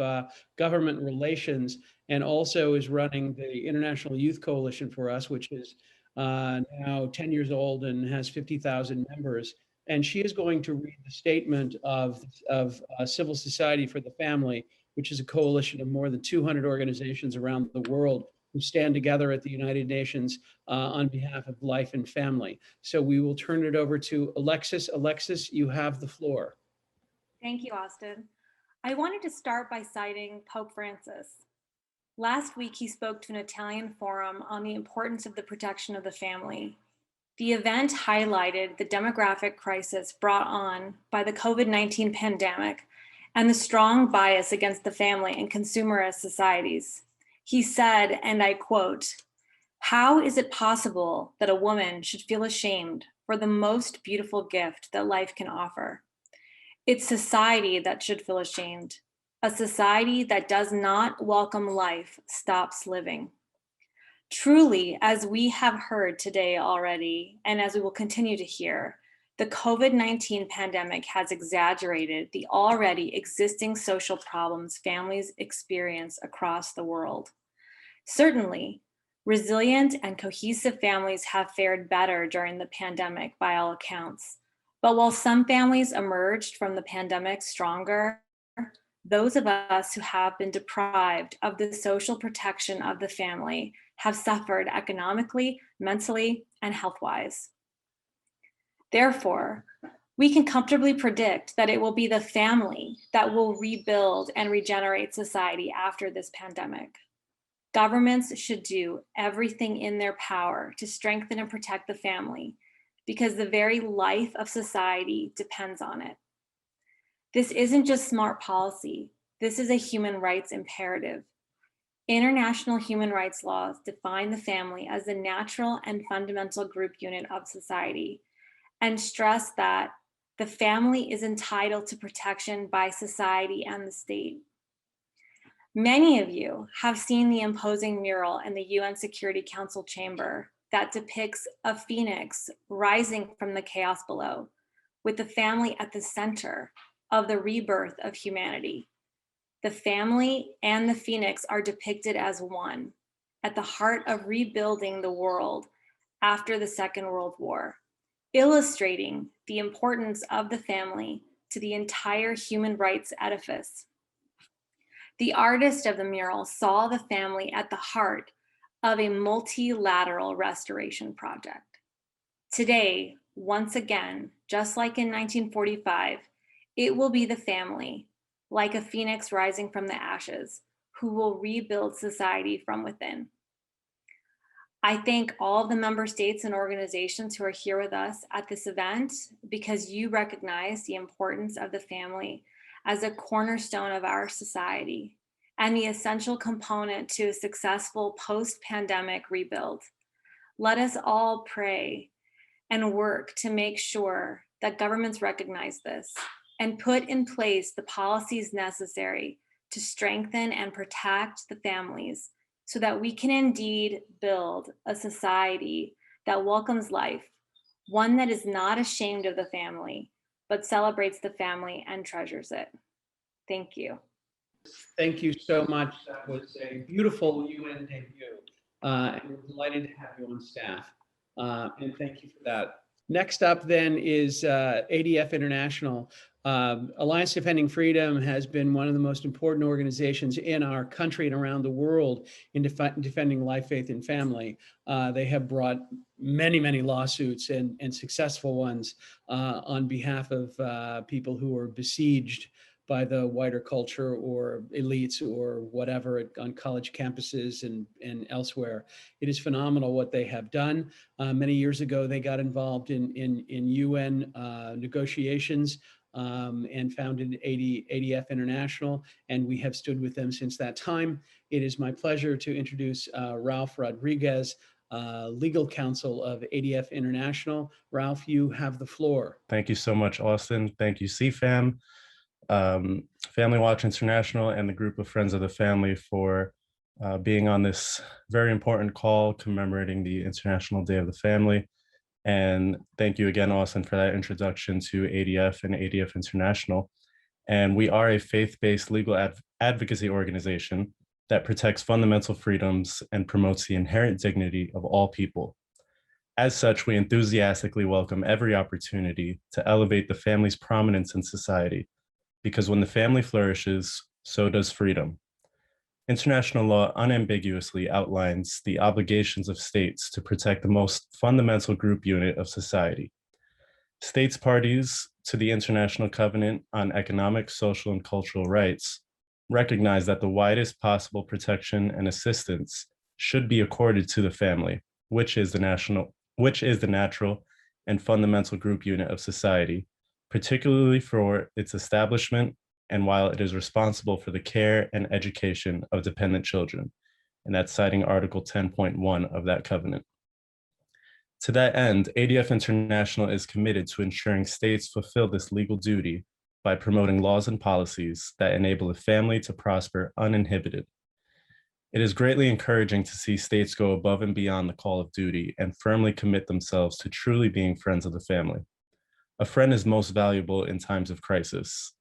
S1: Government Relations and also is running the International Youth Coalition for us, which is now 10 years old and has 50,000 members. And she is going to read the statement of Civil Society for the Family, which is a coalition of more than 200 organizations around the world who stand together at the United Nations on behalf of life and family. So we will turn it over to Alexis. Alexis, you have the floor.
S11: Thank you, Austin. I wanted to start by citing Pope Francis. Last week, he spoke to an Italian forum on the importance of the protection of the family. The event highlighted the demographic crisis brought on by the COVID-19 pandemic and the strong bias against the family in consumerist societies. He said, and I quote, "How is it possible that a woman should feel ashamed for the most beautiful gift that life can offer? It's society that should feel ashamed. A society that does not welcome life stops living." Truly, as we have heard today already, and as we will continue to hear, the COVID-19 pandemic has exaggerated the already existing social problems families experience across the world. Certainly, resilient and cohesive families have fared better during the pandemic by all accounts. But while some families emerged from the pandemic stronger, those of us who have been deprived of the social protection of the family have suffered economically, mentally, and health-wise. Therefore, we can comfortably predict that it will be the family that will rebuild and regenerate society after this pandemic. Governments should do everything in their power to strengthen and protect the family because the very life of society depends on it. This isn't just smart policy. This is a human rights imperative. International human rights laws define the family as the natural and fundamental group unit of society and stress that the family is entitled to protection by society and the state. Many of you have seen the imposing mural in the UN Security Council chamber that depicts a phoenix rising from the chaos below, with the family at the center of the rebirth of humanity. The family and the phoenix are depicted as one, at the heart of rebuilding the world after the Second World War, illustrating the importance of the family to the entire human rights edifice. The artist of the mural saw the family at the heart of a multilateral restoration project. Today, once again, just like in 1945, it will be the family, like a phoenix rising from the ashes, who will rebuild society from within. I thank all of the member states and organizations who are here with us at this event because you recognize the importance of the family as a cornerstone of our society and the essential component to a successful post-pandemic rebuild. Let us all pray and work to make sure that governments recognize this and put in place the policies necessary to strengthen and protect the families so that we can indeed build a society that welcomes life, one that is not ashamed of the family, but celebrates the family and treasures it. Thank you.
S1: Thank you so much. That was a beautiful UN debut. And we're delighted to have you on staff. And thank you for that. Next up then is ADF International. Alliance Defending Freedom has been one of the most important organizations in our country and around the world in defending life, faith, and family. They have brought many, many lawsuits and successful ones on behalf of people who are besieged by the wider culture or elites or whatever on college campuses and elsewhere. It is phenomenal what they have done. Many years ago, they got involved in UN negotiations and founded ADF International, and we have stood with them since that time. It is my pleasure to introduce Ralph Rodriguez, legal counsel of ADF International. Ralph, you have the floor.
S12: Thank you so much, Austin. Thank you, CFAM, Family Watch International, and the group of Friends of the Family for being on this very important call commemorating the International Day of the Family. And thank you again, Austin, for that introduction to ADF and ADF International. And we are a faith-based legal advocacy organization that protects fundamental freedoms and promotes the inherent dignity of all people. As such, we enthusiastically welcome every opportunity to elevate the family's prominence in society, because when the family flourishes, so does freedom. International law unambiguously outlines the obligations of states to protect the most fundamental group unit of society. States parties to the International Covenant on Economic, Social, and Cultural Rights recognize that the widest possible protection and assistance should be accorded to the family, which is the natural and fundamental group unit of society, particularly for its establishment and while it is responsible for the care and education of dependent children. And that's citing Article 10.1 of that covenant. To that end, ADF International is committed to ensuring states fulfill this legal duty by promoting laws and policies that enable a family to prosper uninhibited. It is greatly encouraging to see states go above and beyond the call of duty and firmly commit themselves to truly being friends of the family. A friend is most valuable in times of crisis.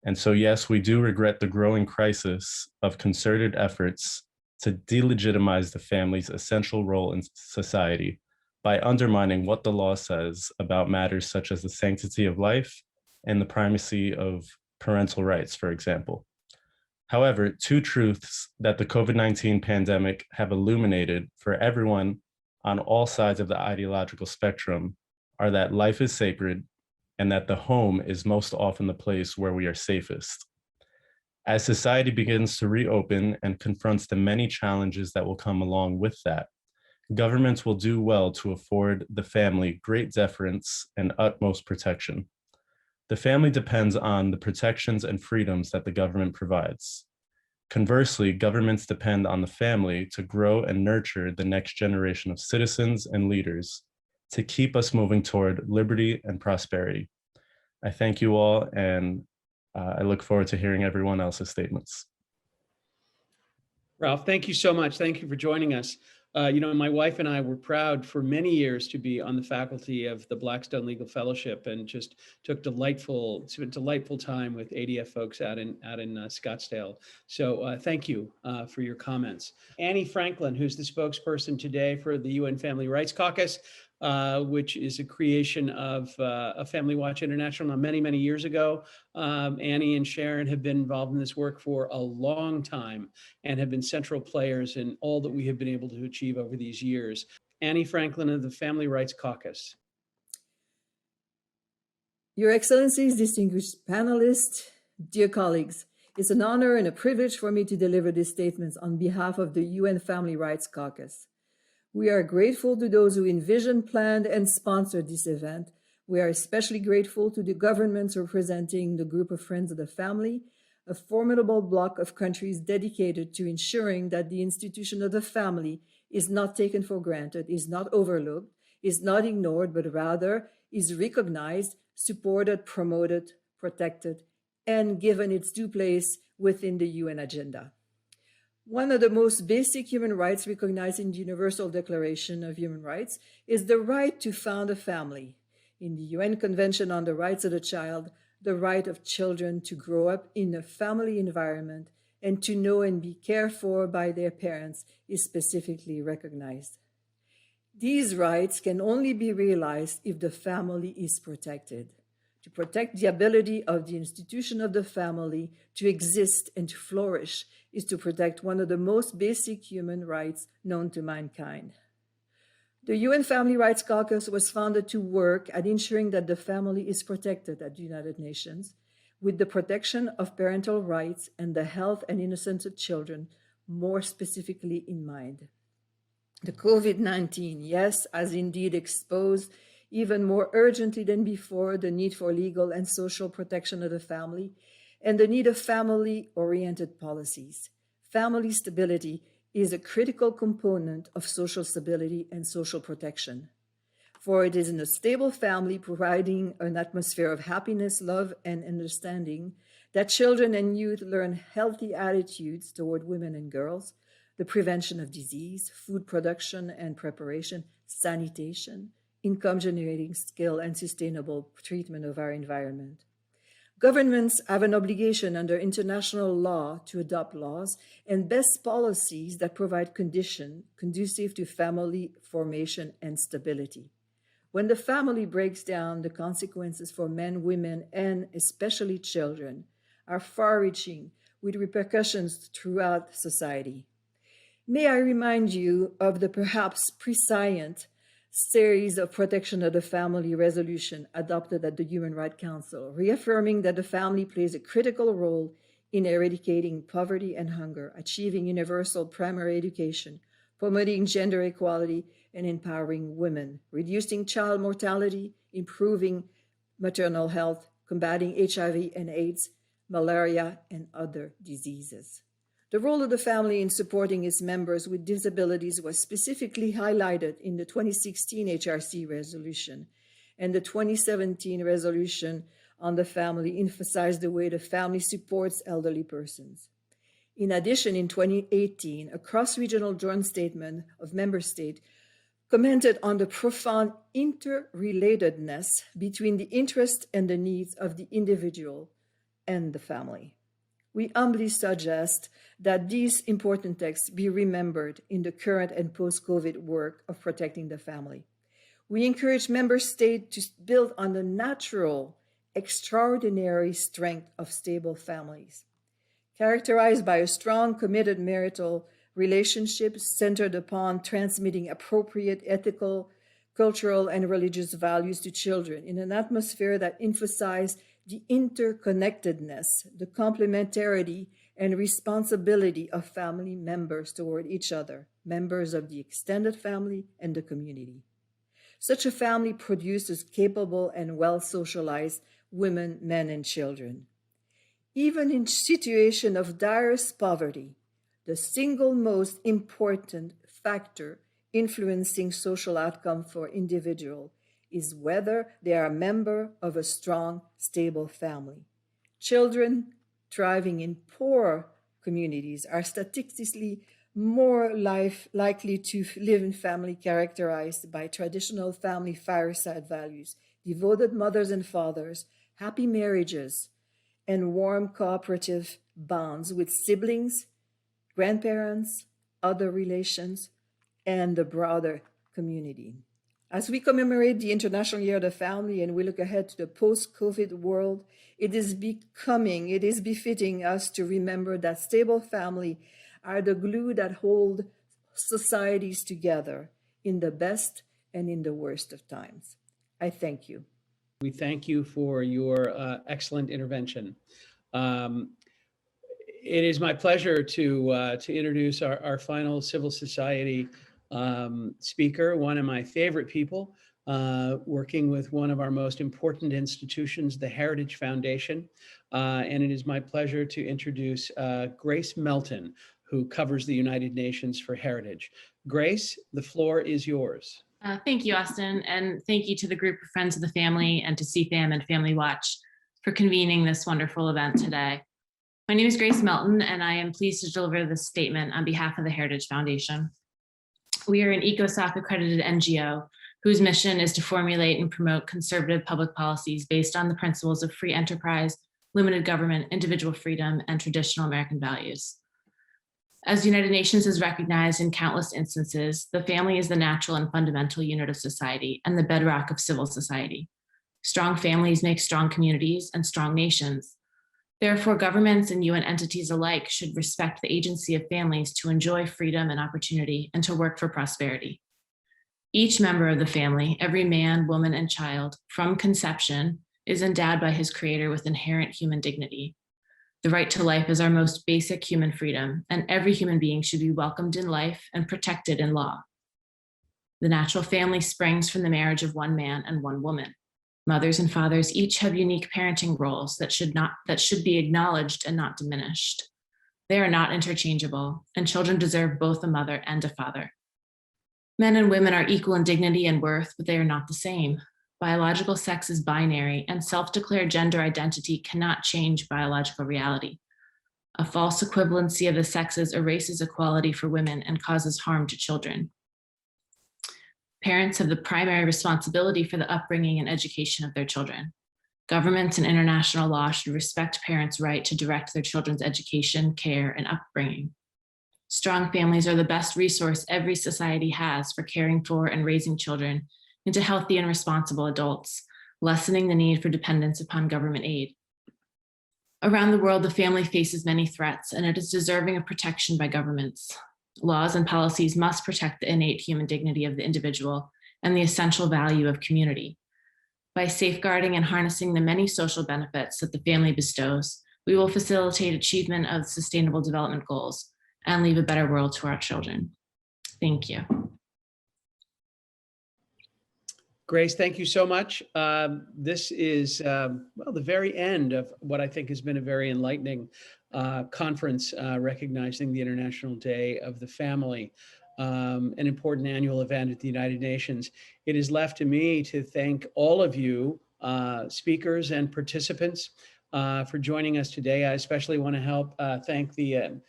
S12: And so, yes, we do regret the growing crisis of concerted efforts to delegitimize the family's essential role in society by undermining what the law says about matters such as the sanctity of life and the primacy of parental rights, for example. However, two truths that the COVID-19 pandemic have illuminated for everyone on all sides of the ideological spectrum are that life is sacred and that the home is most often the place where we are safest. As society begins to reopen and confronts the many challenges that will come along with that, governments will do well to afford the family great deference and utmost protection. The family depends on the protections and freedoms that the government provides. Conversely, governments depend on the family to grow and nurture the next generation of citizens and leaders to keep us moving toward liberty and prosperity. I thank you all, and I look forward to hearing everyone else's statements.
S1: Ralph, thank you so much. Thank you for joining us. My wife and I were proud for many years to be on the faculty of the Blackstone Legal Fellowship, and just took delightful time with ADF folks out in Scottsdale. So thank you for your comments. Annie Franklin, who's the spokesperson today for the UN Family Rights Caucus, which is a creation of Family Watch International many, many years ago. Annie and Sharon have been involved in this work for a long time and have been central players in all that we have been able to achieve over these years. Annie Franklin of the Family Rights Caucus.
S6: Your Excellencies, distinguished panelists, dear colleagues, it's an honor and a privilege for me to deliver these statements on behalf of the UN Family Rights Caucus. We are grateful to those who envisioned, planned, and sponsored this event. We are especially grateful to the governments representing the group of Friends of the Family, a formidable bloc of countries dedicated to ensuring that the institution of the family is not taken for granted, is not overlooked, is not ignored, but rather is recognized, supported, promoted, protected, and given its due place within the UN agenda. One of the most basic human rights recognized in the Universal Declaration of Human Rights is the right to found a family. In the UN Convention on the Rights of the Child, the right of children to grow up in a family environment and to know and be cared for by their parents is specifically recognized. These rights can only be realized if the family is protected. To protect the ability of the institution of the family to exist and to flourish is to protect one of the most basic human rights known to mankind. The UN Family Rights Caucus was founded to work at ensuring that the family is protected at the United Nations, with the protection of parental rights and the health and innocence of children more specifically in mind. The COVID-19, yes, has indeed exposed even more urgently than before the need for legal and social protection of the family and the need of family-oriented policies. Family stability is a critical component of social stability and social protection. For it is in a stable family providing an atmosphere of happiness, love, and understanding that children and youth learn healthy attitudes toward women and girls, the prevention of disease, food production and preparation, sanitation, income-generating skill, and sustainable treatment of our environment. Governments have an obligation under international law to adopt laws and best policies that provide conditions conducive to family formation and stability. When the family breaks down, the consequences for men, women, and especially children are far-reaching, with repercussions throughout society. May I remind you of the perhaps prescient series of protection of the family resolution adopted at the Human Rights Council, reaffirming that the family plays a critical role in eradicating poverty and hunger, achieving universal primary education, promoting gender equality, and empowering women, reducing child mortality, improving maternal health, combating HIV and AIDS, malaria, and other diseases. The role of the family in supporting its members with disabilities was specifically highlighted in the 2016 HRC resolution, and the 2017 resolution on the family emphasized the way the family supports elderly persons. In addition, in 2018, a cross-regional joint statement of member states commented on the profound interrelatedness between the interests and the needs of the individual and the family. We humbly suggest that these important texts be remembered in the current and post-COVID work of protecting the family. We encourage member states to build on the natural, extraordinary strength of stable families, characterized by a strong, committed marital relationship centered upon transmitting appropriate ethical, cultural, and religious values to children in an atmosphere that emphasized the interconnectedness, the complementarity, and responsibility of family members toward each other, members of the extended family and the community. Such a family produces capable and well-socialized women, men, and children. Even in situations of direst poverty, the single most important factor influencing social outcome for individuals is whether they are a member of a strong, stable family. Children thriving in poor communities are statistically more likely to live in family characterized by traditional family fireside values, devoted mothers and fathers, happy marriages, and warm cooperative bonds with siblings, grandparents, other relations, and the broader community. As we commemorate the International Year of the Family and we look ahead to the post-COVID world, it is befitting us to remember that stable family are the glue that hold societies together in the best and in the worst of times. I thank you.
S1: We thank you for your excellent intervention. It is my pleasure to introduce our final civil society speaker, one of my favorite people, working with one of our most important institutions, the Heritage Foundation. And it is my pleasure to introduce Grace Melton, who covers the United Nations for Heritage. Grace, the floor is yours.
S3: Thank you, Austin, and thank you to the group of Friends of the Family and to CFAM and Family Watch for convening this wonderful event today. My name is Grace Melton, and I am pleased to deliver this statement on behalf of the Heritage Foundation. We are an ECOSOC accredited NGO whose mission is to formulate and promote conservative public policies based on the principles of free enterprise, limited government, individual freedom, and traditional American values. As the United Nations has recognized in countless instances, the family is the natural and fundamental unit of society and the bedrock of civil society. Strong families make strong communities and strong nations. Therefore, governments and UN entities alike should respect the agency of families to enjoy freedom and opportunity and to work for prosperity. Each member of the family, every man, woman, and child, from conception, is endowed by his creator with inherent human dignity. The right to life is our most basic human freedom, and every human being should be welcomed in life and protected in law. The natural family springs from the marriage of one man and one woman. Mothers and fathers each have unique parenting roles that should be acknowledged and not diminished. They are not interchangeable, and children deserve both a mother and a father. Men and women are equal in dignity and worth, but they are not the same. Biological sex is binary, and self-declared gender identity cannot change biological reality. A false equivalency of the sexes erases equality for women and causes harm to children. Parents have the primary responsibility for the upbringing and education of their children. Governments and international law should respect parents' right to direct their children's education, care, and upbringing. Strong families are the best resource every society has for caring for and raising children into healthy and responsible adults, lessening the need for dependence upon government aid. Around the world, the family faces many threats, and it is deserving of protection by governments. Laws and policies must protect the innate human dignity of the individual and the essential value of community. By safeguarding and harnessing the many social benefits that the family bestows, we will facilitate achievement of sustainable development goals and leave a better world to our children. Thank you.
S1: Grace, thank you so much. This is, well, the very end of what I think has been a very enlightening conference recognizing the International Day of the Family, an important annual event at the United Nations. It is left to me to thank all of you, speakers and participants, for joining us today. I especially want to thank the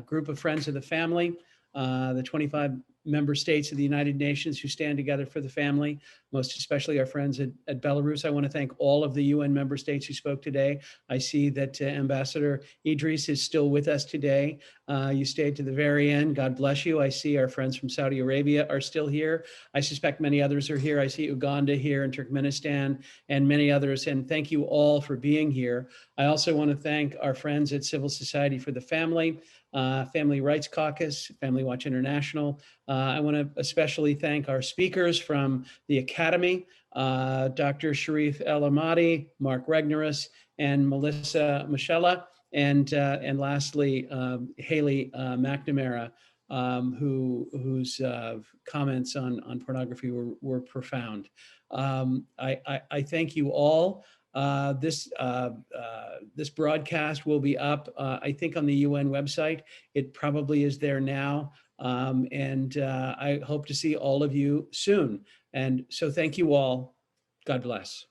S1: group of Friends of the Family, the 25 member states of the United Nations who stand together for the family, most especially our friends at Belarus. I want to thank all of the UN member states who spoke today. I see that Ambassador Idris is still with us today. You stayed to the very end. God bless you. I see our friends from Saudi Arabia are still here. I suspect many others are here. I see Uganda here and Turkmenistan and many others. And thank you all for being here. I also want to thank our friends at Civil Society for the Family, Family Rights Caucus, Family Watch International. I want to especially thank our speakers from the Academy, Dr. Sharif El Ahmadi, Mark Regnerus, and Melissa Michela, and lastly, Haley McNamara, whose comments on pornography were profound. I thank you all. This broadcast will be up, I think, on the UN website. It probably is there now. I hope to see all of you soon. And so thank you all. God bless.